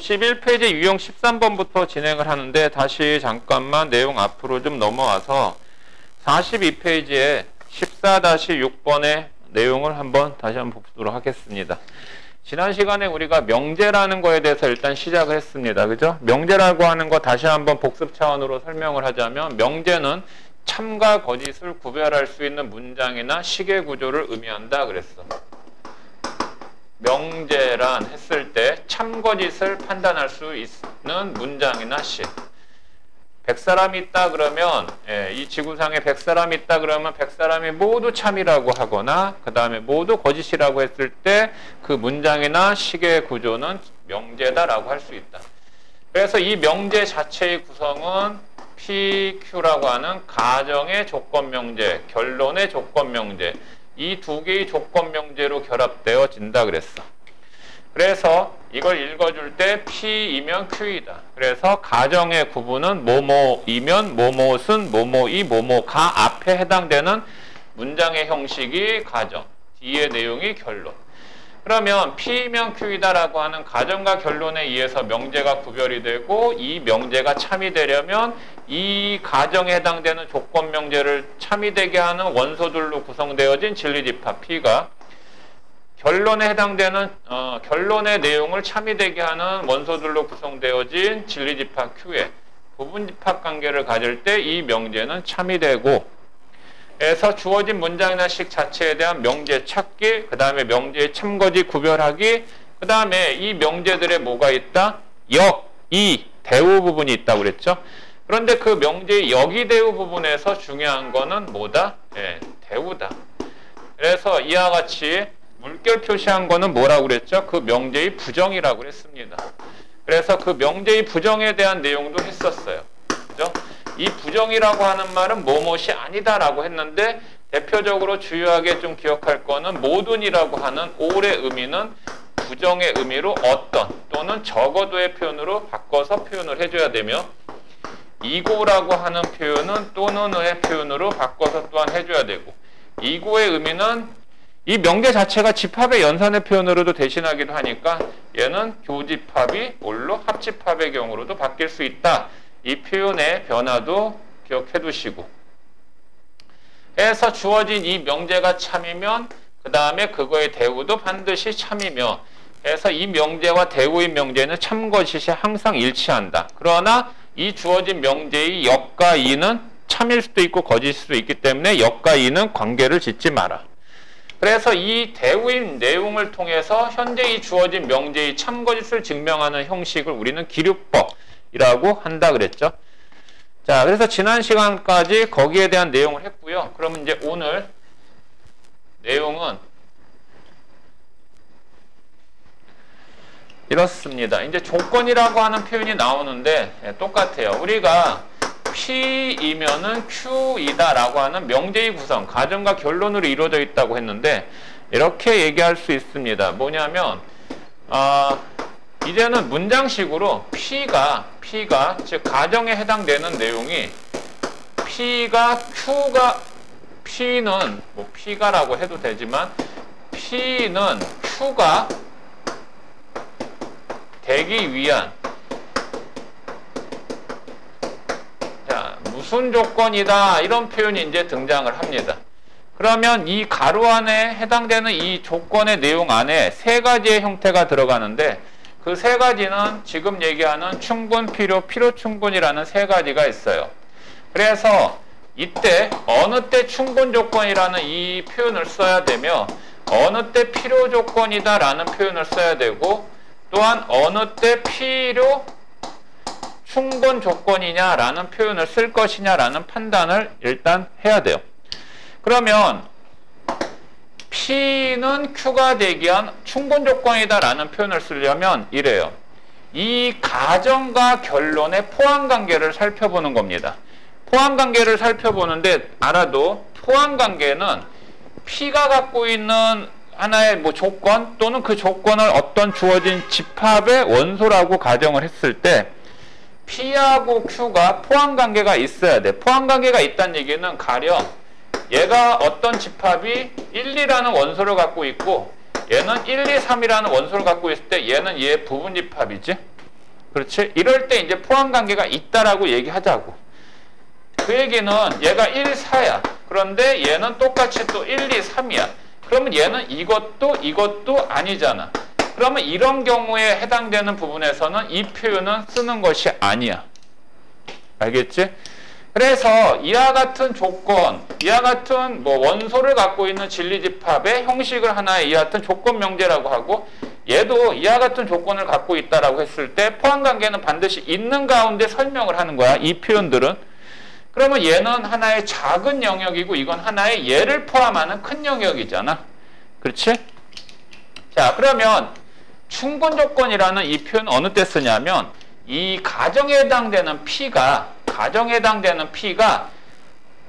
51페이지 유형 13번부터 진행을 하는데 다시 잠깐만 내용 앞으로 좀 넘어와서 42페이지에 14-6번의 내용을 다시 한번 보도록 하겠습니다. 지난 시간에 우리가 명제라는 거에 대해서 일단 시작을 했습니다. 그죠? 명제라고 하는 거 다시 한번 복습 차원으로 설명을 하자면 명제는 참과 거짓을 구별할 수 있는 문장이나 시계 구조를 의미한다 그랬어. 명제란 했을 때 참 거짓을 판단할 수 있는 문장이나 시. 100사람이 있다 그러면 이 지구상에 100사람이 있다 그러면 100사람이 모두 참이라고 하거나 그 다음에 모두 거짓이라고 했을 때 그 문장이나 시계 구조는 명제다라고 할 수 있다. 그래서 이 명제 자체의 구성은 PQ라고 하는 가정의 조건 명제, 결론의 조건 명제, 이 두 개의 조건 명제로 결합되어진다 그랬어. 그래서 이걸 읽어줄 때 P이면 Q이다. 그래서 가정의 구분은 뭐뭐이면 뭐뭐은 뭐뭐이 뭐뭐가 앞에 해당되는 문장의 형식이 가정, 뒤의 내용이 결론. 그러면 P이면 Q이다라고 하는 가정과 결론에 의해서 명제가 구별이 되고 이 명제가 참이 되려면 이 가정에 해당되는 조건 명제를 참이 되게 하는 원소들로 구성되어진 진리집합 P가 결론에 해당되는 결론의 내용을 참이 되게 하는 원소들로 구성되어진 진리집합 Q에 부분집합 관계를 가질 때 이 명제는 참이 되고 그래서 주어진 문장이나 식 자체에 대한 명제 찾기, 그 다음에 명제의 참거짓 구별하기, 그 다음에 이 명제들의 뭐가 있다? 역, 이, 대우 부분이 있다고 그랬죠? 그런데 그 명제의 역이 대우 부분에서 중요한 거는 뭐다? 대우다. 그래서 이와 같이 물결 표시한 거는 뭐라고 그랬죠? 그 명제의 부정이라고 그랬습니다. 그래서 그 명제의 부정에 대한 내용도 했었어요. 그죠? 이 부정이라고 하는 말은 뭐뭇이 아니다라고 했는데 대표적으로 주요하게 좀 기억할 거는 모든이라고 하는 all의 의미는 부정의 의미로 어떤 또는 적어도의 표현으로 바꿔서 표현을 해줘야 되며 이고라고 하는 표현은 또는의 표현으로 바꿔서 또한 해줘야 되고 이고의 의미는 이 명제 자체가 집합의 연산의 표현으로도 대신하기도 하니까 얘는 교집합이 올로 합집합의 경우로도 바뀔 수 있다. 이 표현의 변화도 기억해 두시고 해서 주어진 이 명제가 참이면 그 다음에 그거의 대우도 반드시 참이며 해서 이 명제와 대우의 명제는 참거짓이 항상 일치한다. 그러나 이 주어진 명제의 역과 이는 참일 수도 있고 거짓일 수도 있기 때문에 역과 이는 관계를 짓지 마라. 그래서 이 대우의 내용을 통해서 현재 이 주어진 명제의 참거짓을 증명하는 형식을 우리는 기류법이라고 한다 그랬죠. 자, 그래서 지난 시간까지 거기에 대한 내용을 했고요. 그러면 이제 오늘 내용은 이렇습니다. 이제 조건이라고 하는 표현이 나오는데 똑같아요. 우리가 P이면은 Q이다라고 하는 명제의 구성, 가정과 결론으로 이루어져 있다고 했는데 이렇게 얘기할 수 있습니다. 뭐냐면 이제는 문장식으로 P가 즉 가정에 해당되는 내용이 P는 뭐 P가라고 해도 되지만 P는 Q가 되기 위한 무슨 조건이다 이런 표현이 이제 등장을 합니다. 그러면 이 가로 안에 해당되는 이 조건의 내용 안에 세 가지의 형태가 들어가는데 그 세 가지는 지금 얘기하는 충분, 필요 충분이라는 세 가지가 있어요. 그래서 이때 어느 때 충분 조건이라는 이 표현을 써야 되며 어느 때 필요 조건이다 라는 표현을 써야 되고 또한 어느 때 필요 충분 조건이냐라는 표현을 쓸 것이냐라는 판단을 일단 해야 돼요. 그러면 P는 Q가 되기 위한 충분 조건이다라는 표현을 쓰려면 이래요. 이 가정과 결론의 포함관계를 살펴보는 겁니다. 포함관계를 살펴보는데 알아도 포함관계는 P가 갖고 있는 하나의 뭐 조건 또는 그 조건을 어떤 주어진 집합의 원소라고 가정을 했을 때 P하고 Q가 포함관계가 있어야 돼. 포함관계가 있다는 얘기는 가령 얘가 어떤 집합이 1, 2라는 원소를 갖고 있고 얘는 1, 2, 3이라는 원소를 갖고 있을 때 얘는 얘의 부분집합이지. 그렇지? 이럴 때 이제 포함관계가 있다라고 얘기하자고. 그 얘기는 얘가 1, 4야. 그런데 얘는 똑같이 또 1, 2, 3이야. 그러면 얘는 이것도 아니잖아. 그러면 이런 경우에 해당되는 부분에서는 이 표현은 쓰는 것이 아니야. 알겠지? 그래서 이와 같은 조건, 이와 같은 뭐 원소를 갖고 있는 진리집합의 형식을 하나의 이와 같은 조건 명제라고 하고, 얘도 이와 같은 조건을 갖고 있다라고 했을 때 포함관계는 반드시 있는 가운데 설명을 하는 거야. 이 표현들은. 그러면 얘는 하나의 작은 영역이고 이건 하나의 얘를 포함하는 큰 영역이잖아. 그렇지? 자, 그러면 충분조건이라는 이 표현 어느 때 쓰냐면 이 가정에 해당되는 P가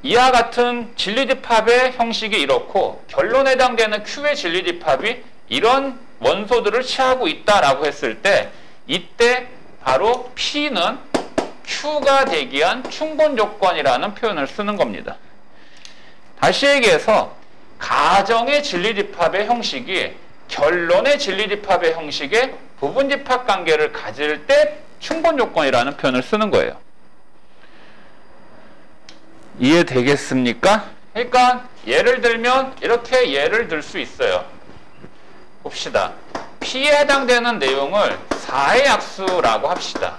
이와 같은 진리집합의 형식이 이렇고 결론에 해당되는 Q의 진리집합이 이런 원소들을 취하고 있다라고 했을 때 이때 바로 P는 Q가 되기 위한 충분조건이라는 표현을 쓰는 겁니다. 다시 얘기해서 가정의 진리집합의 형식이 결론의 진리집합의 형식의 부분집합관계를 가질 때 충분조건이라는 표현을 쓰는 거예요. 이해되겠습니까? 그러니까 예를 들면 이렇게 예를 들 수 있어요. 봅시다. P에 해당되는 내용을 4의 약수라고 합시다.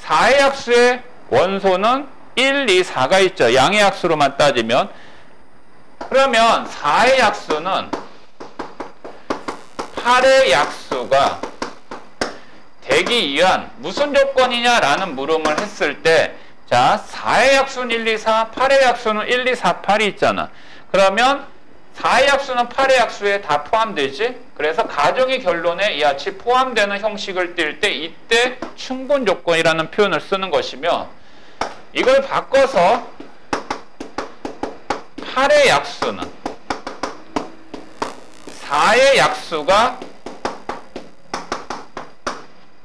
4의 약수의 원소는 1, 2, 4가 있죠. 양의 약수로만 따지면. 그러면 4의 약수는 8의 약수가 되기 위한 무슨 조건이냐라는 물음을 했을 때, 자, 4의 약수는 1, 2, 4, 8의 약수는 1, 2, 4, 8이 있잖아. 그러면 4의 약수는 8의 약수에 다 포함되지? 그래서 가정의 결론에 이와 같이 포함되는 형식을 띌 때 이때 충분조건이라는 표현을 쓰는 것이며, 이걸 바꿔서 8의 약수는 4의 약수가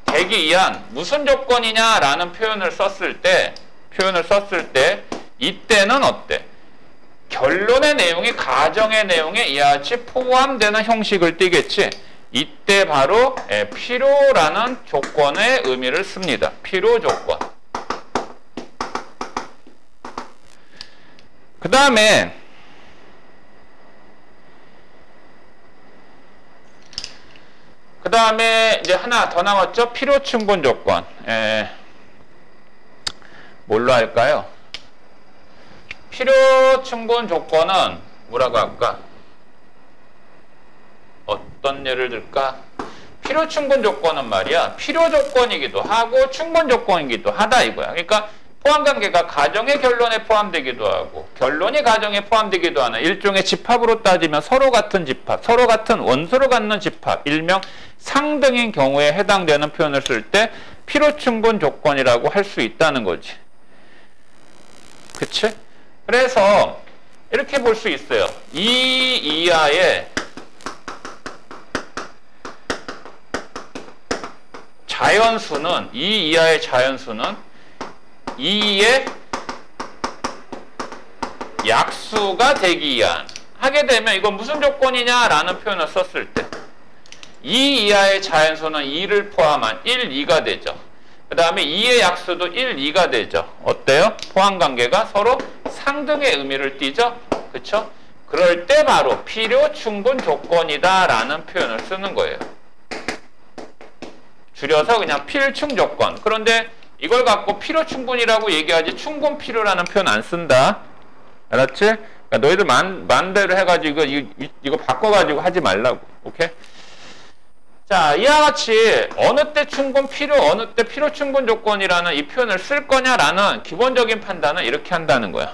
되기 위한 무슨 조건이냐라는 표현을 썼을 때 이때는 어때? 결론의 내용이 가정의 내용에 이와 같이 포함되는 형식을 띠겠지. 이때 바로 필요라는 조건의 의미를 씁니다. 필요 조건. 그 다음에 이제 하나 더 나왔죠. 필요 충분 조건. 뭘로 할까요? 필요 충분 조건은 뭐라고 할까? 어떤 예를 들까? 필요 충분 조건은 말이야, 필요 조건이기도 하고 충분 조건이기도 하다 이거야. 그러니까 포함관계가 가정의 결론에 포함되기도 하고 결론이 가정에 포함되기도 하는 일종의 집합으로 따지면 서로 같은 집합, 서로 같은 원소를 갖는 집합, 일명 상등인 경우에 해당되는 표현을 쓸 때 필요 충분 조건이라고 할 수 있다는 거지. 그치? 그래서 이렇게 볼 수 있어요. 이 이하의 자연수는, 이 이하의 자연수는 이의 약수가 되기 위한, 하게 되면 이건 무슨 조건이냐라는 표현을 썼을 때 이 이하의 자연수는 2를 포함한 1, 2가 되죠. 그 다음에 2의 약수도 1, 2가 되죠. 어때요? 포함관계가 서로 상등의 의미를 띠죠. 그쵸? 그럴 때 바로 필요 충분 조건이다 라는 표현을 쓰는 거예요. 줄여서 그냥 필충 조건. 그런데 이걸 갖고 필요 충분이라고 얘기하지 충분 필요라는 표현 안 쓴다. 알았지? 그러니까 너희들 만대로 해가지고 이거 바꿔가지고 하지 말라고. 오케이? 자, 이와 같이 어느 때 충분 필요, 어느 때 필요 충분 조건이라는 이 표현을 쓸 거냐라는 기본적인 판단은 이렇게 한다는 거야.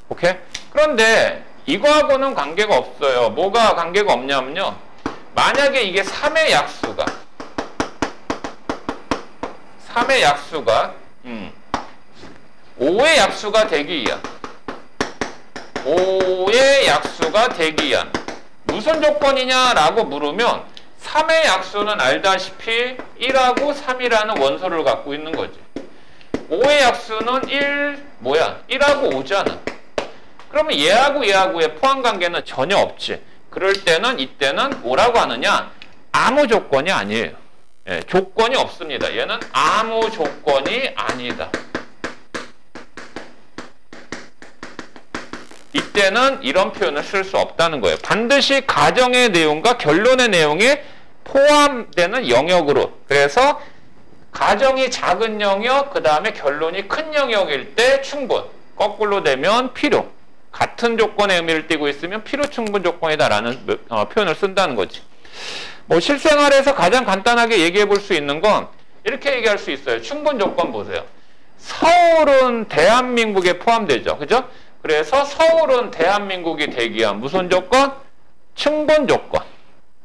오케이? 그런데 이거하고는 관계가 없어요. 뭐가 관계가 없냐면요. 만약에 이게 3의 약수가 5의 약수가 되기 위한 5의 약수가 되기 위한 무슨 조건이냐라고 물으면 3의 약수는 알다시피 1하고 3이라는 원소를 갖고 있는 거지. 5의 약수는 1하고 5잖아. 그러면 얘하고의 포함관계는 전혀 없지. 그럴 때는 이때는 뭐라고 하느냐? 아무 조건이 아니에요. 예, 조건이 없습니다. 얘는 아무 조건이 아니다. 이때는 이런 표현을 쓸 수 없다는 거예요. 반드시 가정의 내용과 결론의 내용에 포함되는 영역으로. 그래서 가정이 작은 영역, 그 다음에 결론이 큰 영역일 때 충분. 거꾸로 되면 필요. 같은 조건의 의미를 띠고 있으면 필요 충분 조건이다라는 표현을 쓴다는 거지. 뭐 실생활에서 가장 간단하게 얘기해 볼 수 있는 건 이렇게 얘기할 수 있어요. 충분 조건 보세요. 서울은 대한민국에 포함되죠. 그죠? 그래서 서울은 대한민국이 되기 위한 무슨 조건? 충분 조건.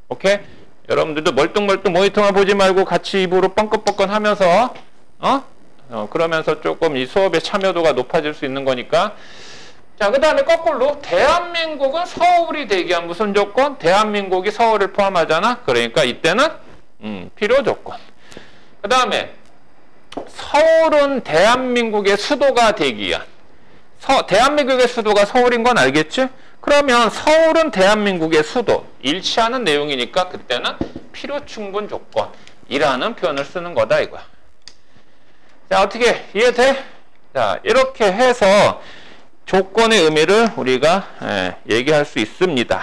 오케이? 여러분들도 멀뚱멀뚱 모니터만 보지 말고 같이 입으로 뻥긋뻥긋 하면서 그러면서 조금 이 수업의 참여도가 높아질 수 있는 거니까. 자, 그 다음에 거꾸로 대한민국은 서울이 되기 위한 무슨 조건? 대한민국이 서울을 포함하잖아. 그러니까 이때는 필요 조건. 그 다음에 서울은 대한민국의 수도가 되기 위한. 대한민국의 수도가 서울인 건 알겠지? 그러면 서울은 대한민국의 수도. 일치하는 내용이니까 그때는 필요 충분 조건이라는 표현을 쓰는 거다 이거야. 자, 어떻게 이해돼? 자, 이렇게 해서 조건의 의미를 우리가 얘기할 수 있습니다.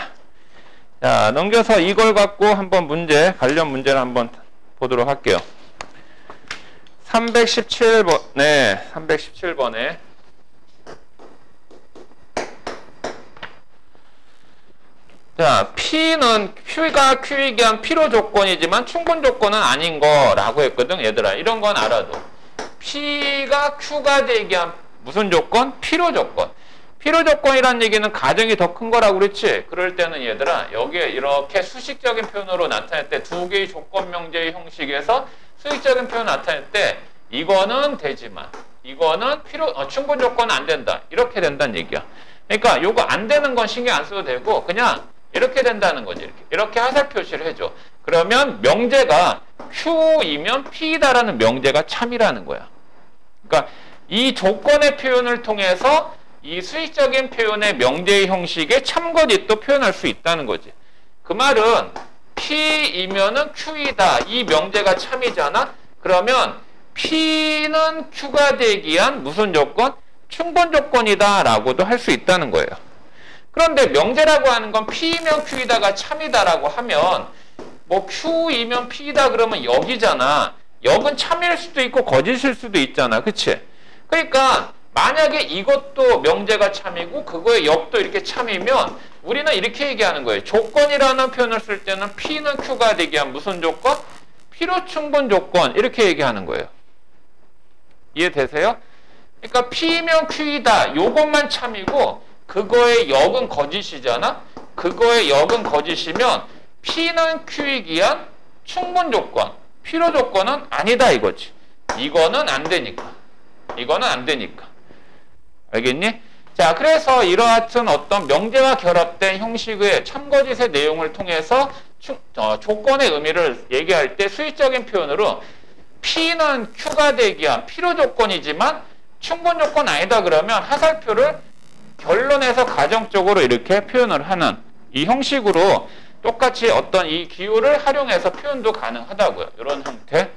자, 넘겨서 이걸 갖고 한번 관련 문제를 한번 보도록 할게요. 317번, 네, 317번에 자, P는 Q가 Q에 대한 필요 조건이지만 충분 조건은 아닌 거라고 했거든, 얘들아. 이런 건 알아도. P가 Q가 되기 위한 무슨 조건? 필요 조건. 필요 조건이란 얘기는 가정이 더 큰 거라고 그랬지? 그럴 때는 얘들아, 여기에 이렇게 수식적인 표현으로 나타낼 때 두 개의 조건 명제의 형식에서 수식적인 표현 나타낼 때 이거는 되지만 이거는 충분 조건은 안 된다. 이렇게 된다는 얘기야. 그러니까 요거 안 되는 건 신경 안 써도 되고 그냥 이렇게 된다는 거지. 이렇게 하살 표시를 해줘. 그러면 명제가 Q이면 P다라는 명제가 참이라는 거야. 그러니까 이 조건의 표현을 통해서 이 수식적인 표현의 명제의 형식에 참거짓 또 표현할 수 있다는 거지. 그 말은 P이면은 Q이다. 이 명제가 참이잖아. 그러면 P는 Q가 되기 위한 무슨 조건? 충분 조건이다 라고도 할 수 있다는 거예요. 그런데 명제라고 하는 건 P이면 Q이다가 참이다라고 하면 뭐 Q이면 P이다 그러면 역이잖아. 역은 참일 수도 있고 거짓일 수도 있잖아. 그치? 그러니까 만약에 이것도 명제가 참이고 그거의 역도 이렇게 참이면 우리는 이렇게 얘기하는 거예요. 조건이라는 표현을 쓸 때는 P는 Q가 되기 위한 무슨 조건? 필요 충분 조건. 이렇게 얘기하는 거예요. 이해되세요? 그러니까 P면 Q이다. 요것만 참이고 그거의 역은 거짓이잖아? 그거의 역은 거짓이면 P는 Q이기 위한 충분 조건, 필요 조건은 아니다 이거지. 이거는 안 되니까. 이거는 안 되니까. 알겠니? 자, 그래서 이러한 어떤 명제와 결합된 형식의 참거짓의 내용을 통해서 조건의 의미를 얘기할 때 수식적인 표현으로 P는 Q가 되기 위한 필요 조건이지만 충분 조건 아니다 그러면 하살표를 결론에서 가정적으로 이렇게 표현을 하는 이 형식으로 똑같이 어떤 이 기호를 활용해서 표현도 가능하다고요. 이런 형태.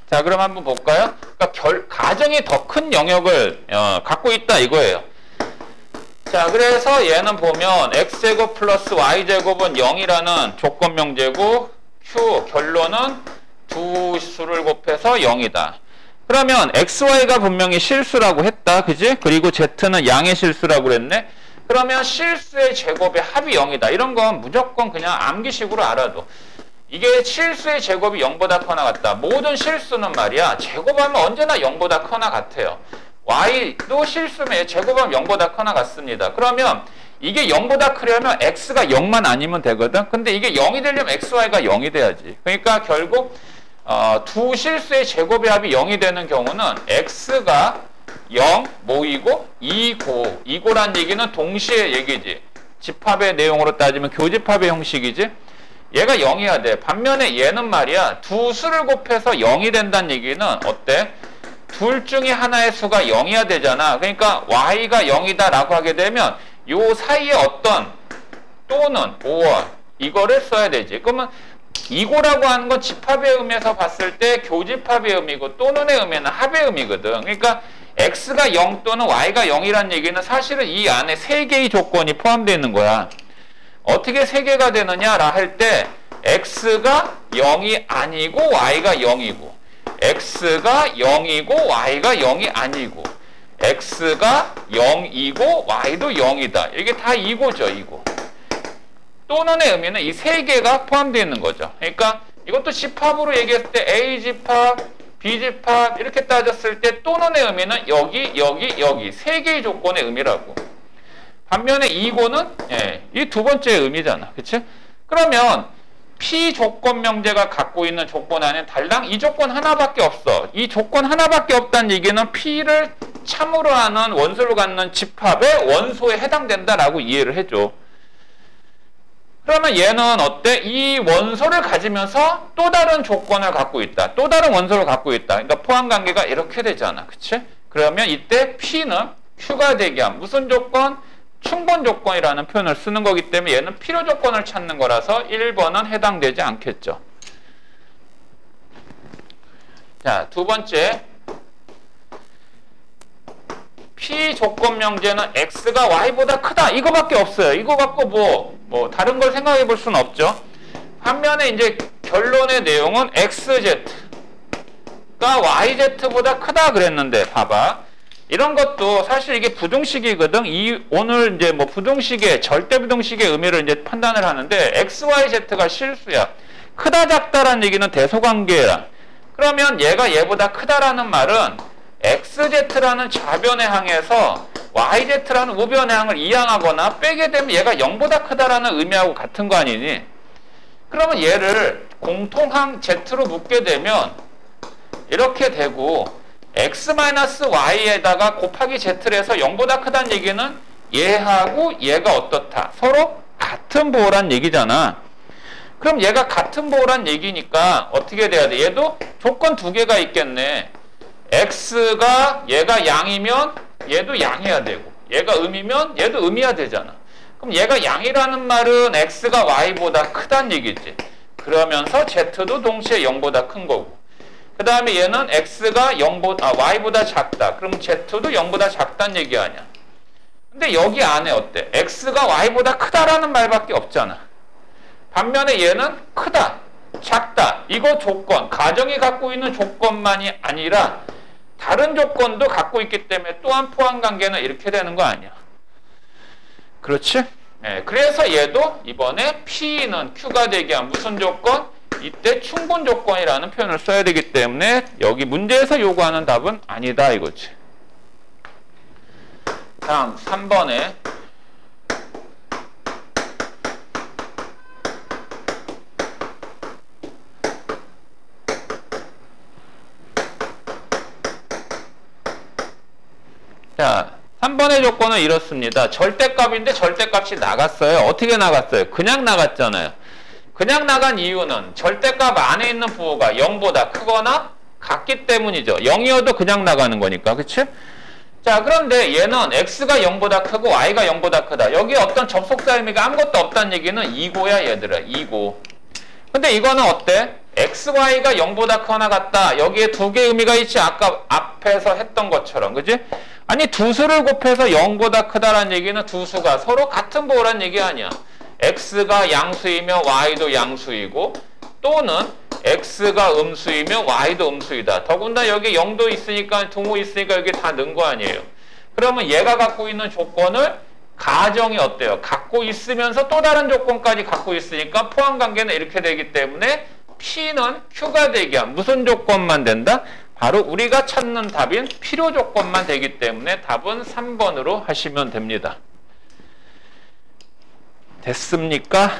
자, 그럼 한번 볼까요? 그러니까 가정이 더 큰 영역을 갖고 있다 이거예요. 자, 그래서 얘는 보면 x제곱 플러스 y제곱은 0이라는 조건 명제고 q 결론은 두 수를 곱해서 0이다. 그러면 xy가 분명히 실수라고 했다. 그지? 그리고 z는 양의 실수라고 그랬네. 그러면 실수의 제곱의 합이 0이다. 이런 건 무조건 그냥 암기식으로 알아도. 이게 실수의 제곱이 0보다 커나 같다. 모든 실수는 말이야. 제곱하면 언제나 0보다 커나 같아요. y도 실수면 제곱하면 0보다 커나 같습니다. 그러면 이게 0보다 크려면 x가 0만 아니면 되거든. 근데 이게 0이 되려면 xy가 0이 돼야지. 그러니까 결국 두 실수의 제곱의 합이 0이 되는 경우는 x가 0 모이고 2고 2고란 얘기는 동시에 얘기지. 집합의 내용으로 따지면 교집합의 형식이지. 얘가 0이어야 돼. 반면에 얘는 말이야 두 수를 곱해서 0이 된다는 얘기는 어때? 둘 중에 하나의 수가 0이어야 되잖아. 그러니까 y가 0이다 라고 하게 되면 요 사이에 어떤 또는 or 이거를 써야 되지. 그러면 이고라고 하는 건 집합의 의미에서 봤을 때 교집합의 의미고 또는의 의미는 합의 의미거든. 그러니까 x가 0 또는 y가 0이란 얘기는 사실은 이 안에 3개의 조건이 포함되어 있는 거야. 어떻게 3개가 되느냐라 할 때 x가 0이 아니고 y가 0이고 x가 0이고 y가 0이 아니고 x가 0이고 y도 0이다. 이게 다 이고죠. 이고. 또는의 의미는 이 3개가 포함되어 있는 거죠. 그러니까 이것도 집합으로 얘기했을 때 A집합, B집합 이렇게 따졌을 때 또는의 의미는 여기, 여기, 여기 3개의 조건의 의미라고. 반면에 이고는 이 두 번째의 의미잖아. 그치? 그러면 P 조건 명제가 갖고 있는 조건 안에 달랑 이 조건 하나밖에 없어. 이 조건 하나밖에 없다는 얘기는 P를 참으로 하는 원소를 갖는 집합의 원소에 해당된다라고 이해를 해줘. 그러면 얘는 어때? 이 원소를 가지면서 또 다른 조건을 갖고 있다. 또 다른 원소를 갖고 있다. 그러니까 포함관계가 이렇게 되잖아. 그치? 그러면 이때 P는 Q가 되게 한 무슨 조건? 충분 조건이라는 표현을 쓰는 거기 때문에 얘는 필요 조건을 찾는 거라서 1번은 해당되지 않겠죠. 자, 두 번째. P 조건 명제는 X가 Y보다 크다. 이거밖에 없어요. 이거 갖고 뭐 다른 걸 생각해 볼 수는 없죠. 반면에 이제 결론의 내용은 XZ가 YZ보다 크다 그랬는데 봐봐. 이런 것도 사실 이게 부등식이거든. 오늘 이제 뭐 부등식의 절대 부등식의 의미를 이제 판단을 하는데 XYZ가 실수야. 크다 작다라는 얘기는 대소관계야. 그러면 얘가 얘보다 크다라는 말은 XZ라는 좌변의 항에서 YZ라는 우변의 항을 이항하거나 빼게 되면 얘가 0보다 크다라는 의미하고 같은 거 아니니? 그러면 얘를 공통항 Z로 묶게 되면 이렇게 되고 X-Y에다가 곱하기 Z를 해서 0보다 크다는 얘기는 얘하고 얘가 어떻다? 서로 같은 보호란 얘기잖아. 그럼 얘가 같은 보호란 얘기니까 어떻게 돼야 돼? 얘도 조건 2개가 있겠네. X가 얘가 양이면 얘도 양해야 되고 얘가 음이면 얘도 음이야 되잖아. 그럼 얘가 양이라는 말은 X가 Y보다 크다는 얘기지. 그러면서 Z도 동시에 0보다 큰 거고 그 다음에 얘는 X가 Y보다 작다. 그럼 Z도 0보다 작다는 얘기 아니야. 근데 여기 안에 어때? X가 Y보다 크다라는 말밖에 없잖아. 반면에 얘는 크다, 작다. 이거 조건, 가정이 갖고 있는 조건만이 아니라 다른 조건도 갖고 있기 때문에 또한 포함관계는 이렇게 되는 거 아니야. 그렇지? 네, 그래서 얘도 이번에 P는 Q가 되게 한 무슨 조건? 이때 충분 조건이라는 표현을 써야 되기 때문에 여기 문제에서 요구하는 답은 아니다 이거지. 다음 3번에 자, 3번의 조건은 이렇습니다. 절대값인데 절대값이 나갔어요. 어떻게 나갔어요? 그냥 나갔잖아요. 그냥 나간 이유는 절대값 안에 있는 부호가 0보다 크거나 같기 때문이죠. 0이어도 그냥 나가는 거니까. 그치? 자, 그런데 얘는 X가 0보다 크고 Y가 0보다 크다. 여기에 어떤 접속사 의미가 아무것도 없다는 얘기는 이고야 얘들아. 이고. 근데 이거는 어때? XY가 0보다 크거나 같다. 여기에 2개의 의미가 있지. 아까 앞에서 했던 것처럼. 그지? 아니 두 수를 곱해서 0보다 크다라는 얘기는 두 수가 서로 같은 보호란 얘기 아니야. X가 양수이면 Y도 양수이고 또는 X가 음수이면 Y도 음수이다. 더군다나 여기 0도 있으니까 등호 있으니까 여기 다 넣은 거 아니에요. 그러면 얘가 갖고 있는 조건을 가정이 어때요? 갖고 있으면서 또 다른 조건까지 갖고 있으니까 포함관계는 이렇게 되기 때문에 P는 Q가 되게 한 무슨 조건만 된다? 바로 우리가 찾는 답인 필요 조건만 되기 때문에 답은 3번으로 하시면 됩니다. 됐습니까?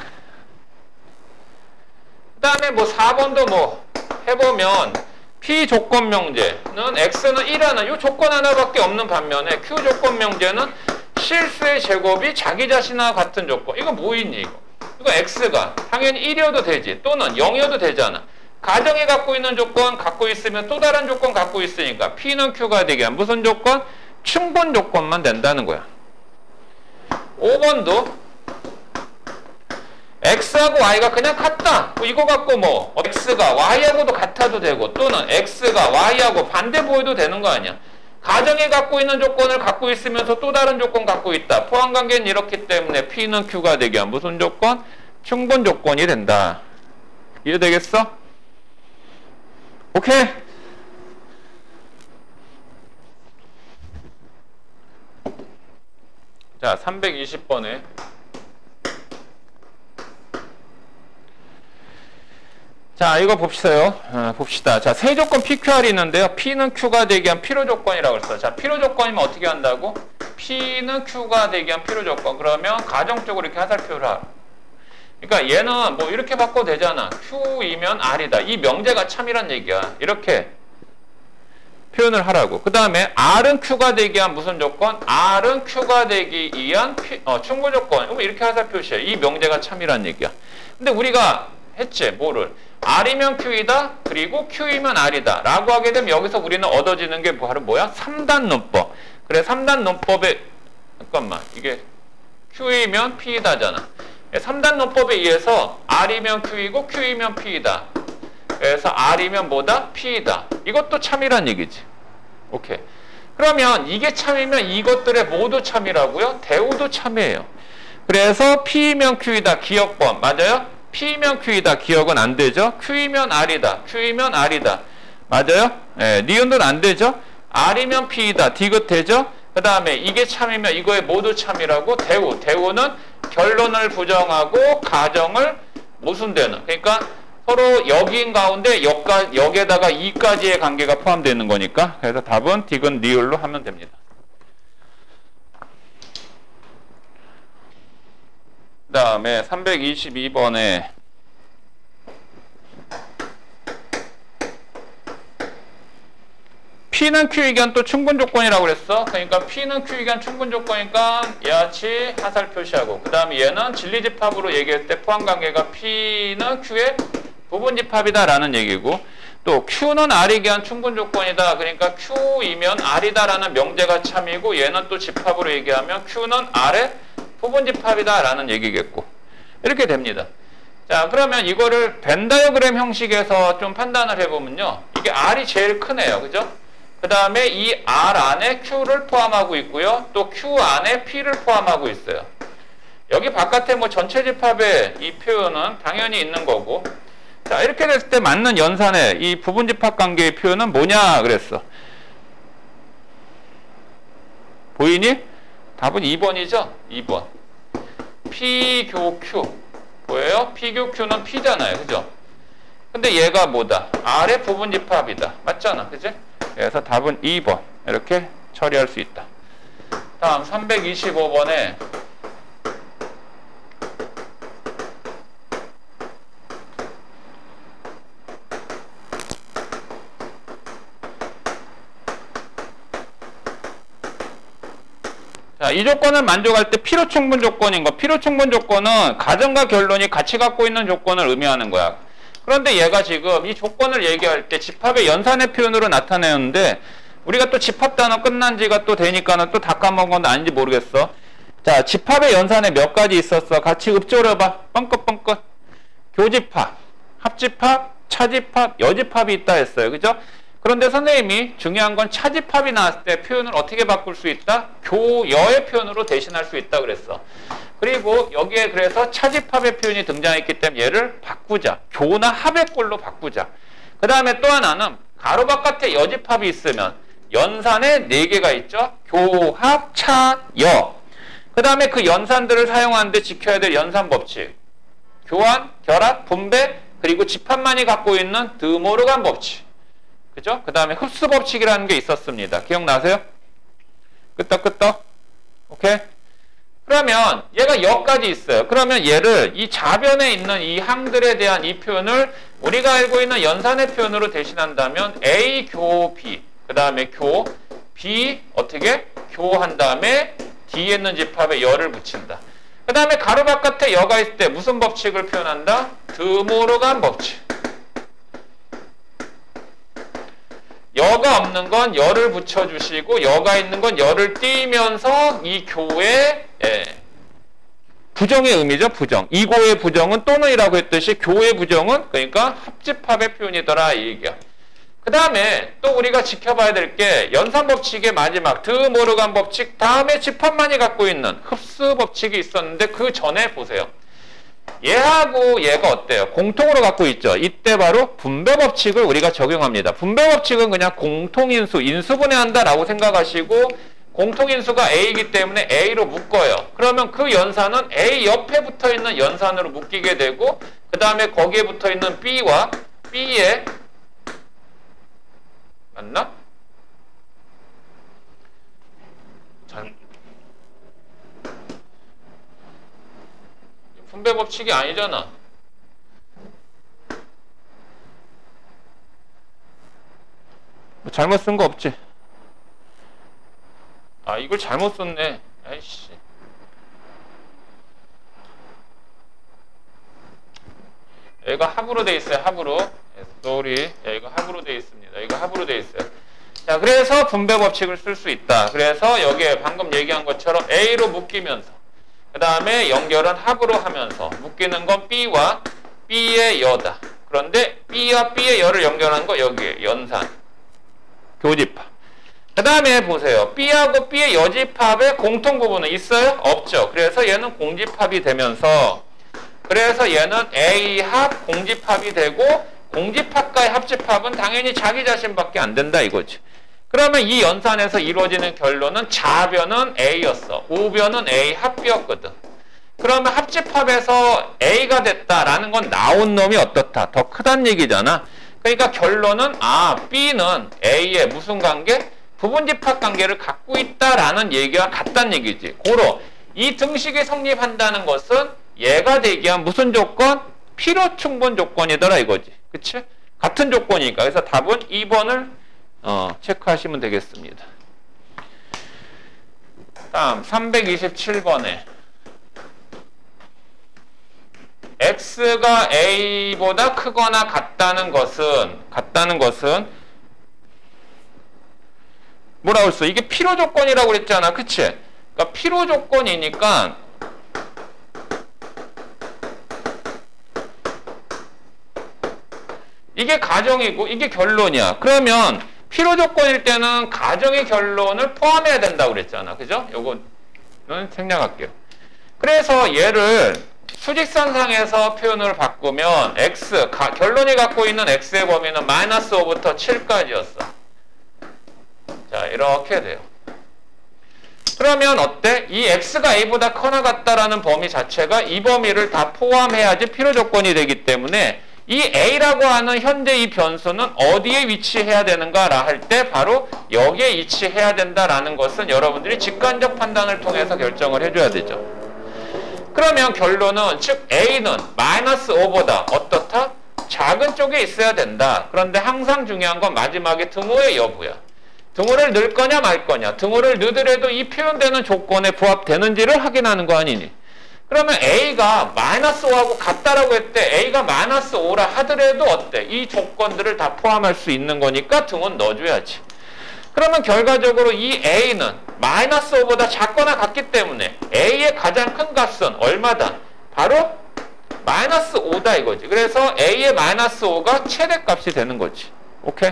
그 다음에 뭐 4번도 뭐 해보면 P 조건 명제는 X는 1하는 이 조건 하나밖에 없는 반면에 Q 조건 명제는 실수의 제곱이 자기 자신과 같은 조건. 이거 뭐있니 이거? 이거 X가 당연히 1이어도 되지 또는 0이어도 되잖아. 가정이 갖고 있는 조건 갖고 있으면 또 다른 조건 갖고 있으니까 P는 Q가 되게 한 무슨 조건? 충분 조건만 된다는 거야. 5번도 x하고 y가 그냥 같다. 뭐 이거 갖고 뭐 x가 y하고도 같아도 되고 또는 x가 y하고 반대 보여도 되는 거 아니야. 가정이 갖고 있는 조건을 갖고 있으면서 또 다른 조건 갖고 있다. 포함관계는 이렇기 때문에 P는 Q가 되게 한 무슨 조건? 충분 조건이 된다. 이해되겠어? 오케이? 자, 320번에 자, 이거 봅시다요. 봅시다. 자, 세 조건 PQR이 있는데요. P는 Q가 되기 위한 필요 조건이라고 했어요. 자, 필요 조건이면 어떻게 한다고? P는 Q가 되기 위한 필요 조건. 그러면 가정적으로 이렇게 화살표를 하라. 그러니까 얘는 뭐 이렇게 바꿔도 되잖아. Q이면 R이다. 이 명제가 참이란 얘기야. 이렇게 표현을 하라고. 그 다음에 R은 Q가 되기 위한 무슨 조건? R은 Q가 되기 위한 충분 조건. 그럼 이렇게 화살표시야. 이 명제가 참이란 얘기야. 근데 우리가 했지. 뭐를? R이면 Q이다. 그리고 Q이면 R이다. 라고 하게 되면 여기서 우리는 얻어지는 게 바로 뭐야? 3단 논법. 그래 3단 논법에 잠깐만. 이게 Q이면 P이다잖아. 3단 논법에 의해서 R이면 Q이고 Q이면 P이다. 그래서 R이면 뭐다? P이다. 이것도 참이란 얘기지. 오케이. 그러면 이게 참이면 이것들의 모두 참이라고요? 대우도 참이에요. 그래서 P이면 Q이다. 기억번. 맞아요? P이면 Q이다. 기억은 안 되죠? Q이면 R이다. Q이면 R이다. 맞아요? 예, 니은은 안 되죠? R이면 P이다. 디귿 되죠? 그 다음에 이게 참이면 이거의 모두 참이라고 대우. 대우는 결론을 부정하고 가정을 모순되는. 그러니까 서로 역인 가운데 역에다가 이까지의 관계가 포함되는 거니까. 그래서 답은 디귿 리을로 하면 됩니다. 그 다음에 322번에 P는 Q이견 또 충분 조건이라고 그랬어. 그러니까 P는 Q이견 충분 조건이니까 얘같이 화살 표시하고 그 다음에 얘는 진리집합으로 얘기할 때 포함관계가 P는 Q의 부분집합이다 라는 얘기고 또 Q는 R이 기한 충분 조건이다. 그러니까 Q이면 R이다 라는 명제가 참이고 얘는 또 집합으로 얘기하면 Q는 R의 부분집합이다 라는 얘기겠고 이렇게 됩니다. 자, 그러면 이거를 벤 다이어그램 형식에서 좀 판단을 해보면요. 이게 R이 제일 크네요. 그죠? 그 다음에 이 R 안에 Q를 포함하고 있고요. 또 Q 안에 P를 포함하고 있어요. 여기 바깥에 뭐 전체 집합의 이 표현은 당연히 있는 거고 자, 이렇게 됐을 때 맞는 연산의 이 부분집합 관계의 표현은 뭐냐 그랬어. 보이니? 답은 2번이죠? 2번. P, 교, Q. 뭐예요? P, 교, Q는 P잖아요. 그죠? 근데 얘가 뭐다? R의 부분집합이다. 맞잖아. 그지? 그래서 답은 2번. 이렇게 처리할 수 있다. 다음 325번에 자, 이 조건을 만족할 때 필요충분 조건인 거. 필요충분 조건은 가정과 결론이 같이 갖고 있는 조건을 의미하는 거야. 그런데 얘가 지금 이 조건을 얘기할 때 집합의 연산의 표현으로 나타내는데 우리가 또 집합 단어 끝난 지가 또 되니까는 또 다 까먹은 건 아닌지 모르겠어. 자, 집합의 연산에 몇 가지 있었어. 같이 읊조려봐. 뻥긋뻥긋. 교집합, 합집합, 차집합, 여집합이 있다 했어요. 그죠? 그런데 선생님이 중요한 건 차집합이 나왔을 때 표현을 어떻게 바꿀 수 있다? 교여의 표현으로 대신할 수 있다 그랬어. 그리고 여기에 그래서 차집합의 표현이 등장했기 때문에 얘를 바꾸자. 교나 합의 꼴로 바꾸자. 그 다음에 또 하나는 가로 바깥에 여집합이 있으면 연산에 4개가 있죠. 교, 합, 차, 여. 그 다음에 그 연산들을 사용하는데 지켜야 될 연산 법칙. 교환, 결합, 분배, 그리고 집합만이 갖고 있는 드모르간 법칙. 그죠? 그 다음에 흡수 법칙이라는 게 있었습니다. 기억나세요? 끄떡끄떡. 오케이? 그러면 얘가 여기까지 있어요. 그러면 얘를 이 좌변에 있는 이 항들에 대한 이 표현을 우리가 알고 있는 연산의 표현으로 대신한다면 A, 교, B. 그 다음에 교, B 어떻게? 교한 다음에 뒤에 있는 집합에 여를 붙인다. 그 다음에 가로 바깥에 여가 있을 때 무슨 법칙을 표현한다? 드모르간 법칙. 여가 없는 건 열을 붙여주시고 여가 있는 건 열을 띄면서 이 교에 부정의 의미죠. 부정. 이고의 부정은 또는이라고 했듯이 교의 부정은 그러니까 합집합의 표현이더라 이 얘기야. 그 다음에 또 우리가 지켜봐야 될 게 연산법칙의 마지막 드모르간 법칙 다음에 집합만이 갖고 있는 흡수 법칙이 있었는데 그 전에 보세요. 얘하고 얘가 어때요? 공통으로 갖고 있죠. 이때 바로 분배 법칙을 우리가 적용합니다. 분배 법칙은 그냥 공통인수, 인수분해한다라고 생각하시고 공통인수가 A이기 때문에 A로 묶어요. 그러면 그 연산은 A 옆에 붙어있는 연산으로 묶이게 되고 그 다음에 거기에 붙어있는 B와 B의 맞나? 분배 법칙이 아니잖아. 뭐 잘못 쓴 거 없지? 아, 이걸 잘못 썼네. 아이씨. 여기가 합으로 돼 있어요. 합으로. sorry. 여기가 합으로 돼 있습니다. 여기가 합으로 돼 있어요. 자, 그래서 분배 법칙을 쓸 수 있다. 그래서 여기에 방금 얘기한 것처럼 A로 묶이면서 그 다음에 연결은 합으로 하면서 묶이는 건 B와 B의 여다. 그런데 B와 B의 여를 연결하는 거 여기에 연산. 교집합. 그 다음에 보세요. B하고 B의 여집합의 공통 부분은 있어요? 없죠. 그래서 얘는 공집합이 되면서 그래서 얘는 A합 공집합이 되고 공집합과의 합집합은 당연히 자기 자신밖에 안 된다 이거지. 그러면 이 연산에서 이루어지는 결론은 자변은 A였어. 우변은 A 합비였거든. 그러면 합집합에서 A가 됐다라는 건 나온 놈이 어떻다? 더 크다는 얘기잖아. 그러니까 결론은 B는 A의 무슨 관계? 부분집합 관계를 갖고 있다라는 얘기와 같다는 얘기지. 고로 이 등식이 성립한다는 것은 얘가 대기한 무슨 조건? 필요 충분 조건이더라 이거지. 그치? 같은 조건이니까. 그래서 답은 2번을 체크하시면 되겠습니다. 다음 327번에 x가 a보다 크거나 같다는 것은 뭐라고 했어? 이게 필요 조건이라고 그랬잖아. 그치? 그러니까 필요 조건이니까 이게 가정이고 이게 결론이야. 그러면 필요 조건일 때는 가정의 결론을 포함해야 된다고 그랬잖아. 그죠? 요거는 생략할게요. 그래서 얘를 수직선상에서 표현을 바꾸면 x, 결론이 갖고 있는 x의 범위는 마이너스 5부터 7까지였어. 자, 이렇게 돼요. 그러면 어때? 이 x가 a보다 커나 같다라는 범위 자체가 이 범위를 다 포함해야지 필요 조건이 되기 때문에 이 a라고 하는 현재 이 변수는 어디에 위치해야 되는가라 할 때 바로 여기에 위치해야 된다라는 것은 여러분들이 직관적 판단을 통해서 결정을 해줘야 되죠. 그러면 결론은 즉 a는 마이너스 5보다 어떻다? 작은 쪽에 있어야 된다. 그런데 항상 중요한 건 마지막에 등호의 여부야. 등호를 넣을 거냐 말 거냐. 등호를 넣더라도 이 표현되는 조건에 부합되는지를 확인하는 거 아니니. 그러면 a가 마이너스 5하고 같다라고 했대. a가 마이너스 5라 하더라도 어때? 이 조건들을 다 포함할 수 있는 거니까 등호는 넣어줘야지. 그러면 결과적으로 이 a는 마이너스 5보다 작거나 같기 때문에 a의 가장 큰 값은 얼마다? 바로 마이너스 5다 이거지. 그래서 a의 마이너스 5가 최대값이 되는 거지. 오케이?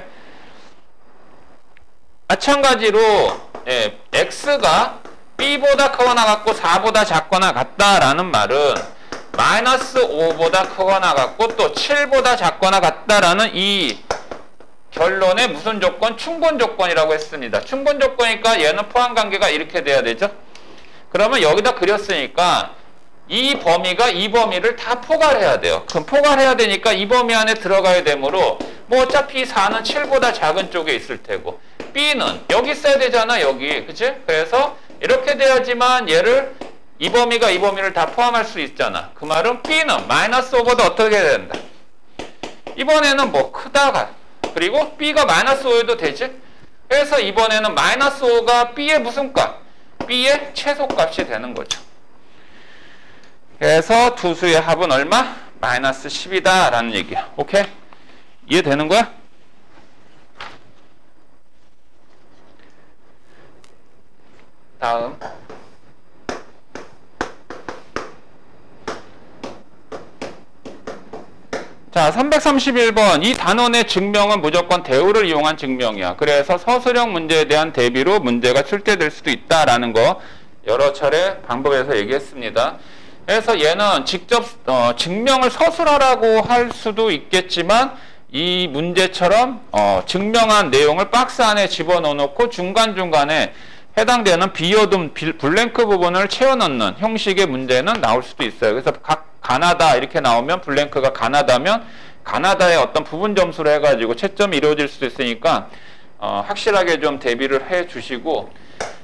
마찬가지로 x가 b보다 크거나 같고 4보다 작거나 같다라는 말은 마이너스 5보다 크거나 같고 또 7보다 작거나 같다라는 이 결론의 무슨 조건? 충분 조건이라고 했습니다. 충분 조건이니까 얘는 포함관계가 이렇게 돼야 되죠. 그러면 여기다 그렸으니까 이 범위가 이 범위를 다 포괄해야 돼요. 그럼 포괄해야 되니까 이 범위 안에 들어가야 되므로 뭐 어차피 4는 7보다 작은 쪽에 있을 테고 b는 여기 있어야 되잖아. 여기. 그치? 그래서 이렇게 돼야지만 얘를 이 범위가 이 범위를 다 포함할 수 있잖아. 그 말은 b는 마이너스 5보다 어떻게 해야 된다? 이번에는 뭐 크다가 그리고 b가 마이너스 5여도 되지? 그래서 이번에는 마이너스 5가 b의 무슨 값? b의 최소값이 되는 거죠. 그래서 두 수의 합은 얼마? 마이너스 10이다 라는 얘기야. 오케이? 이해되는 거야? 다음 자, 331번. 이 단원의 증명은 무조건 대우를 이용한 증명이야. 그래서 서술형 문제에 대한 대비로 문제가 출제될 수도 있다라는 거 여러 차례 방법에서 얘기했습니다. 그래서 얘는 직접 증명을 서술하라고 할 수도 있겠지만 이 문제처럼 증명한 내용을 박스 안에 집어넣어놓고 중간중간에 해당되는 비어둔 블랭크 부분을 채워넣는 형식의 문제는 나올 수도 있어요. 그래서 각 가나다 이렇게 나오면 블랭크가 가나다면 가나다의 어떤 부분 점수로 해가지고 채점이 이루어질 수도 있으니까 확실하게 좀 대비를 해 주시고,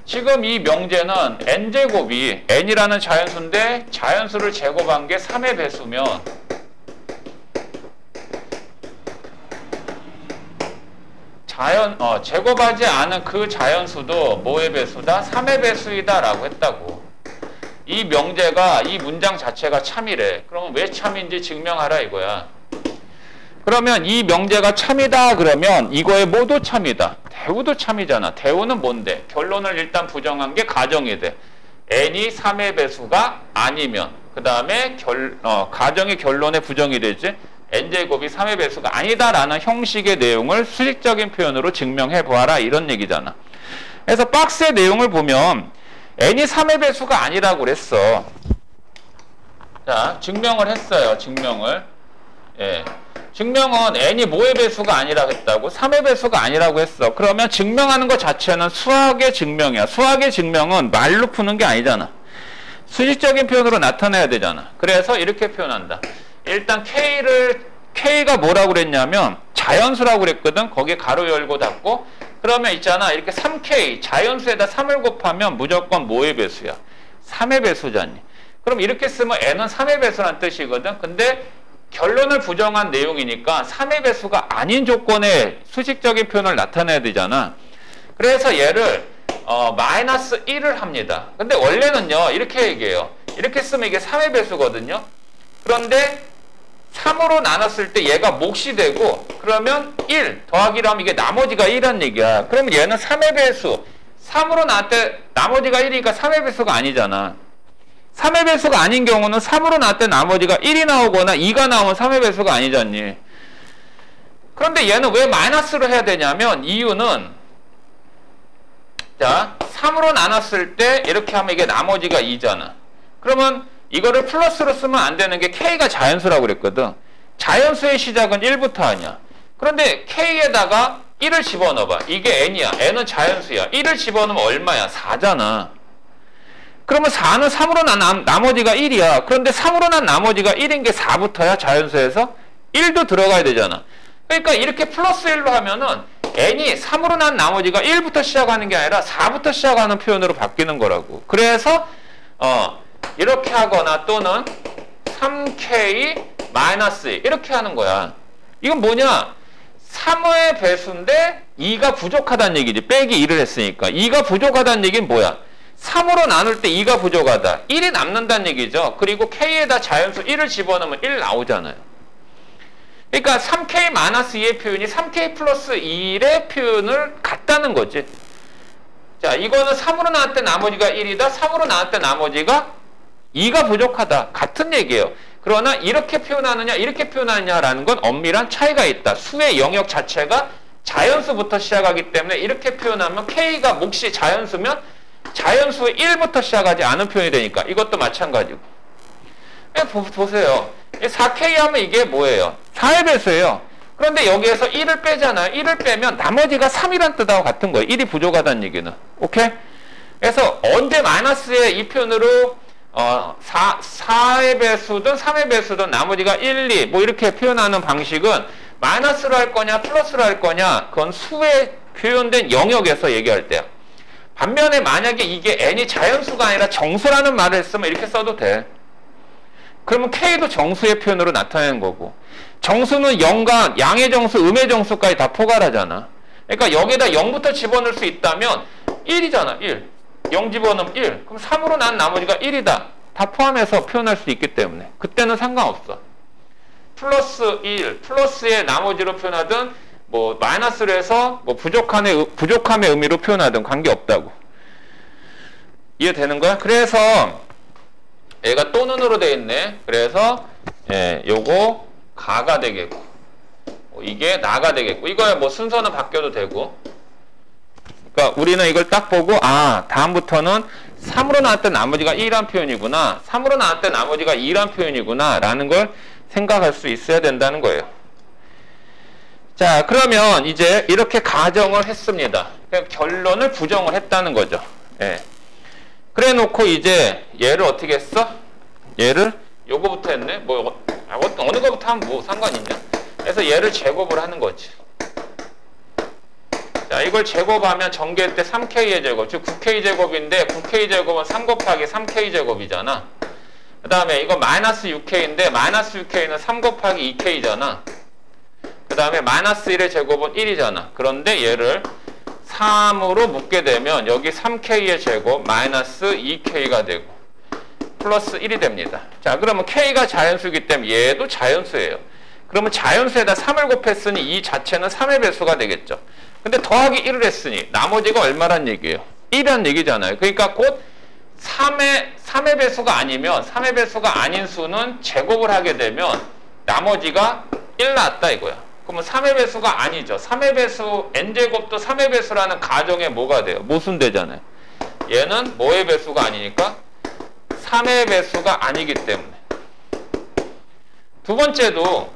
지금 이 명제는 n제곱이 n이라는 자연수인데 자연수를 제곱한 게 3의 배수면 제곱하지 않은 그 자연수도 뭐의 배수다? 3의 배수이다 라고 했다고. 이 명제가, 이 문장 자체가 참이래. 그러면 왜 참인지 증명하라 이거야. 그러면 이 명제가 참이다 그러면 이거에 뭐도 참이다. 대우도 참이잖아. 대우는 뭔데? 결론을 일단 부정한 게 가정이 돼. n이 3의 배수가 아니면, 그 다음에 가정의 결론에 부정이 되지. n제곱이 3의 배수가 아니다라는 형식의 내용을 수식적인 표현으로 증명해 보아라 이런 얘기잖아. 그래서 박스의 내용을 보면 n이 3의 배수가 아니라고 그랬어. 자, 증명을 했어요. 증명을. 예. 증명은 n이 뭐의 배수가 아니라고 했다고? 3의 배수가 아니라고 했어. 그러면 증명하는 것 자체는 수학의 증명이야. 수학의 증명은 말로 푸는 게 아니잖아. 수식적인 표현으로 나타내야 되잖아. 그래서 이렇게 표현한다. 일단 K가 뭐라고 그랬냐면 자연수라고 그랬거든. 거기에 가로 열고 닫고. 그러면 있잖아. 이렇게 3K 자연수에다 3을 곱하면 무조건 뭐의 배수야? 3의 배수잖니. 그럼 이렇게 쓰면 n은 3의 배수란 뜻이거든. 근데 결론을 부정한 내용이니까 3의 배수가 아닌 조건의 수식적인 표현을 나타내야 되잖아. 그래서 얘를 마이너스 1을 합니다. 근데 원래는요 이렇게 얘기해요. 이렇게 쓰면 이게 3의 배수거든요. 그런데 3으로 나눴을 때 얘가 몫이 되고, 그러면 1 더하기로 하면 이게 나머지가 1이란 얘기야. 그러면 얘는 3의 배수, 3으로 나눌 때 나머지가 1이니까 3의 배수가 아니잖아. 3의 배수가 아닌 경우는 3으로 나눌 때 나머지가 1이 나오거나 2가 나오면 3의 배수가 아니잖니. 그런데 얘는 왜 마이너스로 해야 되냐면, 이유는 자 3으로 나눴을 때 이렇게 하면 이게 나머지가 2잖아. 그러면 이거를 플러스로 쓰면 안 되는 게 K가 자연수라고 그랬거든. 자연수의 시작은 1부터 하냐. 그런데 K에다가 1을 집어넣어봐. 이게 n이야. n은 자연수야. 1을 집어넣으면 얼마야? 4잖아. 그러면 4는 3으로 난 나머지가 1이야. 그런데 3으로 난 나머지가 1인 게 4부터야. 자연수에서 1도 들어가야 되잖아. 그러니까 이렇게 플러스 1로 하면은 n이 3으로 난 나머지가 1부터 시작하는 게 아니라 4부터 시작하는 표현으로 바뀌는 거라고. 그래서 이렇게 하거나 또는 3k-2 이렇게 하는 거야. 이건 뭐냐? 3의 배수인데 2가 부족하다는 얘기지. 빼기 2를 했으니까. 2가 부족하다는 얘기는 뭐야? 3으로 나눌 때 2가 부족하다. 1이 남는다는 얘기죠. 그리고 k에다 자연수 1을 집어넣으면 1 나오잖아요. 그러니까 3k-2의 표현이 3k 플러스 1의 표현을 같다는 거지. 자, 이거는 3으로 나눌 때 나머지가 1이다. 3으로 나눌 때 나머지가 2가 부족하다. 같은 얘기예요. 그러나 이렇게 표현하느냐 이렇게 표현하느냐라는 건 엄밀한 차이가 있다. 수의 영역 자체가 자연수부터 시작하기 때문에 이렇게 표현하면 K가 몫이 자연수면 자연수의 1부터 시작하지 않은 표현이 되니까 이것도 마찬가지고. 보세요. 4K 하면 이게 뭐예요? 4의 배수예요. 그런데 여기에서 1을 빼잖아요. 1을 빼면 나머지가 3이란 뜻하고 같은 거예요. 1이 부족하다는 얘기는. 오케이? 그래서 언제 마이너스의 이 표현으로 4의 배수든 3의 배수든 나머지가 1, 2 뭐 이렇게 표현하는 방식은 마이너스로 할 거냐 플러스로 할 거냐 그건 수에 표현된 영역에서 얘기할 때야. 반면에 만약에 이게 n이 자연수가 아니라 정수라는 말을 했으면 이렇게 써도 돼. 그러면 k도 정수의 표현으로 나타내는 거고, 정수는 0과 양의 정수, 음의 정수까지 다 포괄하잖아. 그러니까 여기다 0부터 집어넣을 수 있다면 1이잖아. 1 0 집어넣으면 1. 그럼 3으로 난 나머지가 1이다. 다 포함해서 표현할 수 있기 때문에 그때는 상관없어. 플러스 1, 플러스의 나머지로 표현하든 뭐 마이너스로 해서 뭐 부족함의 의미로 표현하든 관계없다고. 이해되는 거야? 그래서 얘가 또는으로 되어 있네. 그래서 요거 가가 되겠고, 이게 나가 되겠고, 이거야 뭐 순서는 바뀌어도 되고. 그러니까 우리는 이걸 딱 보고, 아, 다음부터는 3으로 나왔던 나머지가 1이란 표현이구나, 3으로 나왔던 나머지가 2란 표현이구나 라는 걸 생각할 수 있어야 된다는 거예요. 자, 그러면 이제 이렇게 가정을 했습니다. 그냥 결론을 부정을 했다는 거죠. 예. 그래 놓고 이제 얘를 어떻게 했어? 얘를 요거부터 했네? 뭐 어느 거부터 하면 뭐 상관 있냐? 그래서 얘를 제곱을 하는 거지. 자, 이걸 제곱하면 전개 때 3K의 제곱, 즉 9K 제곱인데 9K 제곱은 3 곱하기 3K 제곱이잖아. 그 다음에 이거 마이너스 6K인데 마이너스 6K는 3 곱하기 2K잖아. 그 다음에 마이너스 1의 제곱은 1이잖아. 그런데 얘를 3으로 묶게 되면 여기 3K의 제곱 마이너스 2K가 되고 플러스 1이 됩니다. 자, 그러면 K가 자연수이기 때문에 얘도 자연수예요. 그러면 자연수에다 3을 곱했으니 이 자체는 3의 배수가 되겠죠. 근데 더하기 1을 했으니 나머지가 얼마란 얘기예요? 1이란 얘기잖아요. 그러니까 곧 3의 배수가 아니면 3의 배수가 아닌 수는 제곱을 하게 되면 나머지가 1 나왔다 이거야. 그러면 3의 배수가 아니죠. 3의 배수, n제곱도 3의 배수라는 가정에 뭐가 돼요? 모순되잖아요. 얘는 뭐의 배수가 아니니까 3의 배수가 아니기 때문에. 두 번째도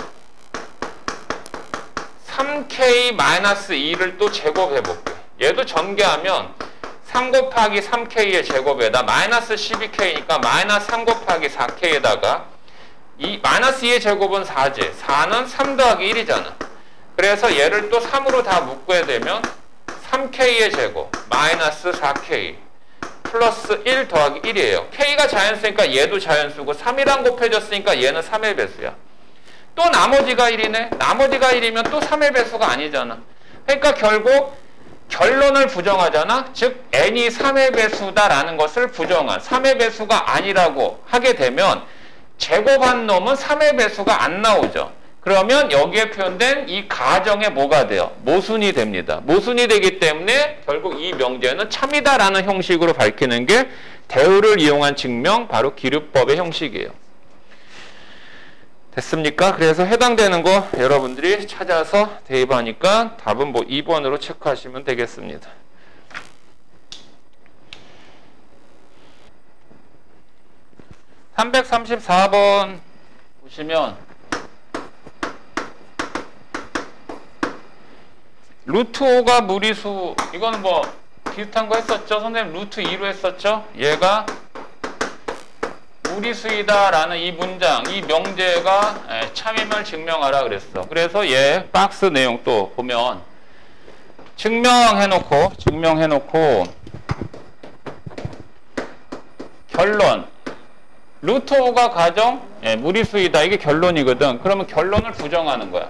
3K-2를 또 제곱해볼게요. 얘도 전개하면 3 곱하기 3K의 제곱에다 마이너스 12K니까 마이너스 3 곱하기 4K에다가 이 마이너스 2의 제곱은 4지. 4는 3 더하기 1이잖아. 그래서 얘를 또 3으로 다 묶어야 되면 3K의 제곱 마이너스 4K 플러스 1 더하기 1이에요. K가 자연수니까 얘도 자연수고 3이랑 곱해졌으니까 얘는 3의 배수야. 또 나머지가 1이네. 나머지가 1이면 또 3의 배수가 아니잖아. 그러니까 결국 결론을 부정하잖아. 즉 n이 3의 배수다라는 것을 부정한 3의 배수가 아니라고 하게 되면 제곱한 놈은 3의 배수가 안 나오죠. 그러면 여기에 표현된 이 가정에 뭐가 돼요? 모순이 됩니다. 모순이 되기 때문에 결국 이 명제는 참이다라는 형식으로 밝히는 게 대우를 이용한 증명, 바로 기류법의 형식이에요. 됐습니까? 그래서 해당되는 거 여러분들이 찾아서 대입하니까 답은 뭐 2번으로 체크하시면 되겠습니다. (334번) 보시면 루트 5가 무리수, 이거는 뭐 비슷한 거 했었죠? 선생님 루트 2로 했었죠? 얘가 무리수이다 라는 이 문장, 이 명제가 참임을 증명하라 그랬어. 그래서 얘 박스 내용 또 보면 증명해놓고 결론 루트 5가 가정 무리수이다, 이게 결론이거든. 그러면 결론을 부정하는 거야.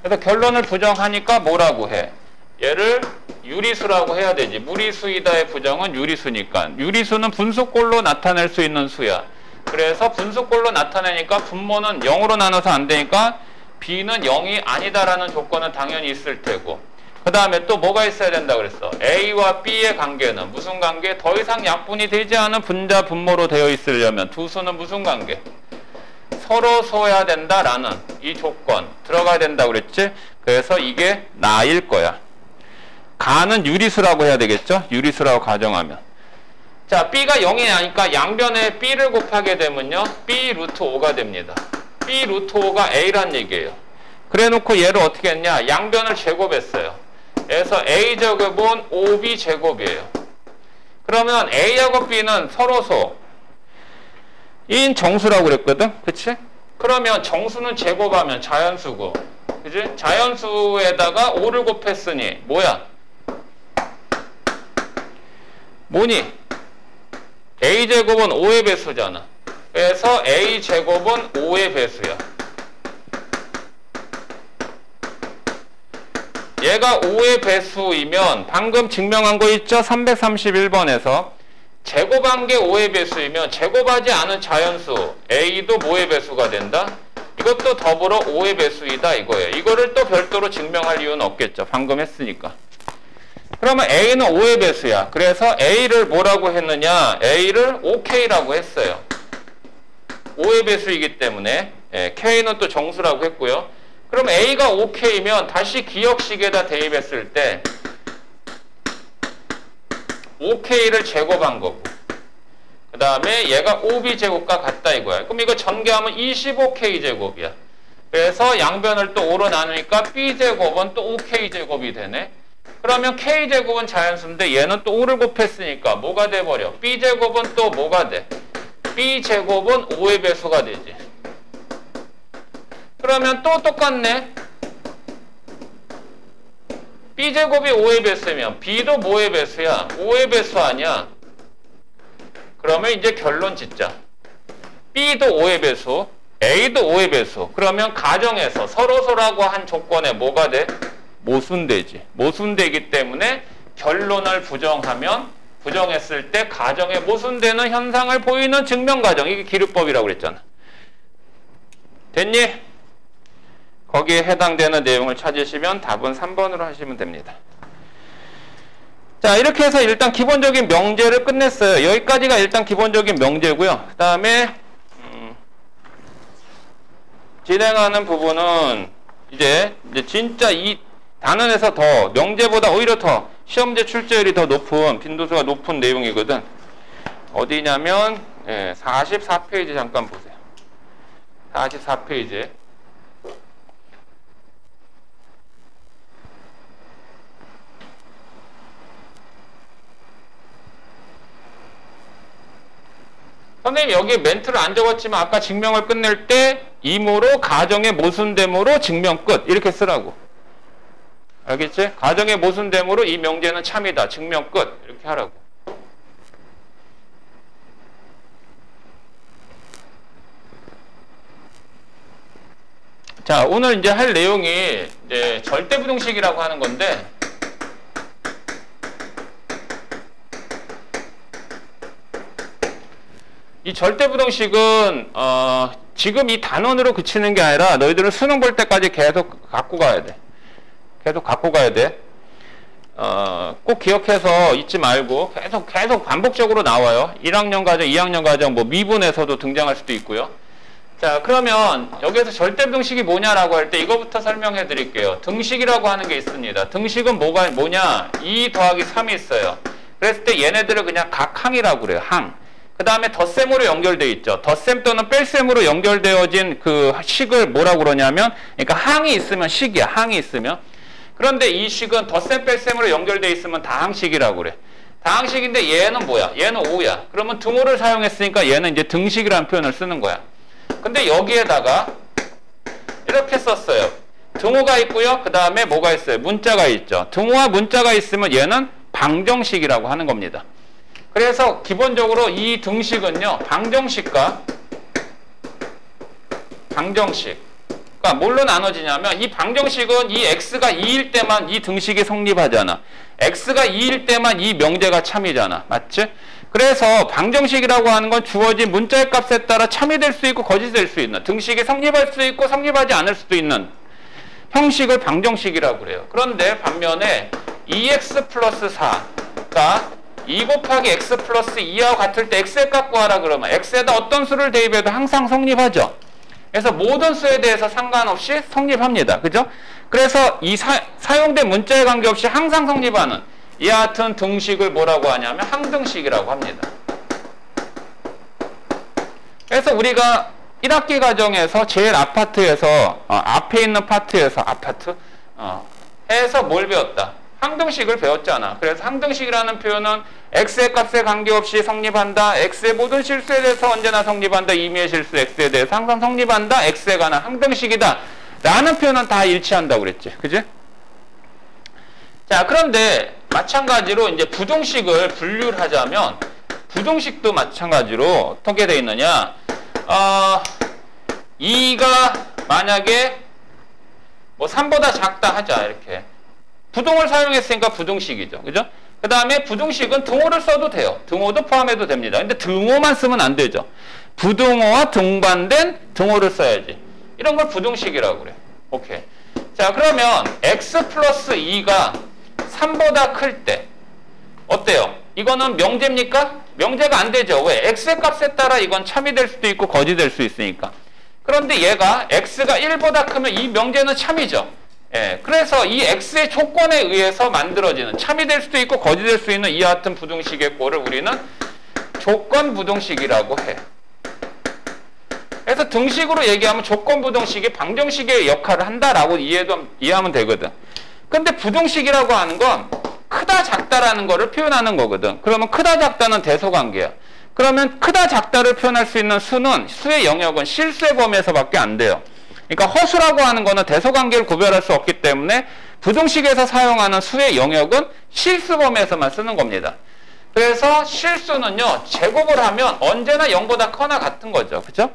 그래서 결론을 부정하니까 뭐라고 해? 얘를 유리수라고 해야 되지. 무리수이다의 부정은 유리수니까. 유리수는 분수꼴로 나타낼 수 있는 수야. 그래서 분수꼴로 나타내니까 분모는 0으로 나눠서 안 되니까 B는 0이 아니다라는 조건은 당연히 있을 테고, 그 다음에 또 뭐가 있어야 된다 그랬어? A와 B의 관계는 무슨 관계? 더 이상 약분이 되지 않은 분자 분모로 되어 있으려면 두 수는 무슨 관계? 서로 소해야 된다라는 이 조건 들어가야 된다고 그랬지? 그래서 이게 나일 거야. 가는 유리수라고 해야 되겠죠? 유리수라고 가정하면. 자, B가 0이 아니까 양변에 B를 곱하게 되면요, B 루트 5가 됩니다. B 루트 5가 A란 얘기예요. 그래 놓고 얘를 어떻게 했냐? 양변을 제곱했어요. 그래서 A제곱은 5B 제곱이에요. 그러면 A하고 B는 서로소 인 정수라고 그랬거든? 그치? 그러면 정수는 제곱하면 자연수고, 그치? 자연수에다가 5를 곱했으니 뭐야? 뭐니? A제곱은 5의 배수잖아. 그래서 A제곱은 5의 배수야. 얘가 5의 배수이면 방금 증명한 거 있죠? 331번에서 제곱한 게 5의 배수이면 제곱하지 않은 자연수 A도 뭐의 배수가 된다? 이것도 더불어 5의 배수이다 이거예요. 이거를 또 별도로 증명할 이유는 없겠죠. 방금 했으니까. 그러면 A는 5의 배수야. 그래서 A를 뭐라고 했느냐? A를 OK라고 했어요. 5의 배수이기 때문에. K는 또 정수라고 했고요. 그럼 A가 5K면 다시 기억식에다 대입했을 때 5K를 제곱한 거고 그 다음에 얘가 5B제곱과 같다 이거야. 그럼 이거 전개하면 25K제곱이야. 그래서 양변을 또 5로 나누니까 B제곱은 또 5K제곱이 되네. 그러면 K제곱은 자연수인데 얘는 또 5를 곱했으니까 뭐가 돼버려? B제곱은 또 뭐가 돼? B제곱은 5의 배수가 되지. 그러면 또 똑같네. B제곱이 5의 배수면 B도 뭐의 배수야? 5의 배수 아니야? 그러면 이제 결론 짓자. B도 5의 배수, A도 5의 배수. 그러면 가정에서 서로서라고 한 조건에 뭐가 돼? 모순되지. 모순되기 때문에 결론을 부정했을 때 가정에 모순되는 현상을 보이는 증명과정. 이게 기류법이라고 그랬잖아. 됐니? 거기에 해당되는 내용을 찾으시면 답은 3번으로 하시면 됩니다. 자, 이렇게 해서 일단 기본적인 명제를 끝냈어요. 여기까지가 일단 기본적인 명제고요. 그 다음에 진행하는 부분은 이제 진짜 이 단원에서 더 명제보다 오히려 더 시험제 출제율이 더 높은 빈도수가 높은 내용이거든. 어디냐면 44페이지 잠깐 보세요. 44페이지. 선생님 여기 멘트를 안 적었지만 아까 증명을 끝낼 때 임으로 가정의 모순됨으로 증명 끝 이렇게 쓰라고. 알겠지? 가정의 모순됨으로 이 명제는 참이다. 증명 끝 이렇게 하라고. 자, 오늘 이제 할 내용이 이제 절대부등식이라고 하는 건데 이 절대부등식은 지금 이 단원으로 그치는 게 아니라 너희들은 수능 볼 때까지 계속 갖고 가야 돼. 계속 갖고 가야 돼. 꼭 기억해서 잊지 말고 계속 반복적으로 나와요. 1학년 과정, 2학년 과정, 뭐 미분에서도 등장할 수도 있고요. 자, 그러면 여기에서 절대부등식이 뭐냐라고 할 때 이거부터 설명해 드릴게요. 등식이라고 하는 게 있습니다. 등식은 뭐냐? 2 더하기 3이 있어요. 그랬을 때 얘네들을 그냥 각 항이라고 그래요. 항. 그 다음에 덧셈으로 연결되어 있죠. 덧셈 또는 뺄셈으로 연결되어진 그 식을 뭐라고 그러냐면, 그러니까 항이 있으면 식이야. 항이 있으면. 그런데 이 식은 덧셈 뺄셈으로 연결되어 있으면 다항식이라고 그래. 다항식인데 얘는 뭐야? 얘는 5야. 그러면 등호를 사용했으니까 얘는 이제 등식이라는 표현을 쓰는 거야. 근데 여기에다가 이렇게 썼어요. 등호가 있고요. 그 다음에 뭐가 있어요? 문자가 있죠. 등호와 문자가 있으면 얘는 방정식이라고 하는 겁니다. 그래서 기본적으로 이 등식은요, 방정식과 방정식. 그러니까 뭘로 나눠지냐면 이 방정식은 이 x가 2일 때만 이 등식이 성립하잖아. x가 2일 때만 이 명제가 참이잖아. 맞지? 그래서 방정식이라고 하는 건 주어진 문자의 값에 따라 참이 될 수 있고 거짓이 될 수 있는, 등식이 성립할 수 있고 성립하지 않을 수도 있는 형식을 방정식이라고 그래요. 그런데 반면에 2x 플러스 4가 2 곱하기 x 플러스 2하고 같을 때 x의 값 구하라 그러면 x에다 어떤 수를 대입해도 항상 성립하죠. 그래서 모든 수에 대해서 상관없이 성립합니다. 그죠? 그래서 이 사용된 문자에 관계없이 항상 성립하는 이와 같은 등식을 뭐라고 하냐면 항등식이라고 합니다. 그래서 우리가 1학기 과정에서 제일 아파트에서 앞에 있는 파트에서 해서 뭘 배웠다? 항등식을 배웠잖아. 그래서 항등식이라는 표현은 x의 값에 관계없이 성립한다. x의 모든 실수에 대해서 언제나 성립한다. 임의의 실수 x에 대해서 항상 성립한다. x에 관한 항등식이다. 라는 표현은 다 일치한다고 그랬지. 그지? 자, 그런데 마찬가지로 이제 부등식을 분류를 하자면 부등식도 마찬가지로 어떻게 되어 있느냐? 2가 만약에 뭐 3보다 작다 하자. 이렇게. 부등을 사용했으니까 부등식이죠. 그죠? 그 다음에 부등식은 등호를 써도 돼요. 등호도 포함해도 됩니다. 근데 등호만 쓰면 안 되죠. 부등호와 동반된 등호를 써야지. 이런 걸 부등식이라고 그래. 오케이. 자, 그러면 x 플러스 2가 3보다 클 때 어때요? 이거는 명제입니까? 명제가 안 되죠. 왜? x의 값에 따라 이건 참이 될 수도 있고 거짓 될 수 있으니까. 그런데 얘가 x가 1보다 크면 이 명제는 참이죠. 예, 그래서 이 x의 조건에 의해서 만들어지는, 참이 될 수도 있고 거짓 될 수 있는 이와 같은 부등식의 꼴을 우리는 조건 부등식이라고 해. 그래서 등식으로 얘기하면 조건 부등식이 방정식의 역할을 한다라고 이해하면 되거든. 근데 부등식이라고 하는 건 크다 작다라는 거를 표현하는 거거든. 그러면 크다 작다는 대소관계야. 그러면 크다 작다를 표현할 수 있는 수는, 수의 영역은 실수의 범위에서밖에 안 돼요. 그러니까 허수라고 하는 거는 대소관계를 구별할 수 없기 때문에 부등식에서 사용하는 수의 영역은 실수 범위에서만 쓰는 겁니다. 그래서 실수는요, 제곱을 하면 언제나 0보다 커나 같은 거죠. 그죠?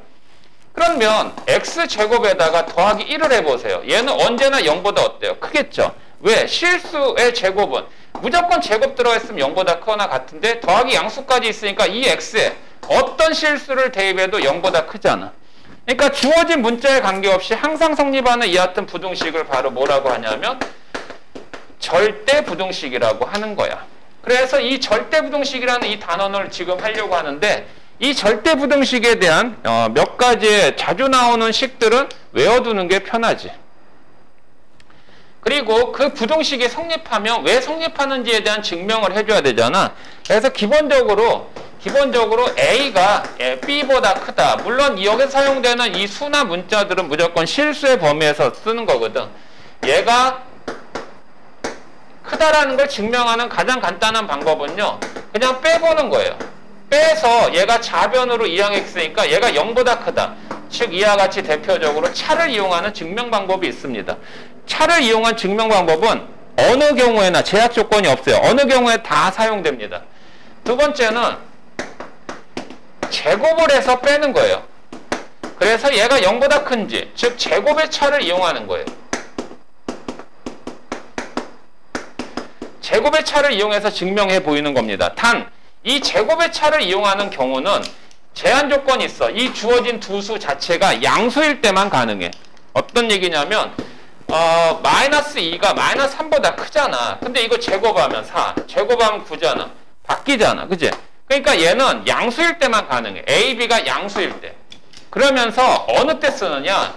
그러면 x제곱에다가 더하기 1을 해보세요. 얘는 언제나 0보다 어때요? 크겠죠? 왜? 실수의 제곱은 무조건 제곱 들어있으면 0보다 크거나 같은데 더하기 양수까지 있으니까 이 x에 어떤 실수를 대입해도 0보다 크잖아. 그러니까 주어진 문자에 관계없이 항상 성립하는 이 같은 부등식을 바로 뭐라고 하냐면 절대 부등식이라고 하는 거야. 그래서 이 절대 부등식이라는 이 단원을 지금 하려고 하는데, 이 절대 부등식에 대한 몇 가지의 자주 나오는 식들은 외워두는 게 편하지. 그리고 그 부등식이 성립하면 왜 성립하는지에 대한 증명을 해줘야 되잖아. 그래서 기본적으로 A가 B보다 크다. 물론 여기서 사용되는 이 수나 문자들은 무조건 실수의 범위에서 쓰는 거거든. 얘가 크다라는 걸 증명하는 가장 간단한 방법은요, 그냥 빼보는 거예요. 빼서 얘가 좌변으로 이항x니까 얘가 0보다 크다. 즉 이와 같이 대표적으로 차를 이용하는 증명 방법이 있습니다. 차를 이용한 증명 방법은 어느 경우에나 제약 조건이 없어요. 어느 경우에 다 사용됩니다. 두 번째는 제곱을 해서 빼는 거예요. 그래서 얘가 0보다 큰지, 즉 제곱의 차를 이용하는 거예요. 제곱의 차를 이용해서 증명해 보이는 겁니다. 단 이 제곱의 차를 이용하는 경우는 제한 조건이 있어. 이 주어진 두 수 자체가 양수일 때만 가능해. 어떤 얘기냐면 마이너스 2가 마이너스 3보다 크잖아. 근데 이거 제곱하면 4, 제곱하면 9잖아. 바뀌잖아. 그치? 그러니까 얘는 양수일 때만 가능해. A, B가 양수일 때. 그러면서 어느 때 쓰느냐?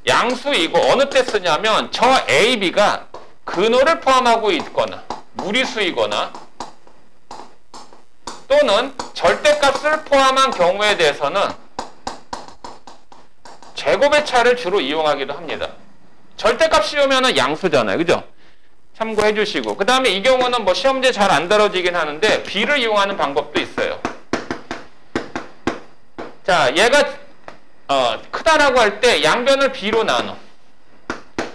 양수이고 어느 때 쓰냐면 저 A, B가 근호를 포함하고 있거나 무리수이거나 또는 절대값을 포함한 경우에 대해서는 제곱의 차를 주로 이용하기도 합니다. 절대값 씌우면은 양수잖아요. 그죠? 참고해 주시고. 그 다음에 이 경우는 뭐 시험지에 잘 안 다뤄지긴 하는데 B를 이용하는 방법도 있어요. 자, 얘가 크다라고 할 때 양변을 B로 나눠.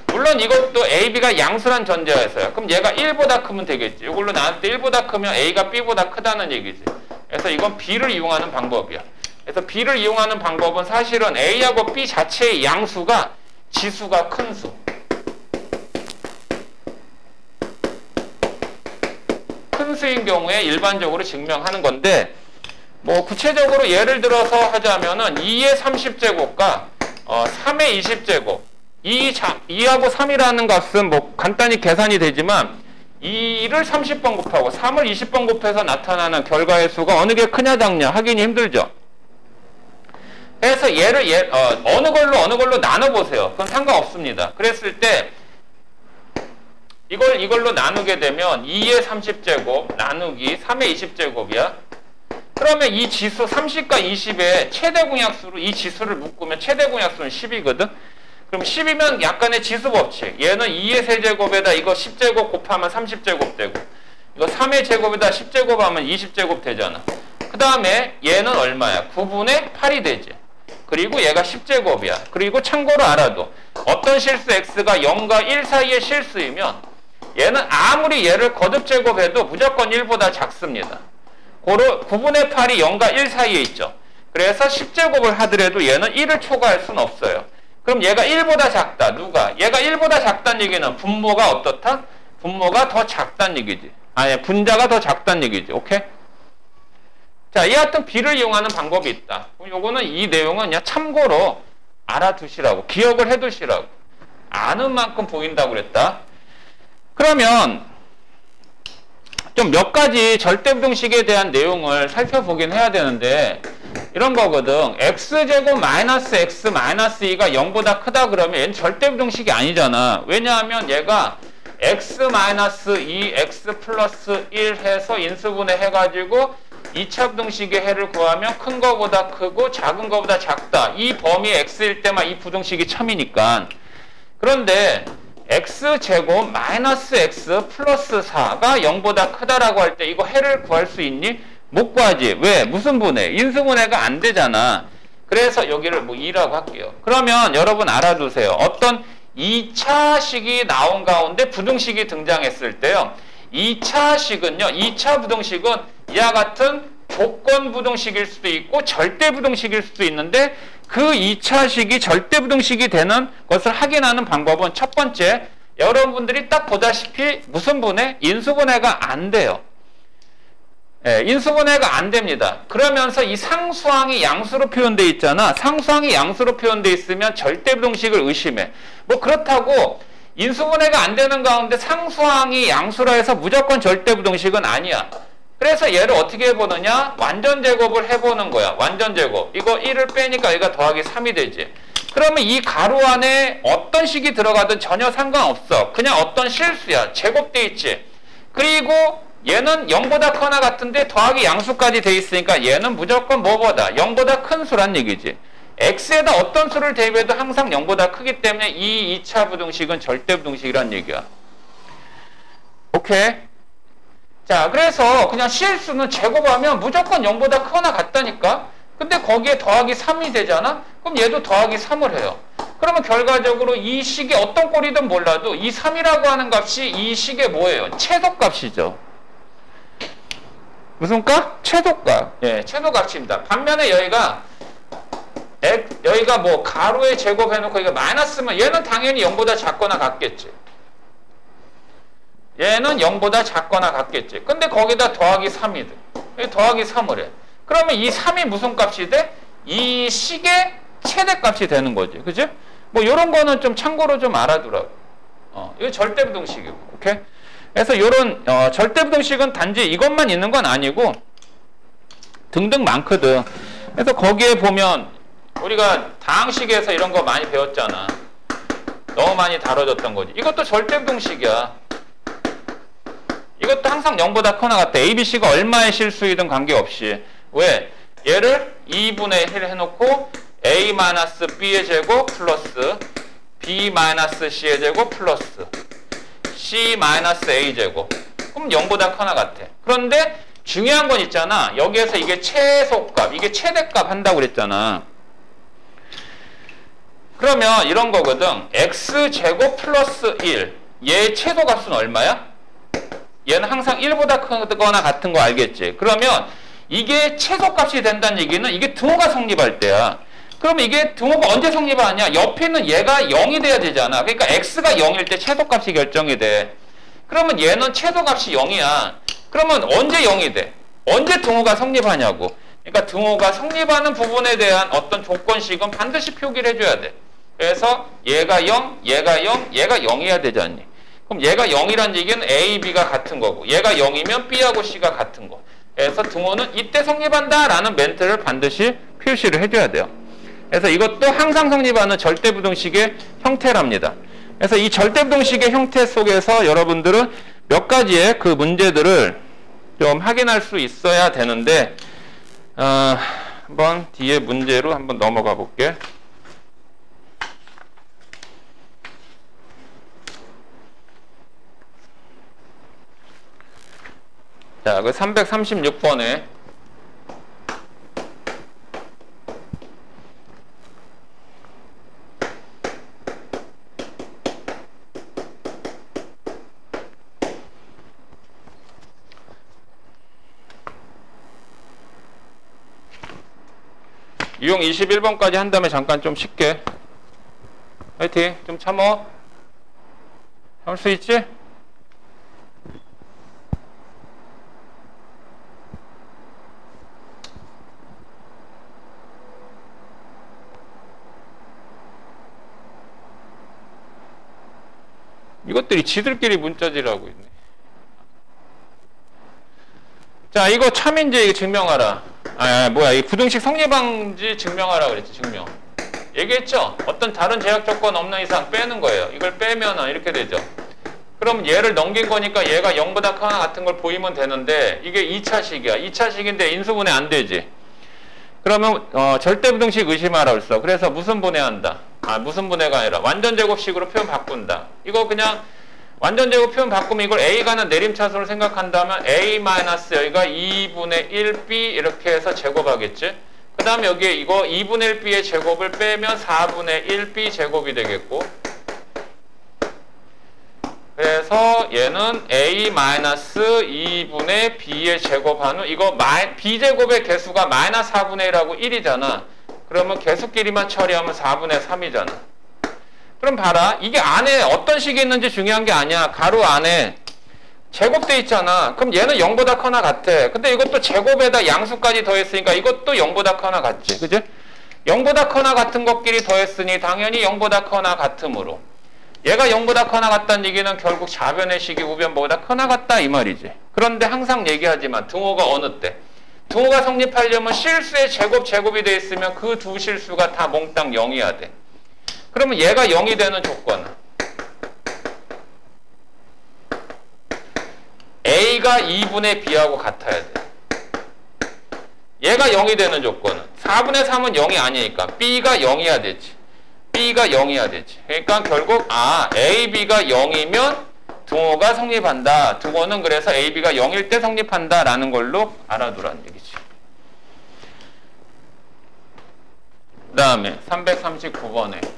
물론 이것도 A, B가 양수란 전제하에서요. 그럼 얘가 1보다 크면 되겠지. 이걸로 나눌 때 1보다 크면 A가 B보다 크다는 얘기지. 그래서 이건 B를 이용하는 방법이야. 그래서 B를 이용하는 방법은 사실은 A하고 B 자체의 양수가 지수가 큰 수. 큰 수인 경우에 일반적으로 증명하는 건데, 뭐 구체적으로 예를 들어서 하자면은 2의 30제곱과 3의 20제곱. 2하고 3이라는 값은 뭐 간단히 계산이 되지만 2를 30번 곱하고 3을 20번 곱해서 나타나는 결과의 수가 어느 게 크냐 작냐 하기는 힘들죠. 그래서 얘를 어느 걸로 나눠보세요. 그건 상관없습니다. 그랬을 때 이걸로 나누게 되면 2의 30제곱 나누기 3의 20제곱이야. 그러면 이 지수 30과 20의 최대 공약수로 이 지수를 묶으면 최대 공약수는 10이거든. 그럼 10이면 약간의 지수 법칙. 얘는 2의 세제곱에다 이거 10제곱 곱하면 30제곱 되고, 이거 3의 제곱에다 10제곱 하면 20제곱 되잖아. 그 다음에 얘는 얼마야? 9분의 8이 되지. 그리고 얘가 10제곱이야. 그리고 참고로 알아도 어떤 실수 x가 0과 1 사이의 실수이면 얘는 아무리 얘를 거듭제곱해도 무조건 1보다 작습니다. 고로 9분의 8이 0과 1 사이에 있죠. 그래서 10제곱을 하더라도 얘는 1을 초과할 수는 없어요. 그럼 얘가 1보다 작다. 누가? 얘가 1보다 작다는 얘기는 분모가 어떻다? 분모가 더 작다는 얘기지. 아니, 분자가 더 작다는 얘기지. 오케이? 자, 이 같은 B를 이용하는 방법이 있다. 그럼 요거는 이 내용은 그냥 참고로 알아두시라고, 기억을 해두시라고. 아는 만큼 보인다고 그랬다. 그러면 좀 몇 가지 절대부등식에 대한 내용을 살펴보긴 해야 되는데 이런 거거든. x제곱 마이너스 x 마이너스 2가 0보다 크다 그러면 얘는 절대부등식이 아니잖아. 왜냐하면 얘가 x 마이너스 2 x 플러스 1 해서 인수분해 해가지고 2차 부등식의 해를 구하면 큰 거보다 크고 작은 거보다 작다. 이 범위 x일 때만 이 부등식이 참이니까. 그런데 x제곱 마이너스 x 플러스 4가 0보다 크다라고 할 때 이거 해를 구할 수 있니? 못 구하지. 왜? 무슨 분해? 인수분해가 안 되잖아. 그래서 여기를 뭐 2라고 할게요. 그러면 여러분 알아두세요. 어떤 2차식이 나온 가운데 부등식이 등장했을 때요. 2차식은요. 2차 부등식은 이와 같은 조건 부등식일 수도 있고 절대 부등식일 수도 있는데 그 2차식이 절대 부등식이 되는 것을 확인하는 방법은 첫 번째, 여러분들이 딱 보다시피 무슨 분해? 인수분해가 안 돼요. 예, 인수분해가 안 됩니다. 그러면서 이 상수항이 양수로 표현되어 있잖아. 상수항이 양수로 표현되어 있으면 절대 부등식을 의심해. 뭐 그렇다고 인수분해가 안 되는 가운데 상수항이 양수라 해서 무조건 절대 부등식은 아니야. 그래서 얘를 어떻게 해보느냐? 완전 제곱을 해보는 거야. 완전 제곱. 이거 1을 빼니까 여기가 더하기 3이 되지. 그러면 이 가로 안에 어떤 식이 들어가든 전혀 상관없어. 그냥 어떤 실수야. 제곱돼 있지. 그리고 얘는 0보다 크거나 같은데 더하기 양수까지 돼 있으니까 얘는 무조건 뭐보다? 0보다 큰 수란 얘기지. x에다 어떤 수를 대입해도 항상 0보다 크기 때문에 이 2차 부등식은 절대 부등식이란 얘기야. 오케이? 자, 그래서 그냥 실수는 제곱하면 무조건 0보다 크거나 같다니까? 근데 거기에 더하기 3이 되잖아? 그럼 얘도 더하기 3을 해요. 그러면 결과적으로 이 식이 어떤 꼴이든 몰라도 이 3이라고 하는 값이 이 식의 뭐예요? 최소값이죠. 무슨 값? 최소값. 예, 최소값입니다. 반면에 여기가 뭐 가로에 제곱해놓고 이거 마이너스면 얘는 당연히 0보다 작거나 같겠지. 얘는 0보다 작거나 같겠지. 근데 거기다 더하기 3이 돼. 더하기 3을 해. 그러면 이 3이 무슨 값이 돼? 이 식의 최대값이 되는 거지. 그지? 뭐 요런 거는 좀 참고로 좀 알아두라고. 이거 절대부등식이고. 오케이? 그래서 요런 절대부등식은 단지 이것만 있는 건 아니고 등등 많거든. 그래서 거기에 보면 우리가 다항식에서 이런 거 많이 배웠잖아. 너무 많이 다뤄졌던 거지. 이것도 절대부등식이야. 이것도 항상 0보다 크거나 같아. ABC가 얼마의 실수이든 관계없이. 왜? 얘를 2분의 1 해놓고 A-B의 제곱 플러스 B-C의 제곱 플러스 C-A 제곱. 그럼 0보다 크거나 같아. 그런데 중요한 건 있잖아. 여기에서 이게 최소값, 이게 최대값 한다고 그랬잖아. 그러면 이런 거거든. X제곱 플러스 1. 얘의 최소값은 얼마야? 얘는 항상 1보다 크거나 같은 거 알겠지? 그러면 이게 최소값이 된다는 얘기는 이게 등호가 성립할 때야. 그럼 이게 등호가 언제 성립하냐? 옆에 있는 얘가 0이 돼야 되잖아. 그러니까 x가 0일 때 최소값이 결정이 돼. 그러면 얘는 최소값이 0이야. 그러면 언제 0이 돼? 언제 등호가 성립하냐고. 그러니까 등호가 성립하는 부분에 대한 어떤 조건식은 반드시 표기를 해줘야 돼. 그래서 얘가 0, 얘가 0, 얘가 0이어야 되지 않니? 그럼 얘가 0이란 얘기는 A, B가 같은 거고 얘가 0이면 B하고 C가 같은 거. 그래서 등호는 이때 성립한다 라는 멘트를 반드시 표시를 해줘야 돼요. 그래서 이것도 항상 성립하는 절대부등식의 형태랍니다. 그래서 이 절대부등식의 형태 속에서 여러분들은 몇 가지의 그 문제들을 좀 확인할 수 있어야 되는데 한번 뒤에 문제로 한번 넘어가 볼게. 자, 그 336번에 유형 21번까지 한 다음에 잠깐 좀 쉽게. 화이팅. 좀 참어. 할 수 있지? 이것들이 지들끼리 문자질하고 있네. 자, 이거 참인지 이거 증명하라. 뭐야, 이 부등식 성립한지 증명하라 그랬지, 증명. 얘기했죠? 어떤 다른 제약 조건 없는 이상 빼는 거예요. 이걸 빼면은 이렇게 되죠. 그럼 얘를 넘긴 거니까 얘가 0보다 크거나 같은 걸 보이면 되는데 이게 2차식이야. 2차식인데 인수분해 안 되지. 그러면 절대부등식 의심하라 그랬어. 그래서 무슨 분해한다. 무슨 분해가 아니라 완전제곱식으로 표현 바꾼다. 이거 그냥 완전제곱 표현 바꾸면 이걸 A가는 내림차수로 생각한다면 A- 여기가 2분의 1B 이렇게 해서 제곱하겠지. 그 다음에 여기에 이거 2분의 1B의 제곱을 빼면 4분의 1B 제곱이 되겠고, 그래서 얘는 A-2분의 B의 제곱한 후 이거 B제곱의 개수가 마이너스 4분의 1하고 1이잖아. 그러면 개수끼리만 처리하면 4분의 3이잖아. 그럼 봐라. 이게 안에 어떤 식이 있는지 중요한 게 아니야. 가로 안에 제곱돼 있잖아. 그럼 얘는 0보다 커나 같아. 근데 이것도 제곱에다 양수까지 더했으니까 이것도 0보다 커나 같지. 그지? 0보다 커나 같은 것끼리 더했으니 당연히 0보다 커나 같으므로 얘가 0보다 커나 같다는 얘기는 결국 좌변의 식이 우변보다 커나 같다 이 말이지. 그런데 항상 얘기하지만 등호가 어느 때? 등호가 성립하려면 실수의 제곱이 돼 있으면 그 두 실수가 다 몽땅 0이어야 돼. 그러면 얘가 0이 되는 조건은 A가 2분의 B하고 같아야 돼. 얘가 0이 되는 조건은 4분의 3은 0이 아니니까 B가 0이어야 되지. B가 0이어야 되지. 그러니까 결국 A, B가 0이면 등호가 성립한다. 등호는 그래서 A, B가 0일 때 성립한다 라는 걸로 알아두라는 얘기지. 그 다음에 339번에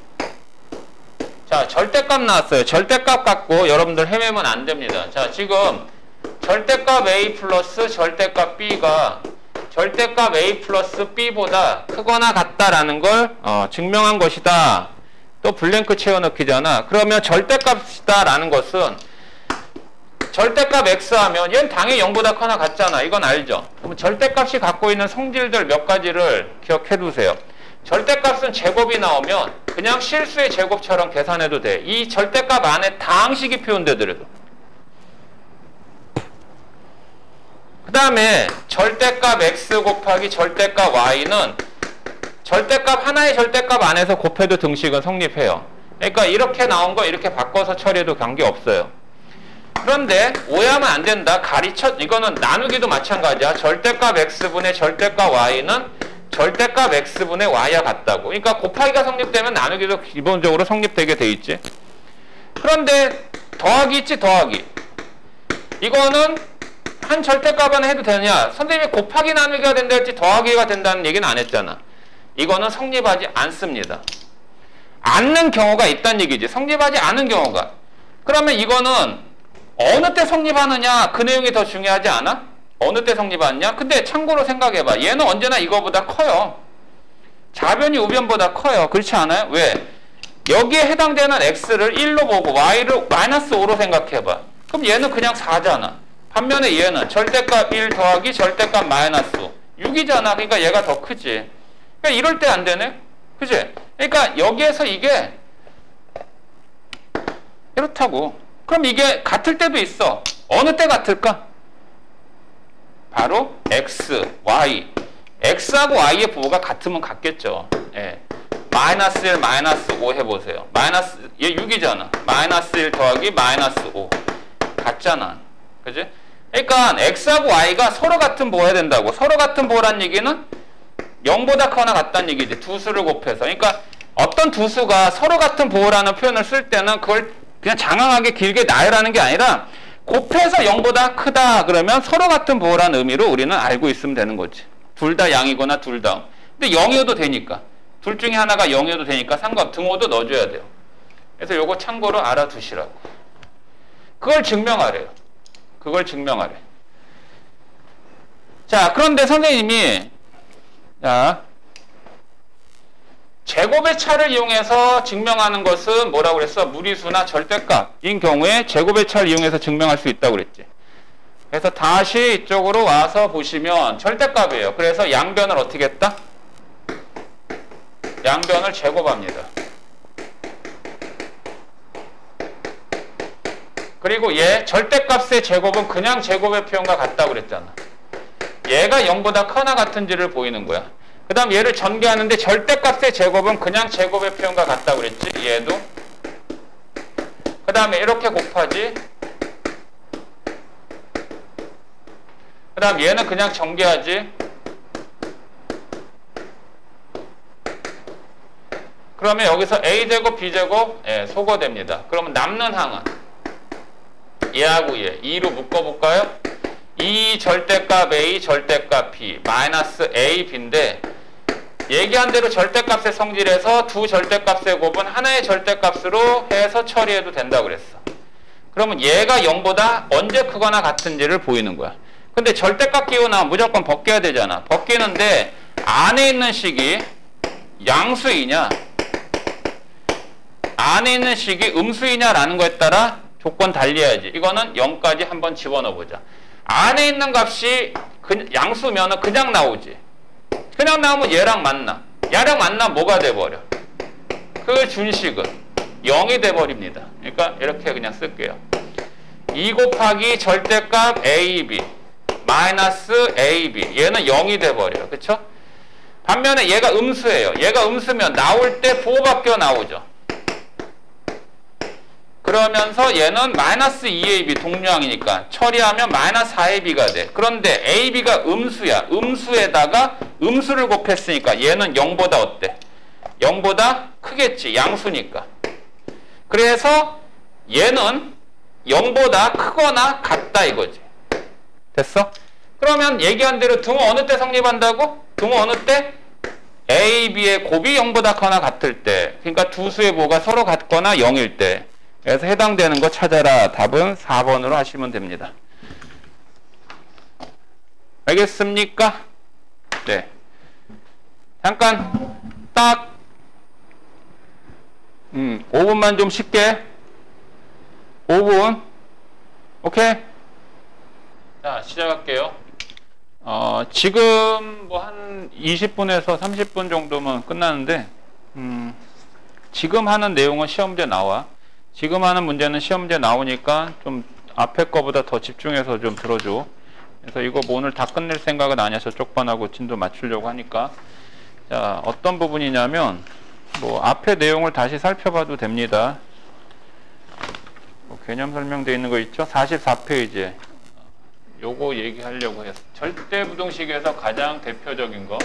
자, 절대값 나왔어요. 절대값 갖고 여러분들 헤매면 안 됩니다. 자, 지금 절대값 A 플러스 절대값 B가 절대값 A 플러스 B보다 크거나 같다라는 걸 증명한 것이다. 또 블랭크 채워넣기잖아. 그러면 절대값이다 라는 것은 절대값 X 하면 얘는 당연히 0보다 커나 같잖아. 이건 알죠? 그럼 절대값이 갖고 있는 성질들 몇 가지를 기억해 두세요. 절대값은 제곱이 나오면 그냥 실수의 제곱처럼 계산해도 돼. 이 절대값 안에 다항식이 표현되더라도. 그 다음에 절대값 X 곱하기 절대값 Y는 절대값 하나의 절대값 안에서 곱해도 등식은 성립해요. 그러니까 이렇게 나온 거 이렇게 바꿔서 처리해도 관계없어요. 그런데 오해하면 안 된다. 이거는 나누기도 마찬가지야. 절대값 X분의 절대값 Y는 절대값 X분의 Y와 같다고. 그러니까 곱하기가 성립되면 나누기도 기본적으로 성립되게 돼 있지. 그런데 더하기 있지, 더하기. 이거는 한 절대값 안에 해도 되느냐? 선생님이 곱하기 나누기가 된다 할지 더하기가 된다는 얘기는 안 했잖아. 이거는 성립하지 않습니다. 않는 경우가 있다는 얘기지. 성립하지 않은 경우가. 그러면 이거는 어느 때 성립하느냐? 그 내용이 더 중요하지 않아? 어느 때 성립하느냐? 근데 참고로 생각해봐. 얘는 언제나 이거보다 커요. 좌변이 우변보다 커요. 그렇지 않아요? 왜? 여기에 해당되는 x를 1로 보고 y를 마이너스 5로 생각해봐. 그럼 얘는 그냥 4잖아. 반면에 얘는 절대값 1 더하기 절대값 마이너스 6이잖아. 그러니까 얘가 더 크지. 그러니까 이럴 때 안 되네? 그치? 그러니까 여기에서 이게 이렇다고. 그럼 이게 같을 때도 있어. 어느 때 같을까? 바로 x, y. x하고 y의 부호가 같으면 같겠죠. 예. 마이너스 1, 마이너스 5 해보세요. 얘 6이잖아. 마이너스 1 더하기 마이너스 5. 같잖아. 그지? 그러니까 x하고 y가 서로 같은 부호 해야 된다고. 서로 같은 부호란 얘기는 0보다 커나 같다는 얘기지. 두 수를 곱해서. 그러니까 어떤 두 수가 서로 같은 부호라는 표현을 쓸 때는 그걸 그냥 장황하게 길게 나열하는 게 아니라 곱해서 0보다 크다 그러면 서로 같은 부호라는 의미로 우리는 알고 있으면 되는 거지. 둘 다 양이거나 둘 다. 근데 0이어도 되니까. 둘 중에 하나가 0이어도 되니까 등호도 넣어줘야 돼요. 그래서 요거 참고로 알아두시라고. 그걸 증명하래요. 그걸 증명하래. 자, 그런데 선생님이 제곱의 차를 이용해서 증명하는 것은 뭐라고 그랬어? 무리수나 절대값인 경우에 제곱의 차를 이용해서 증명할 수 있다고 그랬지. 그래서 다시 이쪽으로 와서 보시면 절대값이에요. 그래서 양변을 어떻게 했다? 양변을 제곱합니다. 그리고 얘 절대값의 제곱은 그냥 제곱의 표현과 같다고 그랬잖아. 얘가 0보다 커나 같은지를 보이는 거야. 그 다음 얘를 전개하는데 절대값의 제곱은 그냥 제곱의 표현과 같다고 그랬지. 얘도. 그 다음에 이렇게 곱하지. 그 다음 얘는 그냥 전개하지. 그러면 여기서 a제곱 b제곱 소거됩니다. 그러면 남는 항은 얘하고 얘 2로 묶어볼까요? 2 절대값 a 절대값 b 마이너스 a b인데 얘기한 대로 절대값의 성질에서 두 절대값의 곱은 하나의 절대값으로 해서 처리해도 된다고 그랬어. 그러면 얘가 0보다 언제 크거나 같은지를 보이는 거야. 근데 절대값 끼고 나면 무조건 벗겨야 되잖아. 벗기는데 안에 있는 식이 양수이냐 안에 있는 식이 음수이냐라는 거에 따라 조건 달리해야지. 이거는 0까지 한번 집어넣어 보자. 안에 있는 값이 양수면은 그냥 나오지. 그냥 나오면 얘랑 만나. 얘랑 만나면 뭐가 돼버려? 그 준식은 0이 돼버립니다. 그러니까 이렇게 그냥 쓸게요. 2 곱하기 절대값 AB 마이너스 AB 얘는 0이 돼버려요. 그쵸? 반면에 얘가 음수예요. 얘가 음수면 나올 때 부호밖에 나오죠. 그러면서 얘는 마이너스 2AB 동류항이니까 처리하면 마이너스 4AB가 돼. 그런데 AB가 음수야. 음수에다가 음수를 곱했으니까 얘는 0보다 어때? 0보다 크겠지. 양수니까. 그래서 얘는 0보다 크거나 같다 이거지. 됐어? 그러면 얘기한 대로 등호 어느 때 성립한다고? 등호 어느 때? A, B의 곱이 0보다 커나 같을 때. 그러니까 두 수의 부호가 서로 같거나 0일 때. 그래서 해당되는 거 찾아라. 답은 4번으로 하시면 됩니다. 알겠습니까? 네. 잠깐 딱 5분만 좀 쉽게 5분 오케이? 자 시작할게요. 지금 뭐 한 20분에서 30분 정도면 끝나는데 지금 하는 내용은 시험제 나와. 지금 하는 문제는 시험제 나오니까 좀 앞에 거보다 더 집중해서 좀 들어줘. 그래서 이거 뭐 오늘 다 끝낼 생각은 아니야. 저쪽 반하고 진도 맞추려고 하니까. 자, 어떤 부분이냐면 뭐 앞에 내용을 다시 살펴봐도 됩니다. 뭐 개념 설명되어 있는 거 있죠? 44페이지에 요거 얘기하려고 했어. 절대부동식에서 가장 대표적인 거.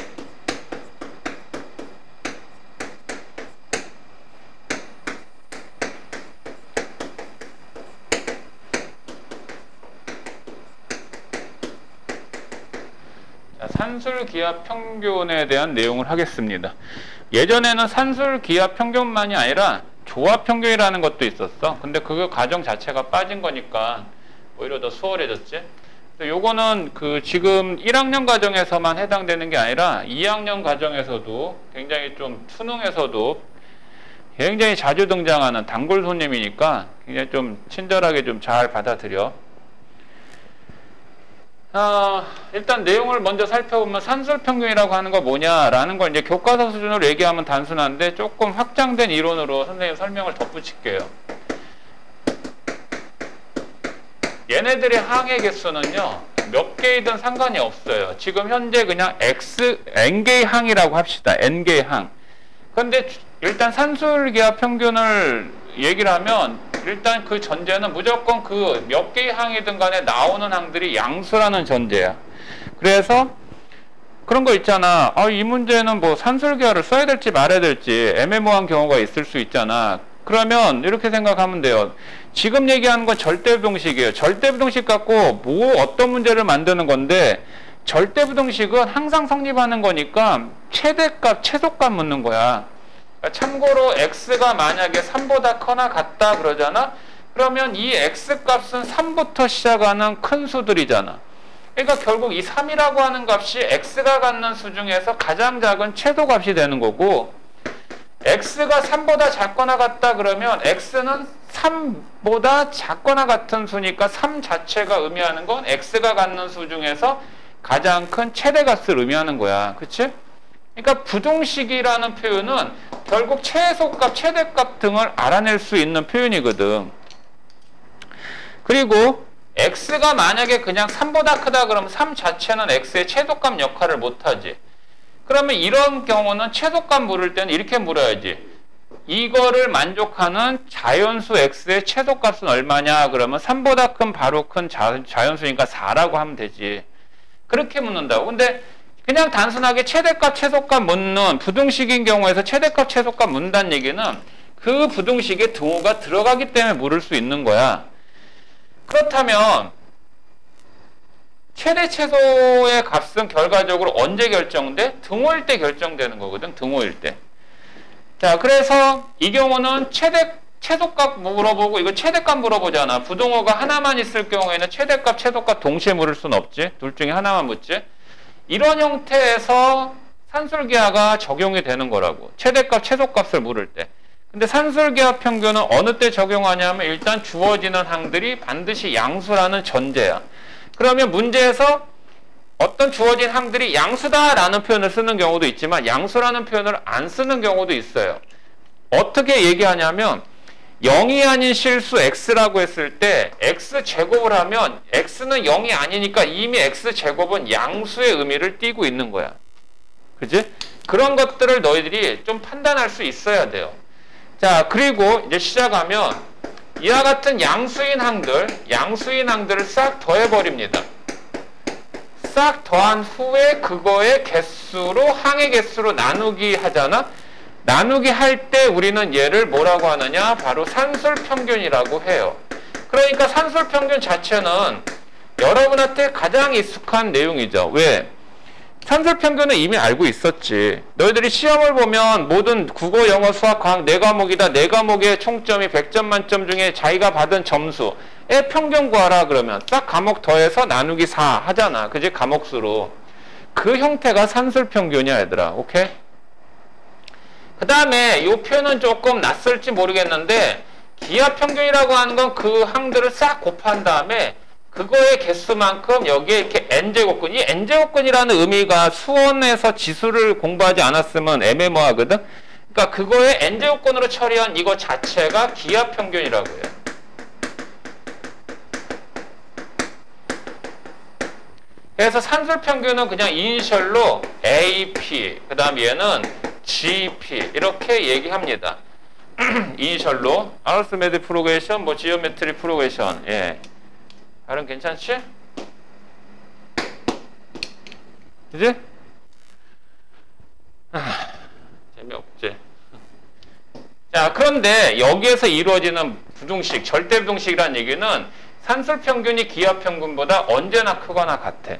산술기압 평균에 대한 내용을 하겠습니다. 예전에는 산술기압 평균만이 아니라 조합평균이라는 것도 있었어. 근데 그 과정 자체가 빠진 거니까 오히려 더 수월해졌지. 요거는 그 지금 1학년 과정에서만 해당되는 게 아니라 2학년 과정에서도 굉장히 좀 수능에서도 굉장히 자주 등장하는 단골 손님이니까 굉장히 좀 친절하게 좀 잘 받아들여. 일단 내용을 먼저 살펴보면 산술평균이라고 하는 거 뭐냐라는 걸 이제 교과서 수준으로 얘기하면 단순한데 조금 확장된 이론으로 선생님 설명을 덧붙일게요. 얘네들의 항의 개수는요 몇 개이든 상관이 없어요. 지금 현재 그냥 n개의 항이라고 합시다. n개의 항. 근데 일단 산술기압 평균을 얘기를 하면 일단 그 전제는 무조건 그 몇 개의 항이든 간에 나오는 항들이 양수라는 전제야. 그래서 그런 거 있잖아. 이 문제는 뭐 산술기압을 써야 될지 말아야 될지 애매모호한 경우가 있을 수 있잖아. 그러면 이렇게 생각하면 돼요. 지금 얘기하는 건 절대부동식이에요. 절대부동식 갖고 뭐 어떤 문제를 만드는 건데 절대부동식은 항상 성립하는 거니까 최대값, 최소값 묻는 거야. 참고로 x가 만약에 3보다 커나 같다 그러잖아. 그러면 이 x값은 3부터 시작하는 큰 수들이잖아. 그러니까 결국 이 3이라고 하는 값이 x가 갖는 수 중에서 가장 작은 최소값이 되는 거고, x가 3보다 작거나 같다 그러면 x는 3보다 작거나 같은 수니까 3 자체가 의미하는 건 x가 갖는 수 중에서 가장 큰 최대값을 의미하는 거야. 그치? 그러니까 부동식이라는 표현은 결국 최소값, 최대값 등을 알아낼 수 있는 표현이거든. 그리고 x가 만약에 그냥 3보다 크다 그러면 3 자체는 x의 최소값 역할을 못하지. 그러면 이런 경우는 최소값 물을 때는 이렇게 물어야지. 이거를 만족하는 자연수 x의 최소값은 얼마냐? 그러면 3보다 큰 바로 큰 자연수니까 4라고 하면 되지. 그렇게 묻는다고. 근데 그냥 단순하게 최대값 최소값 묻는 부등식인 경우에서 최대값 최소값 묻는다는 얘기는 그 부등식에 등호가 들어가기 때문에 물을 수 있는 거야. 그렇다면 최대 최소의 값은 결과적으로 언제 결정돼? 등호일 때 결정되는 거거든. 등호일 때. 자, 그래서 이 경우는 최소값 물어보고 이거 최대값 물어보잖아. 부등호가 하나만 있을 경우에는 최대값 최소값 동시에 물을 수는 없지. 둘 중에 하나만 묻지. 이런 형태에서 산술기하가 적용이 되는 거라고. 최대값 최소값을 물을 때. 근데 산술기하 평균은 어느 때 적용하냐면 일단 주어지는 항들이 반드시 양수라는 전제야. 그러면 문제에서 어떤 주어진 항들이 양수다라는 표현을 쓰는 경우도 있지만 양수라는 표현을 안 쓰는 경우도 있어요. 어떻게 얘기하냐면 0이 아닌 실수 x라고 했을 때 x제곱을 하면 x는 0이 아니니까 이미 x제곱은 양수의 의미를 띠고 있는 거야. 그지? 그런 것들을 너희들이 좀 판단할 수 있어야 돼요. 자, 그리고 이제 시작하면 이와 같은 양수인 항들을 싹 더해버립니다. 싹 더한 후에 그거의 개수로 항의 개수로 나누기 하잖아. 나누기 할 때 우리는 얘를 뭐라고 하느냐? 바로 산술평균이라고 해요. 그러니까 산술평균 자체는 여러분한테 가장 익숙한 내용이죠. 왜? 산술평균은 이미 알고 있었지. 너희들이 시험을 보면 모든 국어, 영어, 수학, 과학 4과목이다. 4과목의 총점이 100점 만점 중에 자기가 받은 점수의 평균 구하라 그러면 딱 과목 더해서 나누기 4 하잖아. 그지? 과목수로. 그 형태가 산술평균이야, 얘들아. 오케이? 그 다음에 이 표현은 조금 낯설지 모르겠는데 기하평균이라고 하는 건 그 항들을 싹 곱한 다음에 그거의 개수만큼 여기에 이렇게 n제곱근, 이 n제곱근이라는 의미가 수원에서 지수를 공부하지 않았으면 애매모호하거든. 그러니까 그거의 n제곱근으로 처리한 이거 자체가 기하평균이라고 해요. 그래서 산술평균은 그냥 이니셜로 AP, 그 다음 얘는 GP 이렇게 얘기합니다. 이니셜로 아르스메드 프로그레션, 뭐 지오메트리 프로그레션. 예. 발음 괜찮지? 그지? 재미없지? 자, 그런데 여기에서 이루어지는 부등식, 절대부등식이라는 얘기는 산술평균이 기하평균보다 언제나 크거나 같아.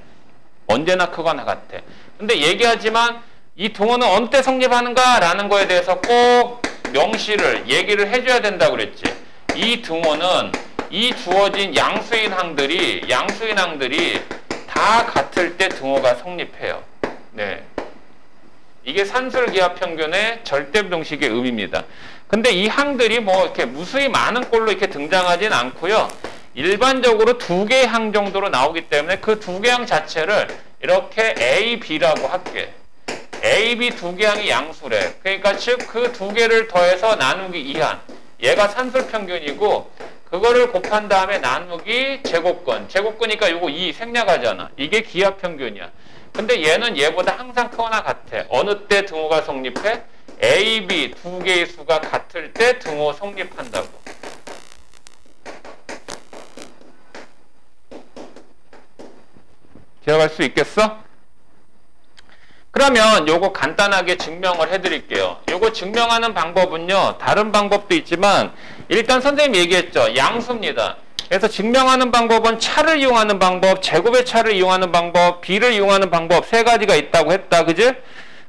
언제나 크거나 같아. 근데 얘기하지만 이 등호는 어느 때 성립하는가? 라는 거에 대해서 꼭 명시를, 얘기를 해줘야 된다고 그랬지. 이 등호는 이 주어진 양수인 항들이 다 같을 때 등호가 성립해요. 네. 이게 산술기하평균의 절대부등식의 의미입니다. 근데 이 항들이 뭐 이렇게 무수히 많은 꼴로 이렇게 등장하진 않고요. 일반적으로 2개의 항 정도로 나오기 때문에 그 2개 항 자체를 이렇게 A, B라고 할게. A, B 2개 항이 양수래. 그러니까 즉 그 2개를 더해서 나누기 2항. 얘가 산술평균이고 그거를 곱한 다음에 나누기 제곱근. 제곱근이니까 요거 2 생략하잖아. 이게 기하평균이야. 근데 얘는 얘보다 항상 크거나 같아. 어느 때 등호가 성립해? A, B 2개의 수가 같을 때 등호 성립한다고. 기억할 수 있겠어? 그러면 요거 간단하게 증명을 해드릴게요. 요거 증명하는 방법은요, 다른 방법도 있지만 일단 선생님이 얘기했죠. 양수입니다. 그래서 증명하는 방법은 차를 이용하는 방법, 제곱의 차를 이용하는 방법, B를 이용하는 방법 3가지가 있다고 했다. 그지?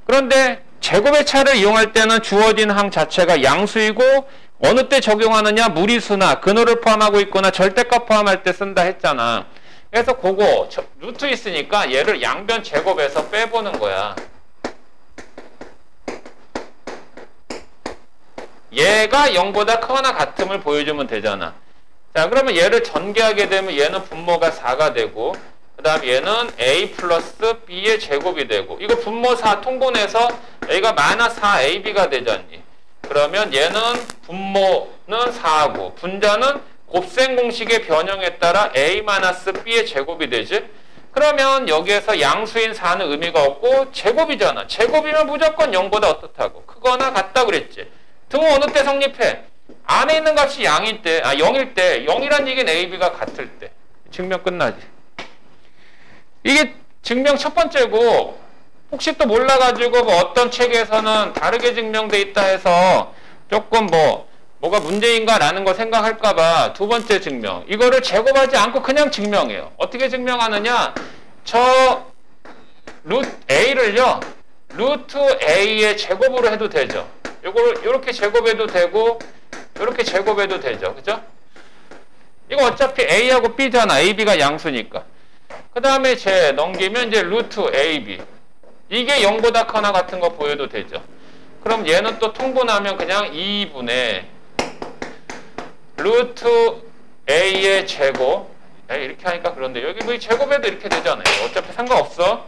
그런데 제곱의 차를 이용할 때는 주어진 항 자체가 양수이고 어느 때 적용하느냐? 무리수나 근호를 포함하고 있거나 절대값 포함할 때 쓴다 했잖아. 그래서 그거 루트 있으니까 얘를 양변 제곱해서 빼보는 거야. 얘가 0보다 크거나 같음을 보여주면 되잖아. 자, 그러면 얘를 전개하게 되면 얘는 분모가 4가 되고 그 다음 얘는 A 플러스 B의 제곱이 되고 이거 분모 4 통분해서 A가 마이너스 4AB가 되잖니. 그러면 얘는 분모는 4하고 분자는 곱셈 공식의 변형에 따라 a-b의 제곱이 되지? 그러면 여기에서 양수인 4는 의미가 없고 제곱이잖아. 제곱이면 무조건 0보다 어떻다고? 크거나 같다 그랬지. 등호 어느 때 성립해? 안에 있는 값이 0일 때, 0이란 얘기는 ab가 같을 때. 증명 끝나지. 이게 증명 첫 번째고, 혹시 또 몰라가지고 뭐 어떤 책에서는 다르게 증명돼 있다 해서 조금 뭐가 문제인가라는 거 생각할까봐 두 번째 증명. 이거를 제곱하지 않고 그냥 증명해요. 어떻게 증명하느냐? 저 루트 a를요, 루트 a의 제곱으로 해도 되죠. 이걸 이렇게 제곱해도 되고, 이렇게 제곱해도 되죠. 그죠? 이거 어차피 a하고 b잖아. ab가 양수니까. 그 다음에 제 넘기면 이제 루트 ab. 이게 0보다 커나 같은 거 보여도 되죠. 그럼 얘는 또 통분하면 그냥 2분의 루트 a의 제곱. 이렇게 하니까 그런데 여기 뭐 제곱해도 이렇게 되잖아요. 어차피 상관없어.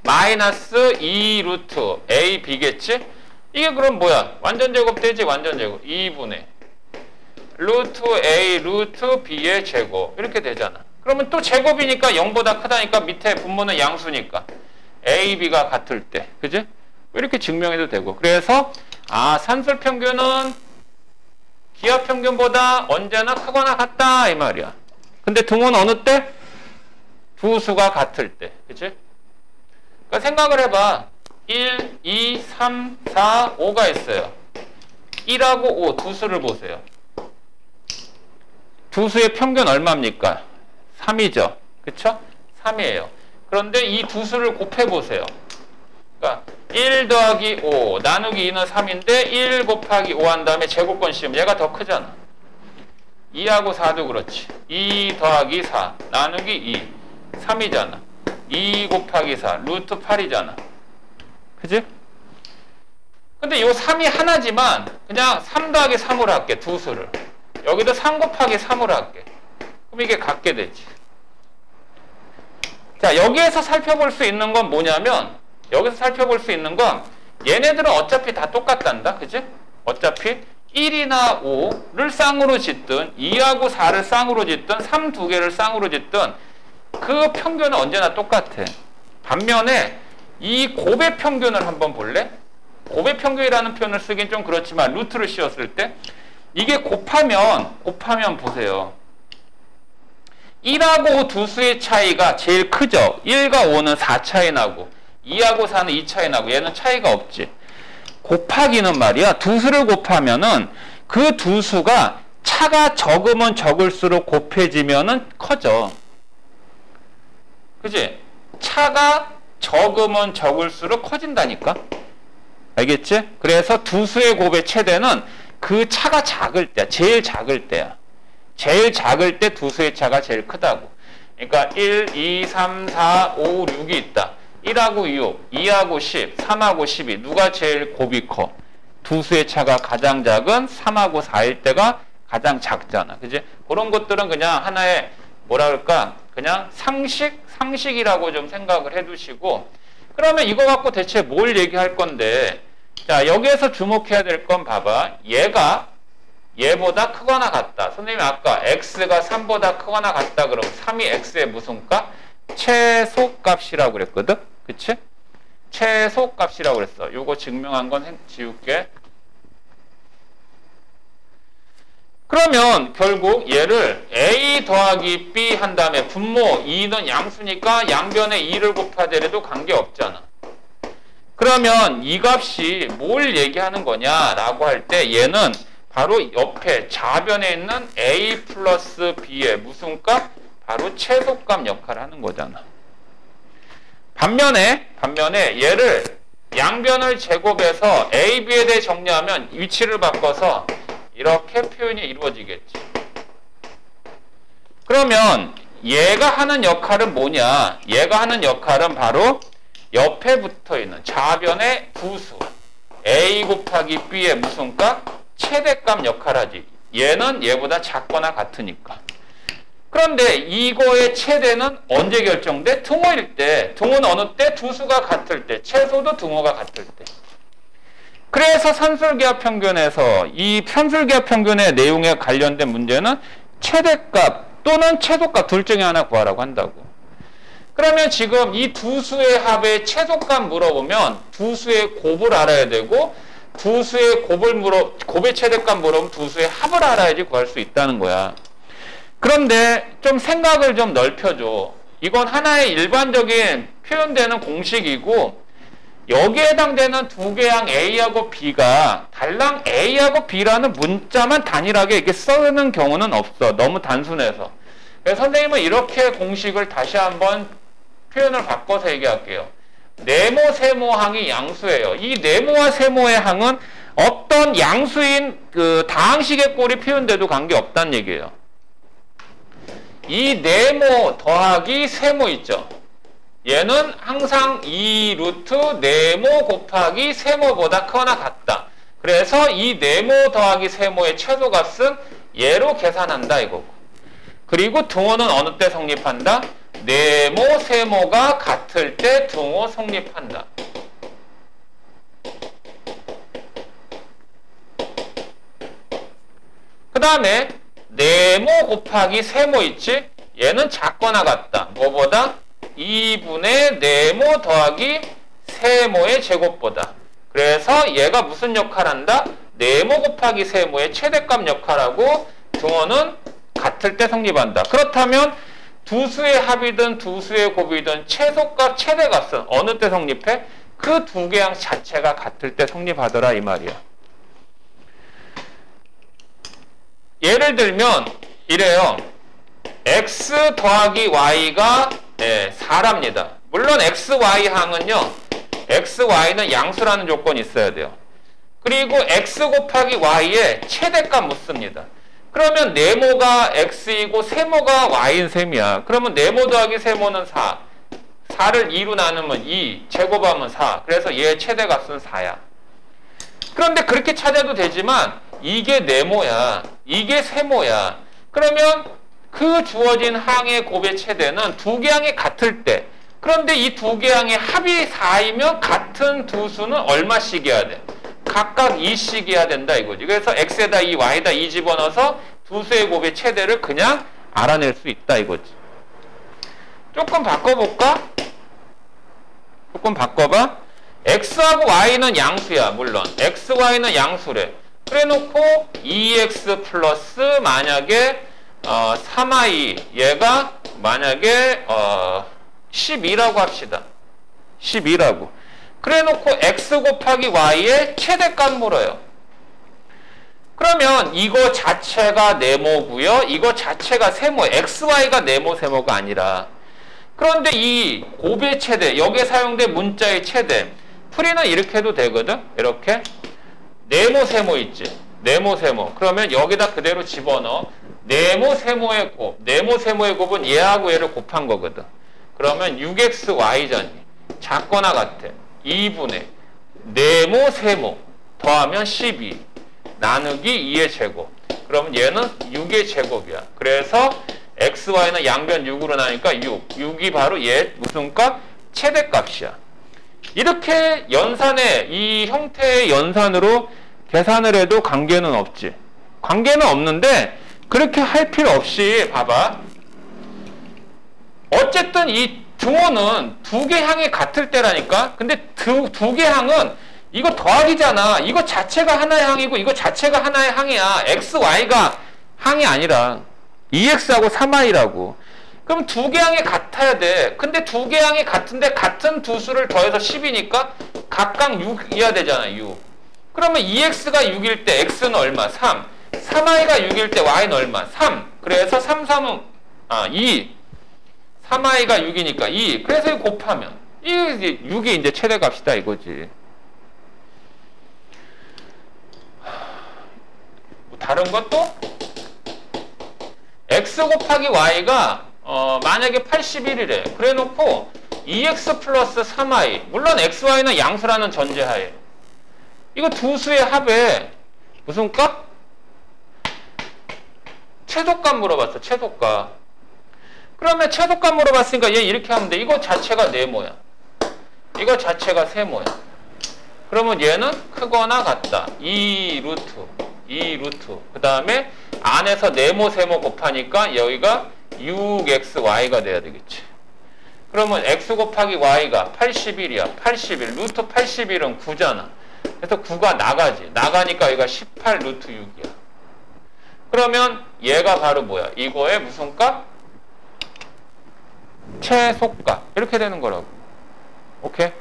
마이너스 2 루트 a b겠지? 이게 그럼 뭐야? 완전 제곱 되지? 완전 제곱. 2분의 루트 a 루트 b의 제곱. 이렇게 되잖아. 그러면 또 제곱이니까 0보다 크다니까 밑에 분모는 양수니까 a, b가 같을 때. 그지? 이렇게 증명해도 되고. 그래서 산술평균은 기하평균보다 언제나 크거나 같다 이 말이야. 근데 등호는 어느 때? 두 수가 같을 때. 그치? 그러니까 생각을 해봐. 1, 2, 3, 4, 5가 있어요. 1하고 5 두 수를 보세요. 두 수의 평균 얼마입니까? 3이죠. 그쵸? 3이에요. 그런데 이 두 수를 곱해보세요. 그러니까 1 더하기 5 나누기 2는 3인데 1 곱하기 5 한 다음에 제곱권 씌우면 얘가 더 크잖아. 2하고 4도 그렇지. 2 더하기 4 나누기 2 3이잖아. 2 곱하기 4 루트 8이잖아. 그지? 근데 요 3이 하나지만 그냥 3 더하기 3으로 할게. 두 수를. 여기도 3 곱하기 3으로 할게. 그럼 이게 같게 되지. 자, 여기에서 살펴볼 수 있는 건 뭐냐면, 여기서 살펴볼 수 있는 건 얘네들은 어차피 다 똑같단다. 그지? 어차피 1이나 5를 쌍으로 짓든 2하고 4를 쌍으로 짓든 3 두 개를 쌍으로 짓든 그 평균은 언제나 똑같아. 반면에 이 곱의 평균을 한번 볼래? 곱의 평균이라는 표현을 쓰긴 좀 그렇지만 루트를 씌웠을 때 이게 곱하면 보세요. 1하고 5 두 수의 차이가 제일 크죠. 1과 5는 4 차이 나고 2하고 4는 2 차이 나고 얘는 차이가 없지. 곱하기는 말이야. 두 수를 곱하면은 그 두 수가 차가 적으면 적을수록 곱해지면은 커져. 그지? 차가 적으면 적을수록 커진다니까. 알겠지? 그래서 두 수의 곱의 최대는 그 차가 작을 때야. 제일 작을 때야. 제일 작을 때 두 수의 차가 제일 크다고. 그러니까 1, 2, 3, 4, 5, 6이 있다. 1하고 6, 2하고 10, 3하고 12. 누가 제일 곱이 커? 두 수의 차가 가장 작은 3하고 4일 때가 가장 작잖아. 그지? 그런 것들은 그냥 하나의 뭐라 그럴까? 그냥 상식이라고 좀 생각을 해 두시고, 그러면 이거 갖고 대체 뭘 얘기할 건데, 자, 여기에서 주목해야 될 건 봐봐. 얘보다 크거나 같다. 선생님이 아까 x가 3보다 크거나 같다 그러면 3이 x의 무슨 값? 최소값이라고 그랬거든? 그치? 최소값이라고 그랬어. 요거 증명한 건 지울게. 그러면 결국 얘를 a 더하기 b 한 다음에 분모 2는 양수니까 양변에 2를 곱하더라도 관계없잖아. 그러면 이 값이 뭘 얘기하는 거냐라고 할 때 얘는 바로 옆에 좌변에 있는 a 플러스 b의 무슨 값? 바로 최소값 역할을 하는 거잖아. 반면에 얘를 양변을 제곱해서 a, b에 대해 정리하면 위치를 바꿔서 이렇게 표현이 이루어지겠지. 그러면 얘가 하는 역할은 뭐냐? 얘가 하는 역할은 바로 옆에 붙어있는 좌변의 부수 a 곱하기 b의 무슨 값? 최대값 역할하지. 얘는 얘보다 작거나 같으니까. 그런데 이거의 최대는 언제 결정돼? 등호일 때. 등호는 어느 때? 두 수가 같을 때. 최소도 등호가 같을 때. 그래서 산술기하 평균에서 이 산술기하 평균의 내용에 관련된 문제는 최대값 또는 최소값 둘 중에 하나 구하라고 한다고. 그러면 지금 이 두 수의 합의 최소값 물어보면 두 수의 곱을 알아야 되고 두 수의 곱의 최대값 물어보면 두 수의 합을 알아야지 구할 수 있다는 거야. 그런데 좀 생각을 좀 넓혀줘. 이건 하나의 일반적인 표현되는 공식이고 여기에 해당되는 두 개항 A하고 B가 달랑 A하고 B라는 문자만 단일하게 이렇게 쓰는 경우는 없어. 너무 단순해서. 그래서 선생님은 이렇게 공식을 다시 한번 표현을 바꿔서 얘기할게요. 네모, 세모 항이 양수예요. 이 네모와 세모의 항은 어떤 양수인 그 다항식의 꼴이 표현돼도 관계없다는 얘기예요. 이 네모 더하기 세모 있죠. 얘는 항상 2루트 네모 곱하기 세모보다 크거나 같다. 그래서 이 네모 더하기 세모의 최소값은 얘로 계산한다 이거고. 그리고 등호는 어느 때 성립한다? 네모 세모가 같을 때 등호 성립한다. 그 다음에 네모 곱하기 세모 있지? 얘는 작거나 같다. 뭐보다? 2분의 네모 더하기 세모의 제곱보다. 그래서 얘가 무슨 역할을 한다? 네모 곱하기 세모의 최대값 역할하고 등호는 같을 때 성립한다. 그렇다면 두 수의 합이든 두 수의 곱이든 최소값, 최대값은 어느 때 성립해? 그 두 개항 자체가 같을 때 성립하더라 이 말이야. 예를 들면 이래요. x 더하기 y가 4랍니다. 물론 x, y 항은요. x, y는 양수라는 조건이 있어야 돼요. 그리고 x 곱하기 y의 최대값 묻습니다. 그러면 네모가 x이고 세모가 y인 셈이야. 그러면 네모 더하기 세모는 4. 4를 2로 나누면 2, 제곱하면 4. 그래서 얘의 최대값은 4야. 그런데 그렇게 찾아도 되지만 이게 네모야. 이게 세모야. 그러면 그 주어진 항의 곱의 최대는 두 개 항이 같을 때. 그런데 이 두 개 항의 합이 4이면 같은 두 수는 얼마씩이어야 돼? 각각 2씩이어야 된다 이거지. 그래서 x에다 2, y에다 2 집어넣어서 두 수의 곱의 최대를 그냥 알아낼 수 있다 이거지. 조금 바꿔볼까? 조금 바꿔봐. x하고 y는 양수야. 물론 x, y는 양수래. 그래놓고 2x 플러스 만약에 3y 얘가 만약에 12라고 합시다. 12라고. 그래놓고 x 곱하기 y의 최대값 물어요. 그러면 이거 자체가 네모고요. 이거 자체가 세모. xy가 네모 세모가 아니라. 그런데 이 곱의 최대, 여기에 사용된 문자의 최대. 풀이는 이렇게 해도 되거든. 이렇게 네모 세모 있지. 네모 세모. 그러면 여기다 그대로 집어넣어. 네모 세모의 곱. 네모 세모의 곱은 얘하고 얘를 곱한 거거든. 그러면 6xy잖니. 작거나 같아. 2분의 네모 세모 더하면 12 나누기 2의 제곱. 그러면 얘는 6의 제곱이야. 그래서 xy는 양변 6으로 나니까 6. 6이 바로 얘 무슨 값? 최대값이야. 이렇게 연산해. 이 형태의 연산으로 계산을 해도 관계는 없지. 관계는 없는데 그렇게 할 필요 없이 봐봐. 어쨌든 이 등호는 두 개 항이 같을 때라니까. 근데 두 개 항은 이거 더하기잖아. 이거 자체가 하나의 항이고 이거 자체가 하나의 항이야. x, y가 항이 아니라 2x하고 3y라고. 그럼 두 개 항이 같아야 돼. 근데 두 개 항이 같은데 같은 두 수를 더해서 10이니까 각각 6이어야 되잖아. 6. 그러면 2x가 6일 때 x는 얼마? 3. 3y가 6일 때 y는 얼마? 3. 그래서 3, 3은 2. 3i가 6이니까 2. 그래서 이거 곱하면 이게 6이 이제 최대값이다 이거지. 다른 것도 x 곱하기 y가 만약에 81이래. 그래 놓고 2x 플러스 3i. 물론 xy는 양수라는 전제하에 이거 두 수의 합에 무슨 값? 최소값 물어봤어. 최소값. 그러면 최소값 물어봤으니까 얘 이렇게 하면 돼. 이거 자체가 네모야. 이거 자체가 세모야. 그러면 얘는 크거나 같다. 2 루트. 그 다음에 안에서 네모 세모 곱하니까 여기가 6xy가 돼야 되겠지. 그러면 x 곱하기 y가 81이야. 81. 루트 81은 9잖아. 그래서 9가 나가지. 나가니까 여기가 18 루트 6이야. 그러면 얘가 바로 뭐야? 이거의 무슨 값? 최소값. 이렇게 되는 거라고. 오케이?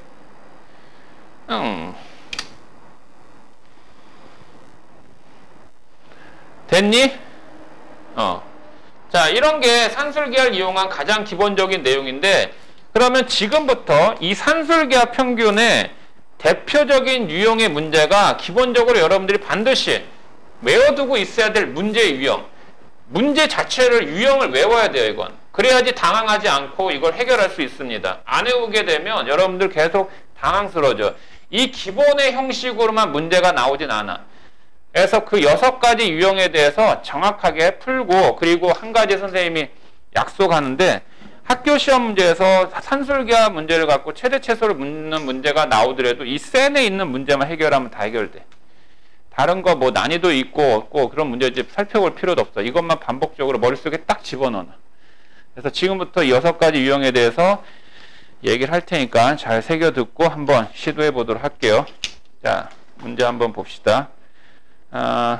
됐니? 자, 이런 게 산술기하를 이용한 가장 기본적인 내용인데, 그러면 지금부터 이 산술기하 평균의 대표적인 유형의 문제가 기본적으로 여러분들이 반드시 외워두고 있어야 될 문제의 유형. 문제 자체를 유형을 외워야 돼요, 이건. 그래야지 당황하지 않고 이걸 해결할 수 있습니다. 안 외우게 되면 여러분들 계속 당황스러워져. 이 기본의 형식으로만 문제가 나오진 않아. 그래서 그 6가지 유형에 대해서 정확하게 풀고, 그리고 한 가지 선생님이 약속하는데, 학교 시험 문제에서 산술기하 문제를 갖고 최대 최소를 묻는 문제가 나오더라도 이 센에 있는 문제만 해결하면 다 해결돼. 다른 거 뭐 난이도 있고 없고 그런 문제 이제 살펴볼 필요도 없어. 이것만 반복적으로 머릿속에 딱 집어넣어. 그래서 지금부터 6가지 유형에 대해서 얘기를 할 테니까 잘 새겨 듣고 한번 시도해 보도록 할게요. 자, 문제 한번 봅시다.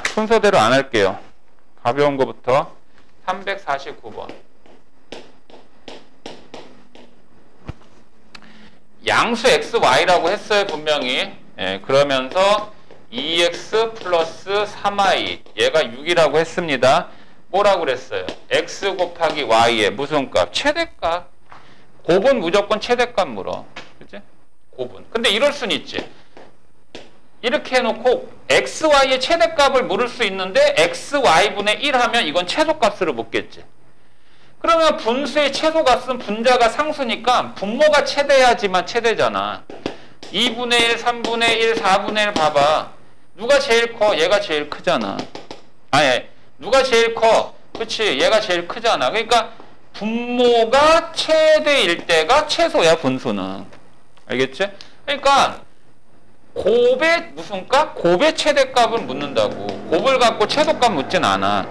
순서대로 안 할게요. 가벼운 거부터 349번. 양수 xy라고 했어요, 분명히. 예, 그러면서 2x 플러스 3y, 얘가 6이라고 했습니다. 뭐라고 그랬어요? x 곱하기 y의 무슨 값? 최대값. 곱은 무조건 최대값 물어. 그치? 곱은. 근데 이럴 순 있지. 이렇게 해놓고 xy의 최대값을 물을 수 있는데 xy분의 1 하면 이건 최소값으로 묻겠지. 그러면 분수의 최소값은 분자가 상수니까 분모가 최대야지만 최대잖아. 2분의 1, 3분의 1, 4분의 1 봐봐. 누가 제일 커? 얘가 제일 크잖아. 아니, 누가 제일 커? 그치, 얘가 제일 크잖아. 그러니까 분모가 최대일 때가 최소야, 분수는. 알겠지? 그러니까 곱의 무슨 값? 곱의 최대값을 묻는다고. 곱을 갖고 최소값 묻진 않아.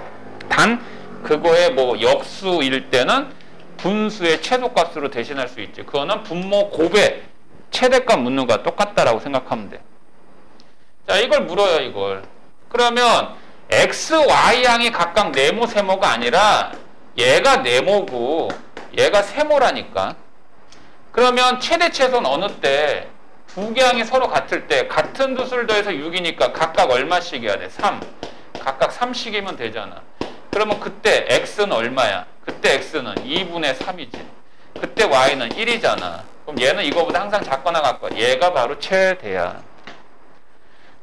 단 그거의 뭐 역수일 때는 분수의 최소값으로 대신할 수 있지. 그거는 분모 곱의 최대값 묻는 거와 똑같다라고 생각하면 돼. 자, 이걸 물어요, 이걸. 그러면 x, y 양이 각각 네모, 세모가 아니라 얘가 네모고 얘가 세모라니까. 그러면 최대 최소는 어느 때? 두 개 양이 서로 같을 때 같은 두수를 더해서 6이니까 각각 얼마씩 해야 돼? 3. 각각 3씩이면 되잖아. 그러면 그때 x는 얼마야? 그때 x는 2분의 3이지. 그때 y는 1이잖아. 그럼 얘는 이거보다 항상 작거나 같고 얘가 바로 최대야.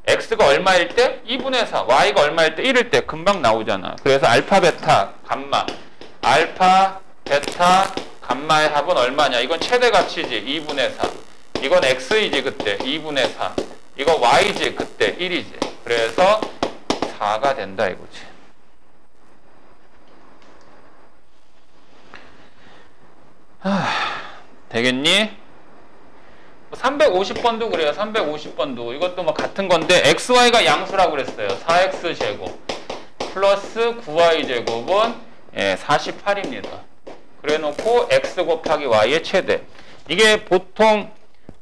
x가 얼마일 때? 2분의 4. y가 얼마일 때? 1일 때. 금방 나오잖아. 그래서 알파, 베타, 감마. 알파, 베타, 감마의 합은 얼마냐? 이건 최대값이지. 2분의 4. 이건 x이지 그때. 2분의 4. 이거 y지 그때. 1이지. 그래서 4가 된다 이거지. 되겠니? 350번도 그래요. 350번도. 이것도 뭐 같은 건데 xy가 양수라고 그랬어요. 4x제곱 플러스 9y제곱은 48입니다. 그래 놓고 x 곱하기 y의 최대. 이게 보통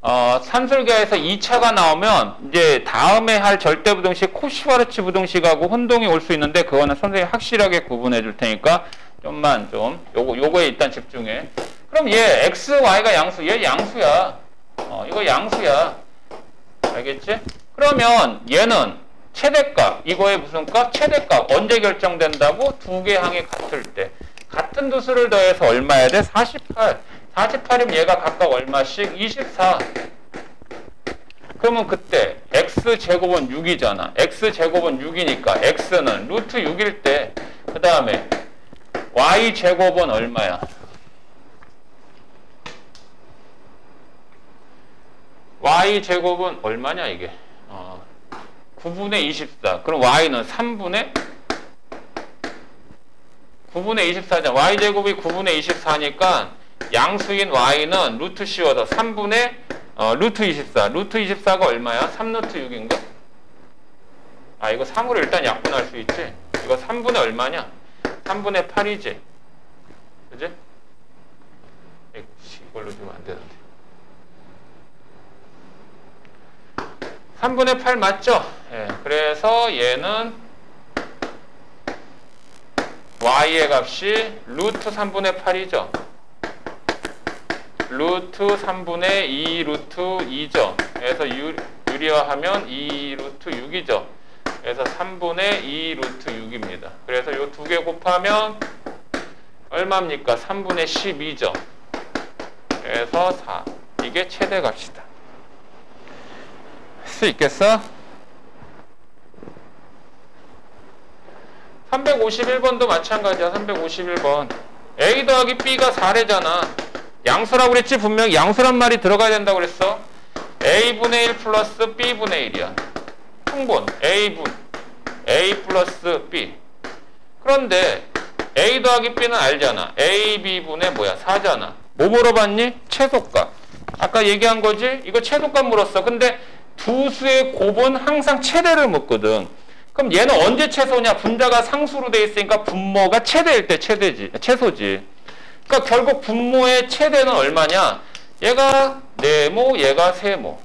산술기하에서 2차가 나오면 이제 다음에 할 절대부등식 코시화르츠 부등식하고 혼동이 올 수 있는데 그거는 선생님이 확실하게 구분해 줄 테니까 좀만 좀 요거에 일단 집중해. 그럼 얘 x, y가 양수, 얘 양수야. 이거 양수야. 알겠지? 그러면 얘는 최대값, 이거의 무슨 값? 최대값. 언제 결정된다고? 두 개 항이 같을 때. 같은 두수를 더해서 얼마야 돼? 48. 48이면 얘가 각각 얼마씩? 24. 그러면 그때 x제곱은 6이잖아. x제곱은 6이니까 x는 루트 6일 때 그 다음에 y제곱은 얼마야? y제곱은 얼마냐 이게? 9분의 24. 그럼 y는 3분의 9분의 24잖아. y제곱이 9분의 24니까 양수인 y는 루트 씌워서 3분의 루트 24. 루트 24가 얼마야? 3루트 6인가? 아, 이거 3으로 일단 약분할 수 있지? 이거 3분의 얼마냐? 3분의 8이지? 그지? 이걸로 주면 안 되는데. 3분의 8 맞죠? 예, 그래서 얘는 y의 값이 루트 3분의 8이죠. 루트 3분의 2 루트 2죠. 그래서 유리화하면 2 루트 6이죠. 그래서 3분의 2 루트 6입니다. 그래서 요 두 개 곱하면 얼마입니까? 3분의 12죠. 그래서 4. 이게 최대값이다. 할 수 있겠어? 351번도 마찬가지야. 351번. A 더하기 B가 4래잖아. 양수라고 그랬지? 분명히 양수란 말이 들어가야 된다고 그랬어. A분의 1 플러스 B분의 1이야. 통분. A분. A 플러스 B. 그런데 A 더하기 B는 알잖아. AB분의 뭐야? 4잖아. 뭐 물어봤니? 최소값. 아까 얘기한 거지? 이거 최소값 물었어. 근데 두 수의 곱은 항상 최대를 묻거든. 그럼 얘는 언제 최소냐? 분자가 상수로 돼 있으니까 분모가 최대일 때 최소지. 그러니까 결국 분모의 최대는 얼마냐? 얘가 4모, 얘가 3모.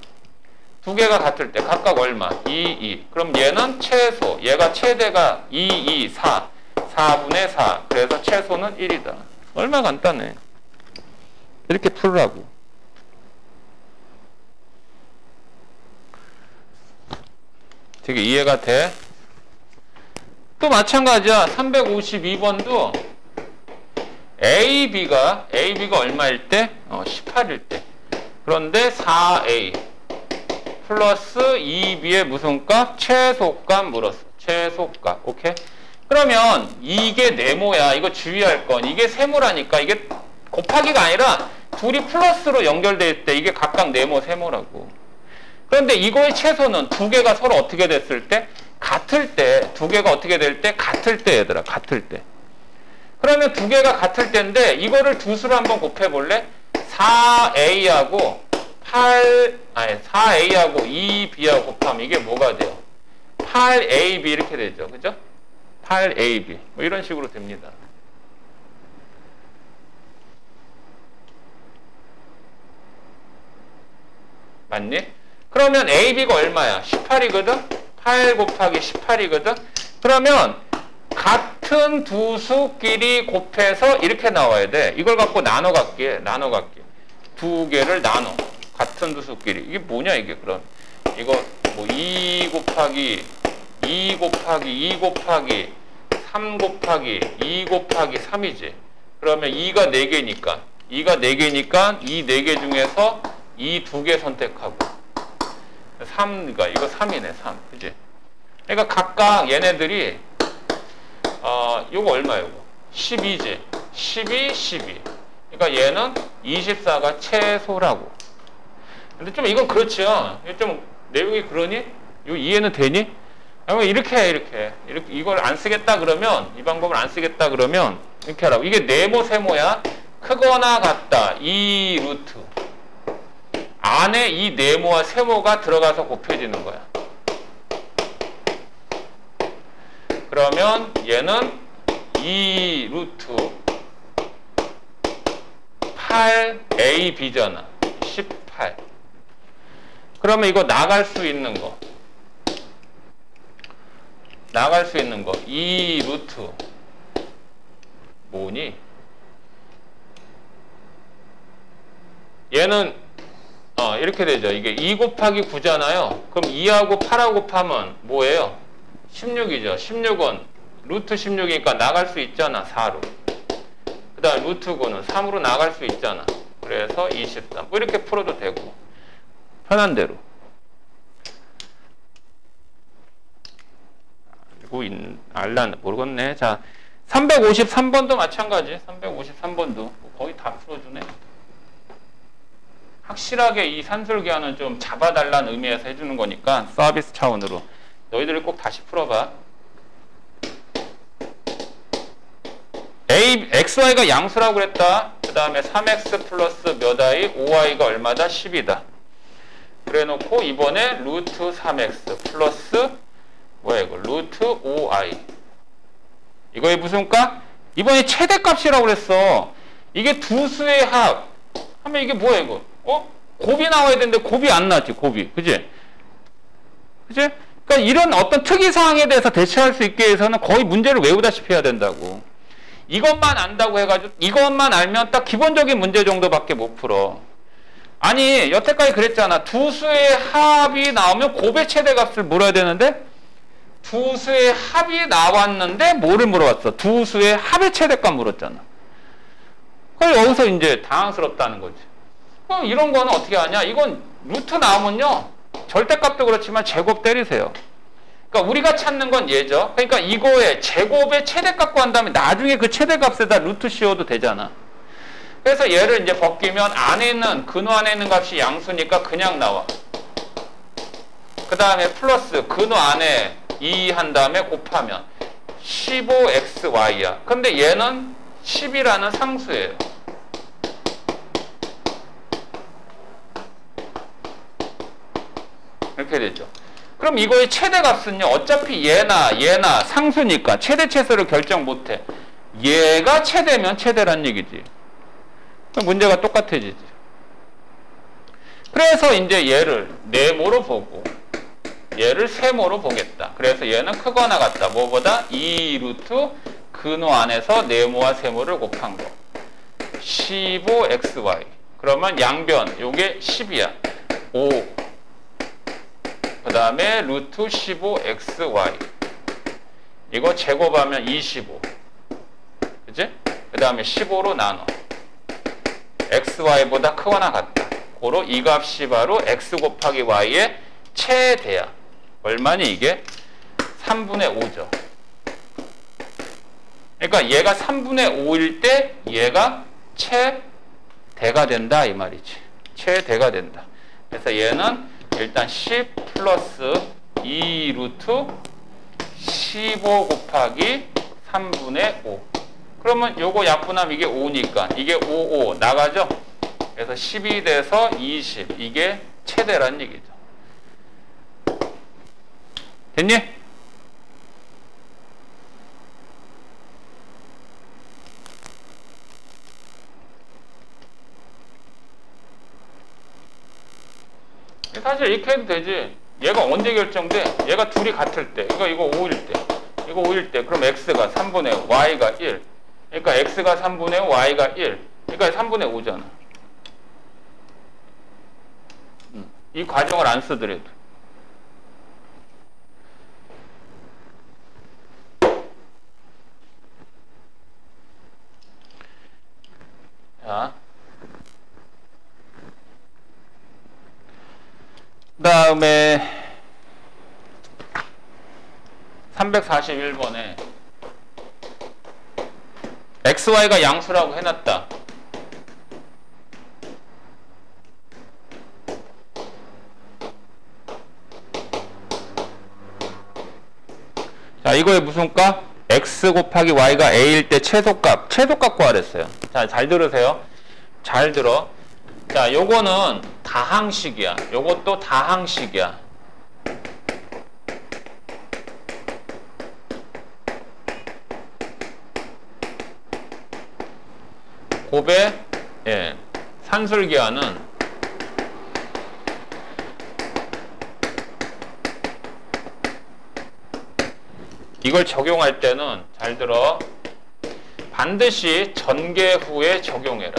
두 개가 같을 때 각각 얼마? 2, 2. 그럼 얘는 최소. 얘가 최대가 2, 2, 4. 4분의 4. 그래서 최소는 1이다. 얼마 간단해. 이렇게 풀라고. 되게 이해가 돼? 또 마찬가지야. 352번도 AB가 얼마일 때? 18일 때. 그런데 4A 플러스 2B의 무슨 값? 최소값 물었어. 최소값. 오케이? 그러면 이게 네모야. 이거 주의할 건. 이게 세모라니까. 이게 곱하기가 아니라 둘이 플러스로 연결될 때 이게 각각 네모, 세모라고. 그런데 이거의 최소는 두 개가 서로 어떻게 됐을 때? 같을 때. 두 개가 어떻게 될 때? 같을 때, 얘들아. 같을 때. 그러면 두 개가 같을 때인데 이거를 두 수로 한번 곱해볼래? 4A하고 4A하고 2B하고 곱하면 이게 뭐가 돼요? 8AB 이렇게 되죠. 그죠? 8AB. 뭐 이런 식으로 됩니다. 맞니? 그러면 AB가 얼마야? 18이거든? 8 곱하기 18이거든? 그러면 같은 두 수끼리 곱해서 이렇게 나와야 돼. 이걸 갖고 나눠 갈게. 두 개를 나눠. 같은 두 수끼리. 이게 뭐냐 이게 그럼. 이거 뭐 2 곱하기 2 곱하기 2 곱하기 3 곱하기 2 곱하기 3이지. 그러면 2가 4개니까. 2가 4개니까 이 4개 중에서 이 두 개 선택하고. 3가 이거 3이네. 3. 그지? 그러니까 각각 얘네들이 요거 얼마 요거? 12지. 12, 12. 그러니까 얘는 24가 최소라고. 근데 좀 이건 그렇죠. 좀 내용이 그러니? 요 이해는 되니? 이렇게 해, 이렇게. 이걸 안 쓰겠다 그러면, 이 방법을 안 쓰겠다 그러면, 이렇게 하라고. 이게 네모, 세모야. 크거나 같다. 2 루트. 안에 이 네모와 세모가 들어가서 곱해지는 거야. 그러면 얘는 2 루트 8AB잖아. 18. 그러면 이거 나갈 수 있는 거. 2 루트 뭐니? 얘는 이렇게 되죠. 이게 2 곱하기 9잖아요. 그럼 2하고 8하고 곱하면 뭐예요? 16이죠. 16은 루트 16이니까 나갈 수 있잖아. 4로. 그 다음 루트 9는 3으로 나갈 수 있잖아. 그래서 23. 뭐 이렇게 풀어도 되고. 편한 대로. 알고 알라는 모르겠네. 자, 353번도 마찬가지. 353번도 거의 다 풀어주네. 확실하게 이 산술기하는 좀 잡아달라는 의미에서 해주는 거니까 서비스 차원으로 너희들이 꼭 다시 풀어봐. XY가 양수라고 그랬다. 그 다음에 3X 플러스 몇 I? 5I가 얼마다? 10이다. 그래 놓고 이번에 루트 3x 플러스 뭐야 이거 루트 5i 이거의 무슨 값? 이번에 최대값이라고 그랬어. 이게 두 수의 합 하면 이게 뭐야 이거? 곱이 나와야 되는데 곱이 안 나왔지. 곱이. 그지? 그지? 그러니까 이런 어떤 특이사항에 대해서 대처할 수 있게 해서는 거의 문제를 외우다시피 해야 된다고. 이것만 안다고 해가지고 이것만 알면 딱 기본적인 문제 정도밖에 못 풀어. 아니 여태까지 그랬잖아. 두 수의 합이 나오면 곱의 최대값을 물어야 되는데 두 수의 합이 나왔는데 뭐를 물어봤어? 두 수의 합의 최대값 물었잖아. 그래서 여기서 이제 당황스럽다는 거지. 그럼 이런 거는 어떻게 하냐? 이건 루트 나오면요. 절대값도 그렇지만 제곱 때리세요. 그러니까 우리가 찾는 건 얘죠. 그러니까 이거의 제곱의 최대값 구한 다음에 나중에 그 최대값에다 루트 씌워도 되잖아. 그래서 얘를 이제 벗기면 안에 있는 근호 안에 있는 값이 양수니까 그냥 나와. 그 다음에 플러스 근호 안에 2 한 다음에 곱하면 15xy야. 근데 얘는 10이라는 상수예요. 이렇게 되죠. 그럼 이거의 최대값은요. 어차피 얘나 상수니까 최대 최소를 결정 못해. 얘가 최대면 최대란 얘기지. 그럼 문제가 똑같아지지. 그래서 이제 얘를 네모로 보고 얘를 세모로 보겠다. 그래서 얘는 크거나 같다. 뭐보다 2루트 근호 안에서 네모와 세모를 곱한 거. 15xy. 그러면 양변 요게 10이야. 5. 그 다음에 루트 15xy. 이거 제곱하면 25. 그치? 그 다음에 15로 나눠. xy보다 크거나 같다. 고로 이 값이 바로 x 곱하기 y의 최대야. 얼마니 이게? 3분의 5죠. 그러니까 얘가 3분의 5일 때 얘가 최대가 된다 이 말이지. 최대가 된다. 그래서 얘는 일단 10 플러스 2 루트 15 곱하기 3분의 5. 그러면 요거 약분하면 이게 5니까 이게 5, 5 나가죠? 그래서 10이 돼서 20. 이게 최대란 얘기죠. 됐니? 사실 이렇게 해도 되지. 얘가 언제 결정돼? 얘가 둘이 같을 때. 이거 5일 때. 이거 5일 때. 그럼 x가 3분의 5, y가 1. 그러니까 x가 3분의 5, y가 1. 그러니까 3분의 5잖아. 이 과정을 안 쓰더라도. 자. 그 다음에 341번에 xy가 양수라고 해놨다. 자, 이거의 무슨 값? x 곱하기 y가 a일 때 최소값 구하랬어요. 자, 잘 들으세요. 잘 들어. 자, 요거는 다항식이야. 요것도 다항식이야. 곱의 산술기하는 이걸 적용할 때는 잘 들어. 반드시 전개 후에 적용해라.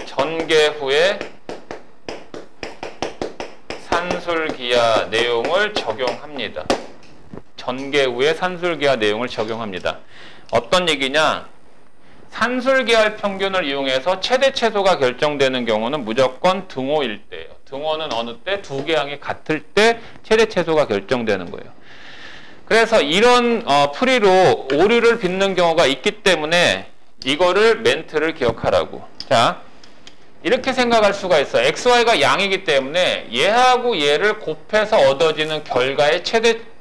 전개 후에 산술기하 내용을 적용합니다. 전개 후에 산술기하 내용을 적용합니다. 어떤 얘기냐? 산술기하의 평균을 이용해서 최대 최소가 결정되는 경우는 무조건 등호일 때예요. 등호는 어느 때? 두 개 항이 같을 때 최대 최소가 결정되는 거예요. 그래서 이런 풀이로 오류를 빚는 경우가 있기 때문에 이거를 멘트를 기억하라고. 자, 이렇게 생각할 수가 있어. xy가 양이기 때문에 얘하고 얘를 곱해서 얻어지는 결과의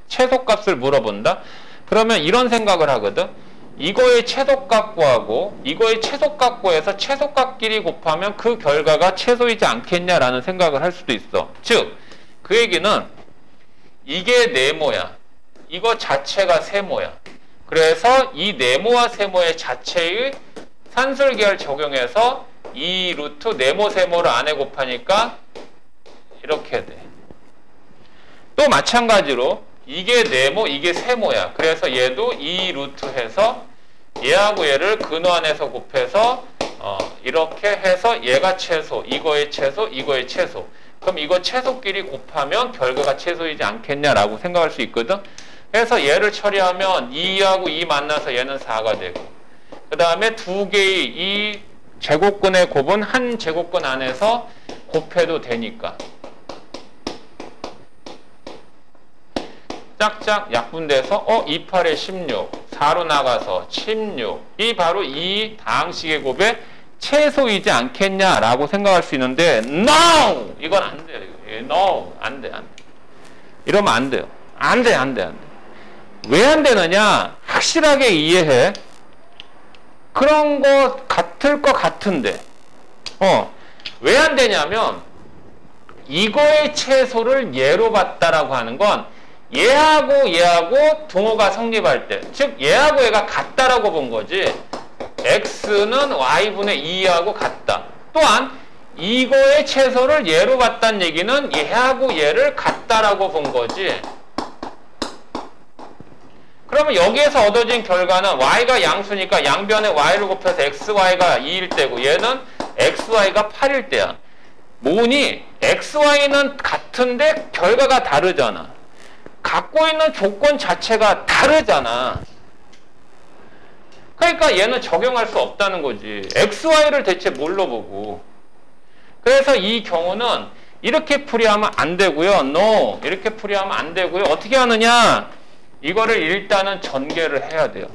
최소값을 물어본다. 그러면 이런 생각을 하거든. 이거의 최소값 구하고 이거의 최소값 구해서 최소값끼리 곱하면 그 결과가 최소이지 않겠냐라는 생각을 할 수도 있어. 즉, 그 얘기는 이게 네모야. 이거 자체가 세모야. 그래서 이 네모와 세모의 자체의 산술계를 적용해서 이 루트 네모 세모를 안에 곱하니까 이렇게 돼. 또 마찬가지로 이게 네모, 이게 세모야. 그래서 얘도 이 루트 해서 얘하고 얘를 근호 안에서 곱해서 이렇게 해서 얘가 최소, 이거의 최소, 이거의 최소. 그럼 이거 최소끼리 곱하면 결과가 최소이지 않겠냐라고 생각할 수 있거든. 그래서 얘를 처리하면 2하고 2 만나서 얘는 4가 되고, 그 다음에 두 개의 이 제곱근의 곱은 한 제곱근 안에서 곱해도 되니까 짝짝 약분돼서 2, 8에 16, 4로 나가서 16. 이 바로 이 다항식의 곱의 최소이지 않겠냐라고 생각할 수 있는데, no! 이건 안 돼요. no! 안 돼, 안 돼. 이러면 안 돼요. 안 돼, 안 돼, 안 돼. 왜 안 되느냐? 확실하게 이해해. 그런 거 같을 것 같은데. 왜 안 되냐면, 이거의 최소를 얘로 봤다라고 하는 건 얘하고 얘하고 등호가 성립할 때, 즉 얘하고 얘가 같다라고 본 거지. x는 y분의 2하고 같다. 또한 이거의 최소를 얘로 봤다는 얘기는 얘하고 얘를 같다라고 본 거지. 그러면 여기에서 얻어진 결과는 y가 양수니까 양변에 y를 곱해서 xy가 2일 때고 얘는 xy가 8일 때야. 뭐니? xy는 같은데 결과가 다르잖아. 갖고 있는 조건 자체가 다르잖아. 그러니까 얘는 적용할 수 없다는 거지. xy를 대체 뭘로 보고. 그래서 이 경우는 이렇게 풀이하면 안 되고요. no. 이렇게 풀이하면 안 되고요. 어떻게 하느냐? 이거를 일단은 전개를 해야 돼요.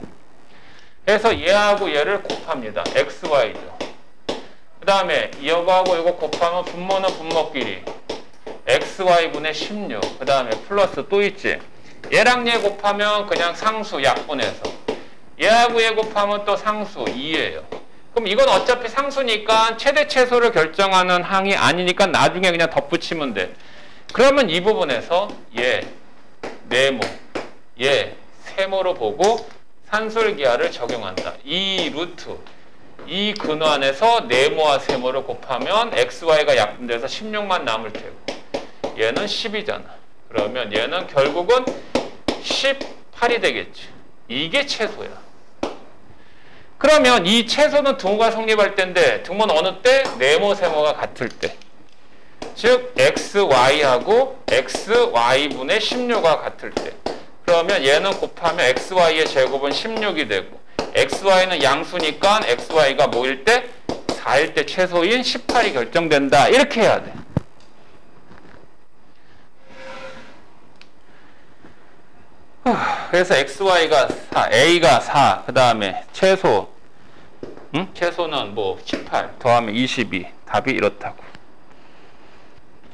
그래서 얘하고 얘를 곱합니다. xy죠. 그 다음에 이거하고 이거 곱하면 분모는 분모끼리 xy분의 16. 그 다음에 플러스 또 있지. 얘랑 얘 곱하면 그냥 상수 약분해서 얘하고 얘 곱하면 또 상수 2예요. 그럼 이건 어차피 상수니까 최대 최소를 결정하는 항이 아니니까 나중에 그냥 덧붙이면 돼. 그러면 이 부분에서 얘 네모, 얘 세모로 보고 산술기하를 적용한다. 이 루트, 이 근호 안에서 네모와 세모를 곱하면 xy가 약분돼서 16만 남을 테고 얘는 10이잖아. 그러면 얘는 결국은 18이 되겠지. 이게 최소야. 그러면 이 최소는 등호가 성립할 때인데, 등호는 어느 때? 네모, 세모가 같을 때. 즉 xy하고 xy분의 16가 같을 때. 그러면 얘는 곱하면 xy의 제곱은 16이 되고, xy는 양수니까 xy가 뭐일 때? 4일 때 최소인 18이 결정된다. 이렇게 해야 돼. 그래서 xy가 4, a가 4, 그 다음에 최소, 최소는 뭐 18 더하면 22. 답이 이렇다고.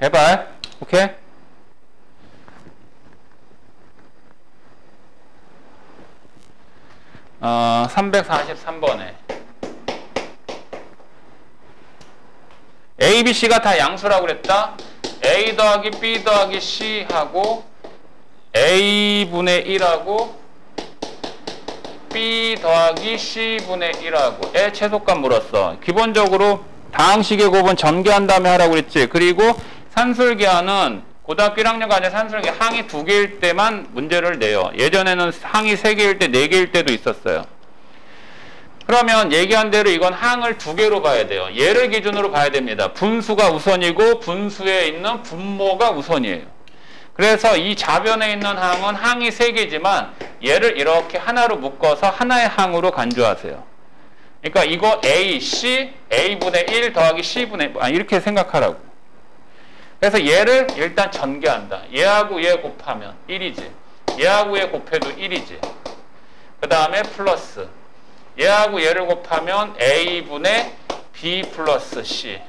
제발. 오케이? 어, 343번에 A, B, C가 다 양수라고 그랬다. A 더하기 B 더하기 C 하고 A분의 1하고 B 더하기 C분의 1하고의 최소값 물었어. 기본적으로 다항식의 곱은 전개한 다음에 하라고 그랬지. 그리고 산술계하는 고등학교 1학년까지 산술계 항이 2개일 때만 문제를 내요. 예전에는 항이 3개일 때, 4개일 때도 있었어요. 그러면 얘기한 대로 이건 항을 2개로 봐야 돼요. 얘를 기준으로 봐야 됩니다. 분수가 우선이고 분수에 있는 분모가 우선이에요. 그래서 이 좌변에 있는 항은 항이 3개지만 얘를 이렇게 하나로 묶어서 하나의 항으로 간주하세요. 그러니까 이거 A, C, A분의 1 더하기 C분의 이렇게 생각하라고. 그래서 얘를 일단 전개한다. 얘하고 얘 곱하면 1이지. 얘하고 얘 곱해도 1이지. 그 다음에 플러스 얘하고 얘를 곱하면 A분의 B 플러스 C.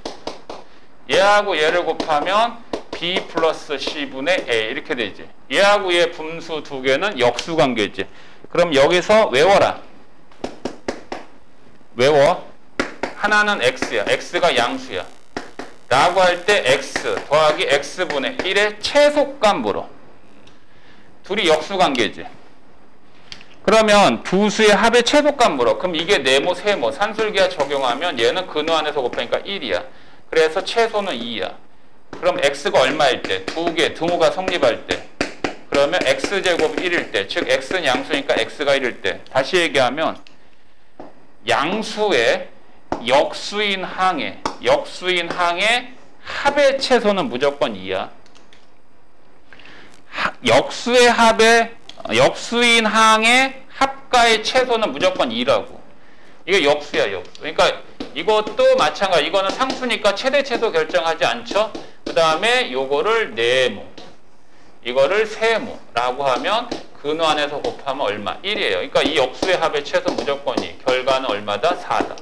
얘하고 얘를 곱하면 B 플러스 C분의 A 이렇게 되지. 얘하고 얘 분수 2개는 역수관계지. 그럼 여기서 외워라. 외워. 하나는 x야. x가 양수야. 라고 할 때 x 더하기 x분의 1의 최소값 물어. 둘이 역수관계지. 그러면 두 수의 합의 최소값 물어. 그럼 이게 네모, 세모, 산술기하 적용하면 얘는 근호 안에서 곱하니까 1이야. 그래서 최소는 2야. 그럼 x가 얼마일 때? 두 개, 등호가 성립할 때. 그러면 x제곱 1일 때, 즉 x는 양수니까 x가 1일 때. 다시 얘기하면 양수의 역수인 항의 합의 최소는 무조건 2야. 역수인 항의 합가의 최소는 무조건 2라고. 이게 역수야, 역수. 그러니까 이것도 마찬가지. 이거는 상수니까 최대 최소 결정하지 않죠. 그 다음에 요거를 네모, 이거를 세모라고 하면 근호 안에서 곱하면 얼마? 1이에요. 그러니까 이 역수의 합의 최소 무조건 2. 결과는 얼마다? 4다.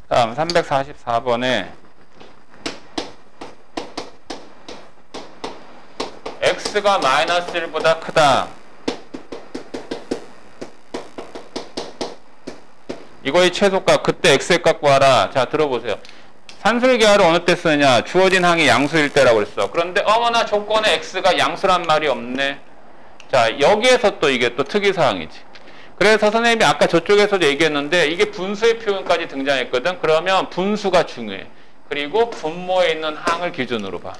다음 344번에 x가 마이너스 1보다 크다. 이거의 최소값, 그때 x의 값 구하라. 자, 들어보세요. 산술기하를 어느 때 쓰느냐? 주어진 항이 양수일 때라고 그랬어. 그런데 어머나 조건에 x가 양수란 말이 없네. 자, 여기에서 또 이게 또 특이사항이지. 그래서 선생님이 아까 저쪽에서도 얘기했는데 이게 분수의 표현까지 등장했거든. 그러면 분수가 중요해. 그리고 분모에 있는 항을 기준으로 봐.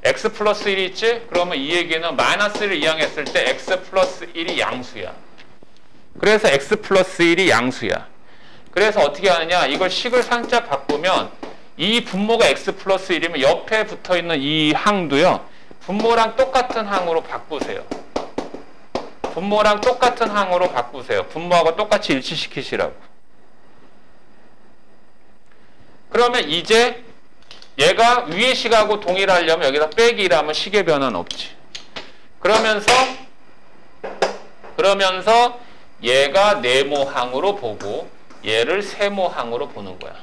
x 플러스 1이 있지? 그러면 이 얘기는 마이너스를 이항했을 때 x 플러스 1이 양수야. 그래서 x 플러스 1이 양수야. 그래서 어떻게 하느냐? 이걸 식을 살짝 바꾸면 이 분모가 x 플러스 1이면 옆에 붙어있는 이 항도요. 분모랑 똑같은 항으로 바꾸세요. 분모랑 똑같은 항으로 바꾸세요. 분모하고 똑같이 일치시키시라고. 그러면 이제 얘가 위의 식하고 동일하려면 여기다 빼기 1하면 식의 변화는 없지. 그러면서 얘가 네모항으로 보고 얘를 세모항으로 보는 거야.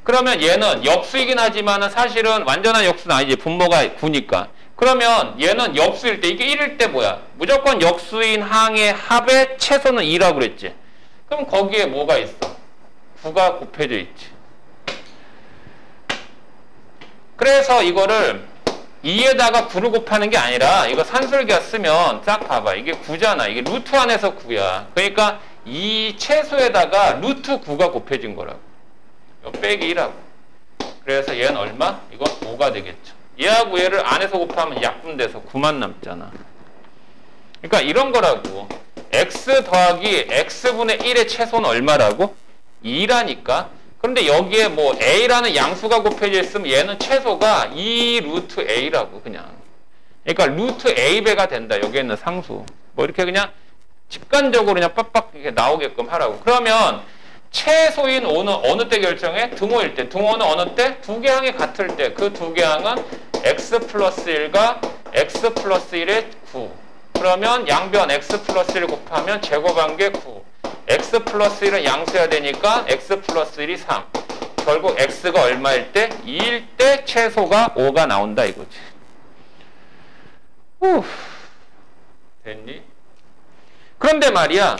그러면 얘는 역수이긴 하지만 사실은 완전한 역수는 아니지. 분모가 9니까. 그러면 얘는 역수일 때, 이게 1일 때 뭐야? 무조건 역수인 항의 합의 최소는 2라고 그랬지. 그럼 거기에 뭐가 있어? 9가 곱해져 있지. 그래서 이거를 2에다가 9를 곱하는 게 아니라 이거 산술기하 쓰면 딱 봐봐. 이게 9잖아. 이게 루트 안에서 9야. 그러니까 이 최소에다가 루트 9가 곱해진 거라고. 이거 빼기 1하고. 그래서 얘는 얼마? 이건 5가 되겠죠. 얘하고 얘를 안에서 곱하면 약분돼서 9만 남잖아. 그러니까 이런 거라고. x 더하기 x분의 1의 최소는 얼마라고? 2라니까. 그런데 여기에 뭐 a라는 양수가 곱해져 있으면 얘는 최소가 2 루트 a라고 그냥. 그러니까 루트 a배가 된다. 여기에 있는 상수. 뭐 이렇게 그냥 직관적으로 그냥 빡빡 이렇게 나오게끔 하라고. 그러면 최소인 5는 어느 때 결정해? 등호일 때. 등호는 어느 때? 두 개 항이 같을 때. 그 두 개 항은 x 플러스 1과 x 플러스 1의 9. 그러면 양변 x 플러스 1 곱하면 제곱한 게 9. x 플러스 1은 양수해야 되니까 x 플러스 1이 3. 결국 x가 얼마일 때? 2일 때 최소가 5가 나온다 이거지. 됐니? 그런데 말이야.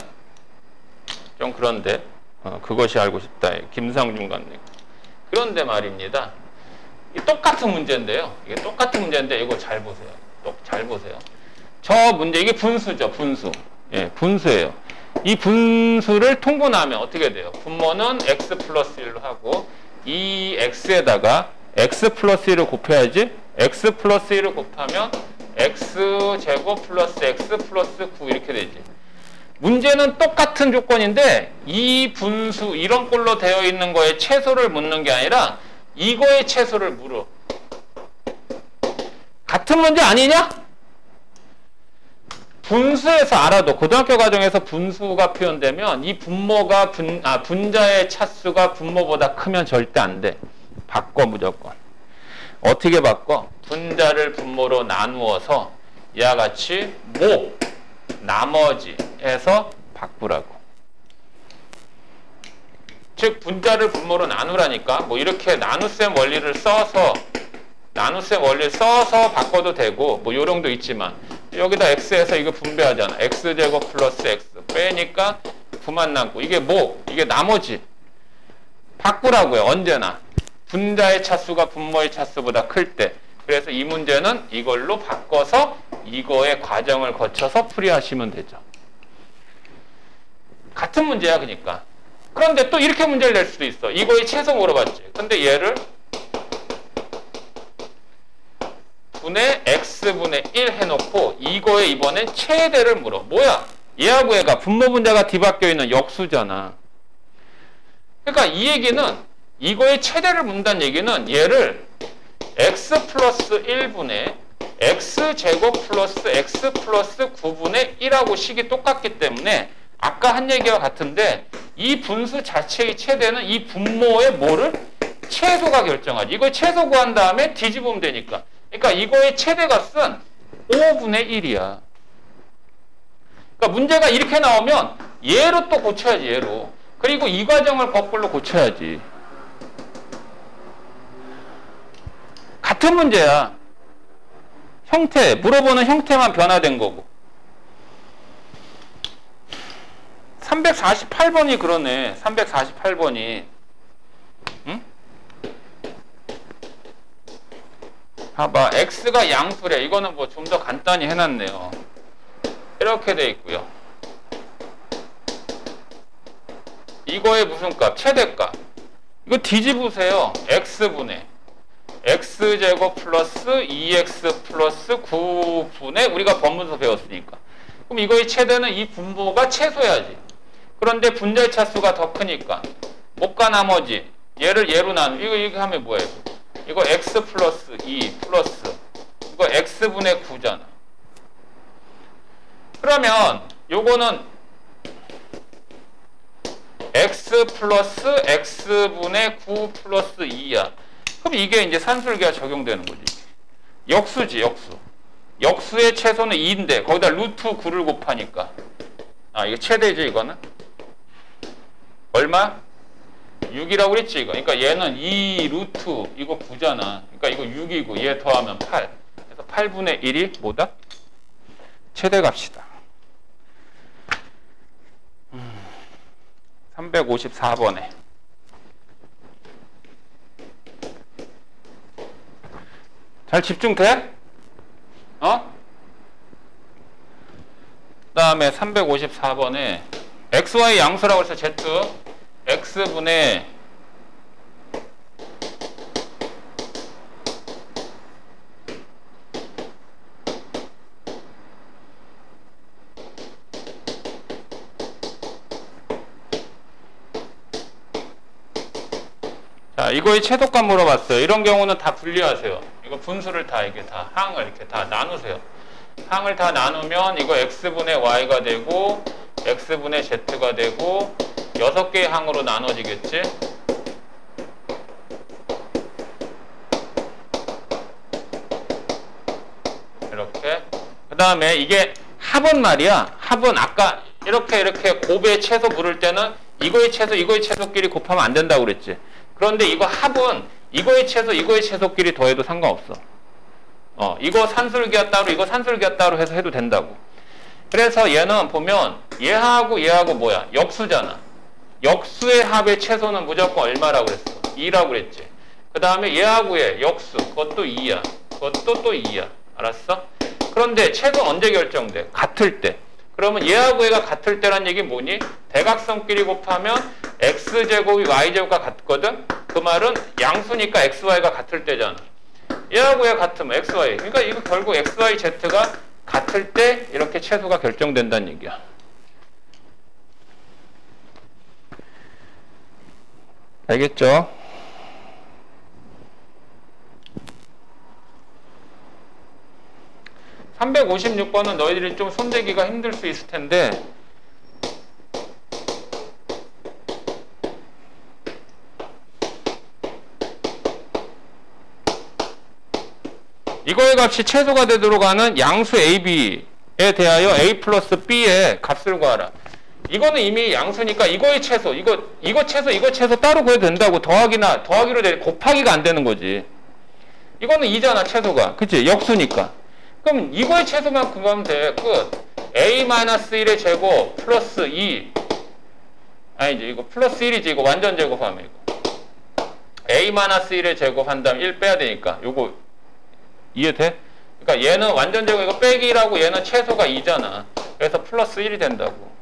좀 그런데. 그것이 알고 싶다. 김상중 감독님. 그런데 말입니다. 똑같은 문제인데요. 이게 똑같은 문제인데 이거 잘 보세요. 잘 보세요. 저 문제 이게 분수죠. 분수. 예, 분수예요. 이 분수를 통분하면 어떻게 돼요? 분모는 x 플러스 1로 하고 이 x에다가 x 플러스 1을 곱해야지. x 플러스 1을 곱하면 x제곱 플러스 x 플러스 9 이렇게 되지. 문제는 똑같은 조건인데 이 분수 이런 꼴로 되어 있는 거에 최소를 묻는 게 아니라 이거의 최소를 물어. 같은 문제 아니냐? 분수에서 알아도 고등학교 과정에서 분수가 표현되면 이 분모가 분자의 차수가 분모보다 크면 절대 안 돼. 바꿔 무조건. 어떻게 바꿔? 분자를 분모로 나누어서 이와 같이 나머지 해서 바꾸라고. 즉 분자를 분모로 나누라니까 뭐 이렇게 나눗셈 원리를 써서 나눗셈 원리 써서 바꿔도 되고 뭐 요령도 있지만 여기다 x에서 이거 분배하잖아. x제곱 플러스 x 빼니까 9만 남고 이게 뭐? 이게 나머지 바꾸라고요. 언제나 분자의 차수가 분모의 차수보다 클 때. 그래서 이 문제는 이걸로 바꿔서 이거의 과정을 거쳐서 풀이하시면 되죠. 같은 문제야 그러니까. 그런데 또 이렇게 문제를 낼 수도 있어. 이거의 최소 물어봤지. 근데 얘를 분의 x분의 1 해놓고 이거에 이번엔 최대를 물어. 뭐야? 얘하고 얘가 분모 분자가 뒤바뀌어 있는 역수잖아. 그러니까 이 얘기는 이거의 최대를 묻는다는 얘기는 얘를 x 플러스 1분의 x제곱 플러스 x 플러스 9분의 1하고 식이 똑같기 때문에 아까 한 얘기와 같은데 이 분수 자체의 최대는 이 분모의 뭐를? 최소가 결정하지. 이걸 최소 구한 다음에 뒤집으면 되니까. 그러니까 이거의 최대값은 5분의 1이야. 그러니까 문제가 이렇게 나오면 얘로 또 고쳐야지. 얘로. 그리고 이 과정을 거꾸로 고쳐야지. 같은 문제야. 형태, 물어보는 형태만 변화된 거고. 348번이 그러네. 348번이. 응? 봐봐. x가 양수래. 이거는 뭐 좀 더 간단히 해놨네요. 이렇게 돼 있고요. 이거의 무슨 값? 최대값. 이거 뒤집으세요. x분의 x제곱 플러스 2x 플러스 9분의 우리가 법문서 배웠으니까. 그럼 이거의 최대는 이 분모가 최소야지. 그런데 분자의 차수가 더 크니까 못가 나머지 얘를 얘로 나누. 이거 하면 뭐예요? 이거 x 플러스 2 플러스 이거 x분의 9잖아. 그러면 요거는 x 플러스 x분의 9 플러스 2야. 그럼 이게 이제 산술기가 적용되는 거지. 역수지, 역수. 역수의 최소는 2인데 거기다 루트 9를 곱하니까 이거 최대죠. 이거는 얼마? 6이라고 그랬지 이거. 그러니까 얘는 2 루트 이거 9잖아. 그러니까 이거 6이고 얘 더하면 8. 그래서 8분의 1이 뭐다? 최대값이다. 354번에 잘 집중돼? 그 다음에 354번에 xy 양수라고 해서 z x분의 자, 이거의 최소값 물어봤어요. 이런 경우는 다 분리하세요. 이거 분수를 다 이렇게 다 항을 이렇게 다 나누세요. 항을 다 나누면 이거 x분의 y가 되고 x분의 z가 되고 6개의 항으로 나눠지겠지? 이렇게. 그 다음에 이게 합은 말이야. 합은 아까 이렇게 곱의 최소 물을 때는 이거의 최소끼리 곱하면 안 된다고 그랬지. 그런데 이거 합은 이거의 최소끼리 더해도 상관없어. 이거 산술기가 따로, 이거 산술기가 따로 해서 해도 된다고. 그래서 얘는 보면 얘하고 뭐야? 역수잖아. 역수의 합의 최소는 무조건 얼마라고 그랬어? 2라고 그랬지. 그 다음에 얘하고 얘 역수, 그것도 2야. 그것도 또 2야. 알았어? 그런데 최소 언제 결정돼? 같을 때. 그러면 얘하고 얘가 같을 때란 얘기 뭐니? 대각선끼리 곱하면 x제곱이 y제곱과 같거든? 그 말은 양수니까 xy가 같을 때잖아. 얘하고 얘 같으면 xy. 그러니까 이거 결국 xy, z가 같을 때 이렇게 최소가 결정된다는 얘기야. 알겠죠? (356번은) 너희들이 좀 손대기가 힘들 수 있을 텐데 이거의 값이 최소가 되도록 하는 양수 AB에 대하여 A 플러스 B의 값을 구하라. 이거는 이미 양수니까 이거의 최소, 이거 최소 따로 구해도 된다고. 더하기로 돼. 곱하기가 안 되는 거지. 이거는 2잖아, 최소가. 그치? 역수니까. 그럼 이거의 최소만 구하면 돼. 끝. a-1의 제곱 플러스 2. 아니지, 이거 플러스 1이지. 이거 완전 제곱하면 이거. a-1의 제곱한 다음 1 빼야 되니까. 요거 이해돼? 그러니까 얘는 완전 제곱, 이거 빼기라고 얘는 최소가 2잖아. 그래서 플러스 1이 된다고.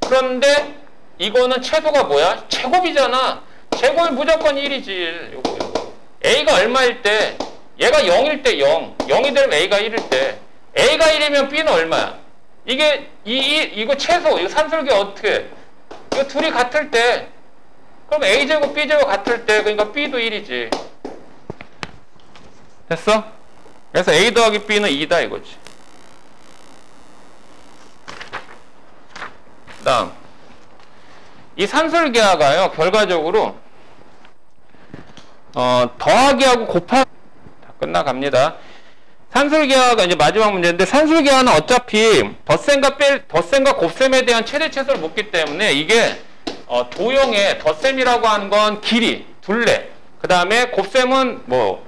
그런데 이거는 최소가 뭐야? 제곱이잖아. 제곱이 무조건 1이지. 요거. A가 얼마일 때? 얘가 0일 때 0. 0이 되면 A가 1일 때. A가 1이면 B는 얼마야? 이게 이거 최소. 이거 산술기 어떻게? 이거 둘이 같을 때. 그럼 A제곱 B제곱 같을 때. 그러니까 B도 1이지. 됐어? 그래서 A 더하기 B는 2다 이거지. 다음. 이 산술계화가요, 결과적으로, 더하기하고 곱하기, 다 끝나갑니다. 산술계화가 이제 마지막 문제인데, 산술계화는 어차피 덧셈과 곱셈에 대한 최대 최소를 묻기 때문에, 이게, 도형의 덧셈이라고 하는 건 길이, 둘레. 그 다음에 곱셈은 뭐,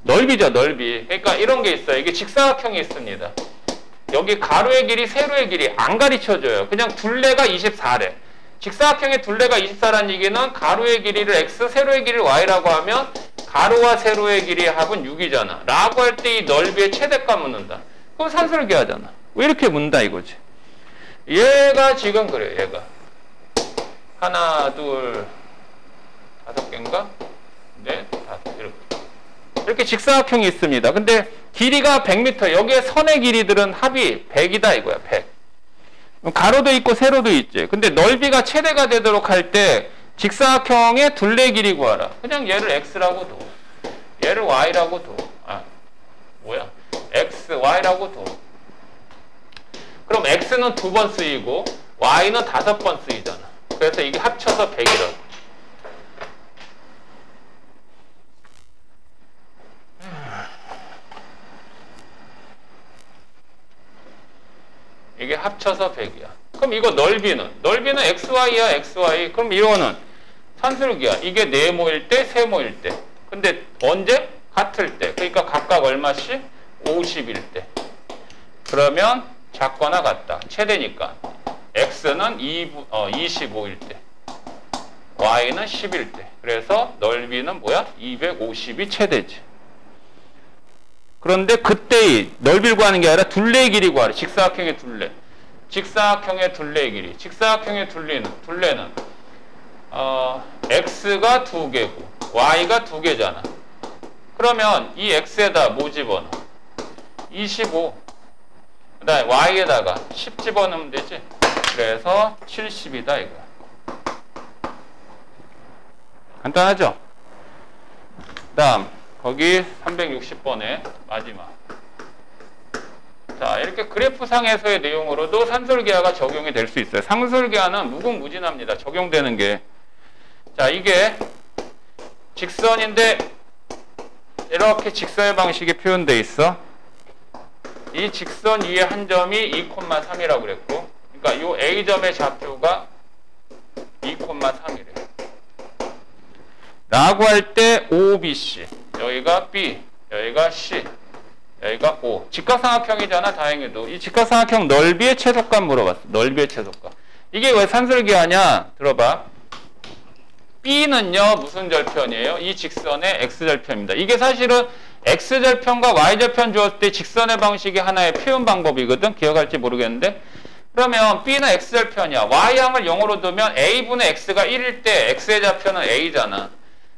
넓이죠, 넓이. 그러니까 이런 게 있어요. 이게 직사각형이 있습니다. 여기 가로의 길이, 세로의 길이 안 가르쳐줘요. 그냥 둘레가 24래. 직사각형의 둘레가 24라는 얘기는 가로의 길이를 x, 세로의 길이를 y라고 하면 가로와 세로의 길이의 합은 6이잖아. 라고 할 때 이 넓이의 최대값 묻는다. 그럼 산술계하잖아. 왜 이렇게 묻는다 이거지. 얘가 지금 그래요. 얘가. 하나, 둘, 5개인가? 넷, 5, 이렇게. 이렇게 직사각형이 있습니다. 근데 길이가 100m. 여기에 선의 길이들은 합이 100이다 이거야. 100. 가로도 있고 세로도 있지. 근데 넓이가 최대가 되도록 할 때 직사각형의 둘레 길이 구하라. 그냥 얘를 x라고 둬. 얘를 y라고 둬. x, y라고 둬. 그럼 x는 2번 쓰이고 y는 5번 쓰이잖아. 그래서 이게 합쳐서 100이라고. 이게 합쳐서 100이야. 그럼 이거 넓이는 xy야, xy. 그럼 이거는 산술기야. 이게 네모일 때, 세모일 때. 근데 언제? 같을 때. 그러니까 각각 얼마씩? 50일 때. 그러면 작거나 같다. 최대니까. x는 25일 때. y는 10일 때. 그래서 넓이는 뭐야? 250이 최대지. 그런데 그때의 넓이를 구하는 게 아니라 둘레의 길이 구하라. 직사각형의 둘레. 직사각형의 둘레의 길이. 직사각형의 둘레는 x가 2개고 y가 2개잖아. 그러면 이 x에다 뭐 집어넣어? 25. 그 다음에 y에다가 10 집어넣으면 되지. 그래서 70이다 이거야. 간단하죠? 다음 거기 360번에 마지막. 자, 이렇게 그래프상에서의 내용으로도 산술계화가 적용이 될 수 있어요. 산술계화는 무궁무진합니다. 적용되는 게. 자, 이게 직선인데 이렇게 직선의 방식이 표현되어 있어. 이 직선 위에 한 점이 2,3이라고 그랬고, 그러니까 이 A점의 좌표가 2,3이래. 라고 할 때 OBC, 여기가 B, 여기가 C, 여기가 O. 직각삼각형이잖아. 다행히도 이 직각삼각형 넓이의 최소값 물어봤어. 넓이의 최소값. 이게 왜 산술계화냐? 들어봐. B는요 무슨 절편이에요? 이 직선의 X절편입니다. 이게 사실은 X절편과 Y절편 주었을 때 직선의 방식이 하나의 표현 방법이거든. 기억할지 모르겠는데, 그러면 B는 X절편이야. Y항을 0으로 두면 A분의 X가 1일 때 X의 좌표는 A잖아.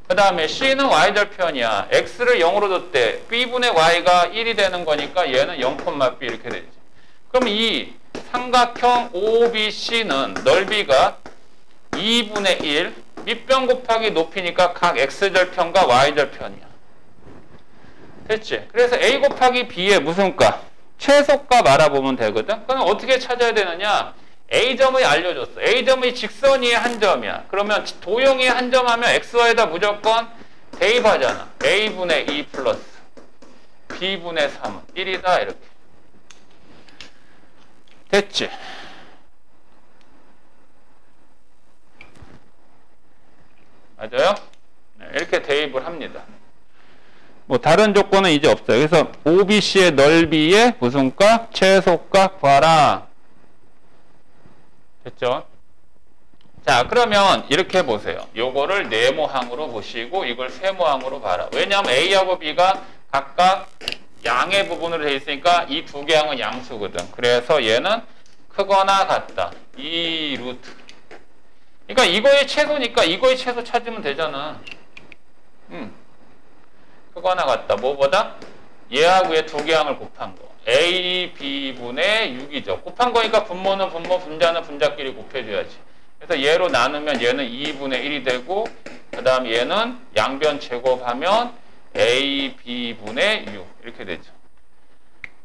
그 다음에 C는 Y절편이야. X를 0으로 뒀대. B분의 Y가 1이 되는 거니까 얘는 0,B 이렇게 되지. 그럼 이 삼각형 OBC는 넓이가 2분의 1, 밑변 곱하기 높이니까 각 X절편과 Y절편이야. 됐지? 그래서 A 곱하기 B의 무슨 값? 최소값 알아보면 되거든? 그럼 어떻게 찾아야 되느냐? A점을 알려줬어. A점의 직선 위에 한 점이야. 그러면 도형이 한 점 하면 XY에다 무조건 대입하잖아. A분의 2 플러스 B분의 3은 1이다. 이렇게. 됐지? 맞아요? 네, 이렇게 대입을 합니다. 뭐 다른 조건은 이제 없어요. 그래서 OBC의 넓이의 무슨 값? 최소값 구하라. 됐죠? 자, 그러면 이렇게 보세요. 요거를 네모항으로 보시고 이걸 세모항으로 봐라. 왜냐하면 A하고 B가 각각 양의 부분으로 되어 있으니까 이 두 개 항은 양수거든. 그래서 얘는 크거나 같다. 이 루트. 그러니까 이거의 최소니까 이거의 최소 찾으면 되잖아. 크거나 같다. 뭐보다? 얘하고 얘 두 개 항을 곱한 거. A, B분의 6이죠. 곱한 거니까 분모는 분모, 분자는 분자끼리 곱해줘야지. 그래서 얘로 나누면 얘는 2분의 1이 되고 그 다음 얘는 양변 제곱하면 A, B분의 6 이렇게 되죠.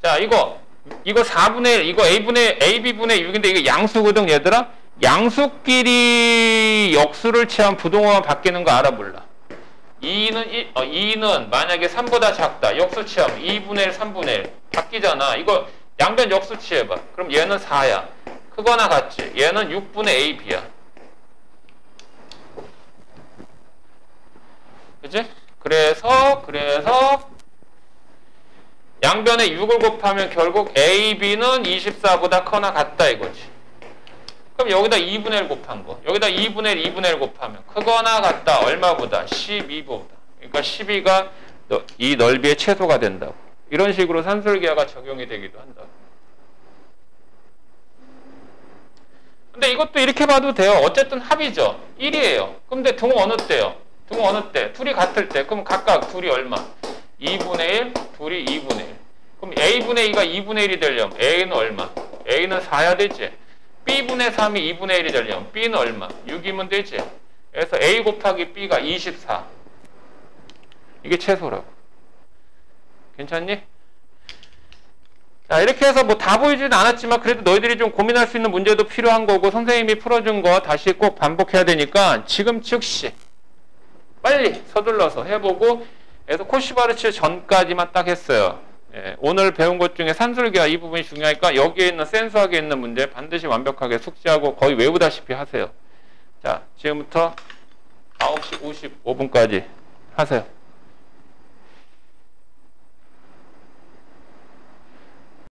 자, 이거 4분의 1, 이거 AB분의 6인데 이게 양수거든, 얘들아? 양수끼리 역수를 취하면 부동호가 바뀌는 거 알아, 몰라? 2는 만약에 3보다 작다. 역수 취하면 2분의 1, 3분의 1 바뀌잖아. 이거 양변 역수 취해봐. 그럼 얘는 4야. 크거나 같지? 얘는 6분의 AB야. 그치? 그래서 양변에 6을 곱하면 결국 AB는 24보다 커나 같다 이거지. 그럼 여기다 2분의 1 곱한 거. 여기다 2분의 1, 2분의 1 곱하면 크거나 같다. 얼마보다? 12보다. 그러니까 12가 이 넓이의 최소가 된다고. 이런 식으로 산술기하가 적용이 되기도 한다고. 근데 이것도 이렇게 봐도 돼요. 어쨌든 합이죠. 1이에요. 근데 등호 어느 때요? 등호 어느 때? 둘이 같을 때. 그럼 각각 둘이 얼마? 2분의 1, 둘이 2분의 1. 그럼 A분의 2가 2분의 1이 되려면 A는 얼마? A는 4야 되지. B분의 3이 2분의 1이 되려면 B는 얼마? 6이면 되지. 그래서 A 곱하기 B가 24. 이게 최소라고. 괜찮니? 자, 이렇게 해서 뭐 다 보이지는 않았지만 그래도 너희들이 좀 고민할 수 있는 문제도 필요한 거고 선생님이 풀어준 거 다시 꼭 반복해야 되니까 지금 즉시 빨리 서둘러서 해보고 그래서 코시바르츠 전까지만 딱 했어요. 예, 오늘 배운 것 중에 산술기하 이 부분이 중요하니까 여기에 있는 센수학에 있는 문제 반드시 완벽하게 숙지하고 거의 외우다시피 하세요. 자, 지금부터 9시 55분까지 하세요.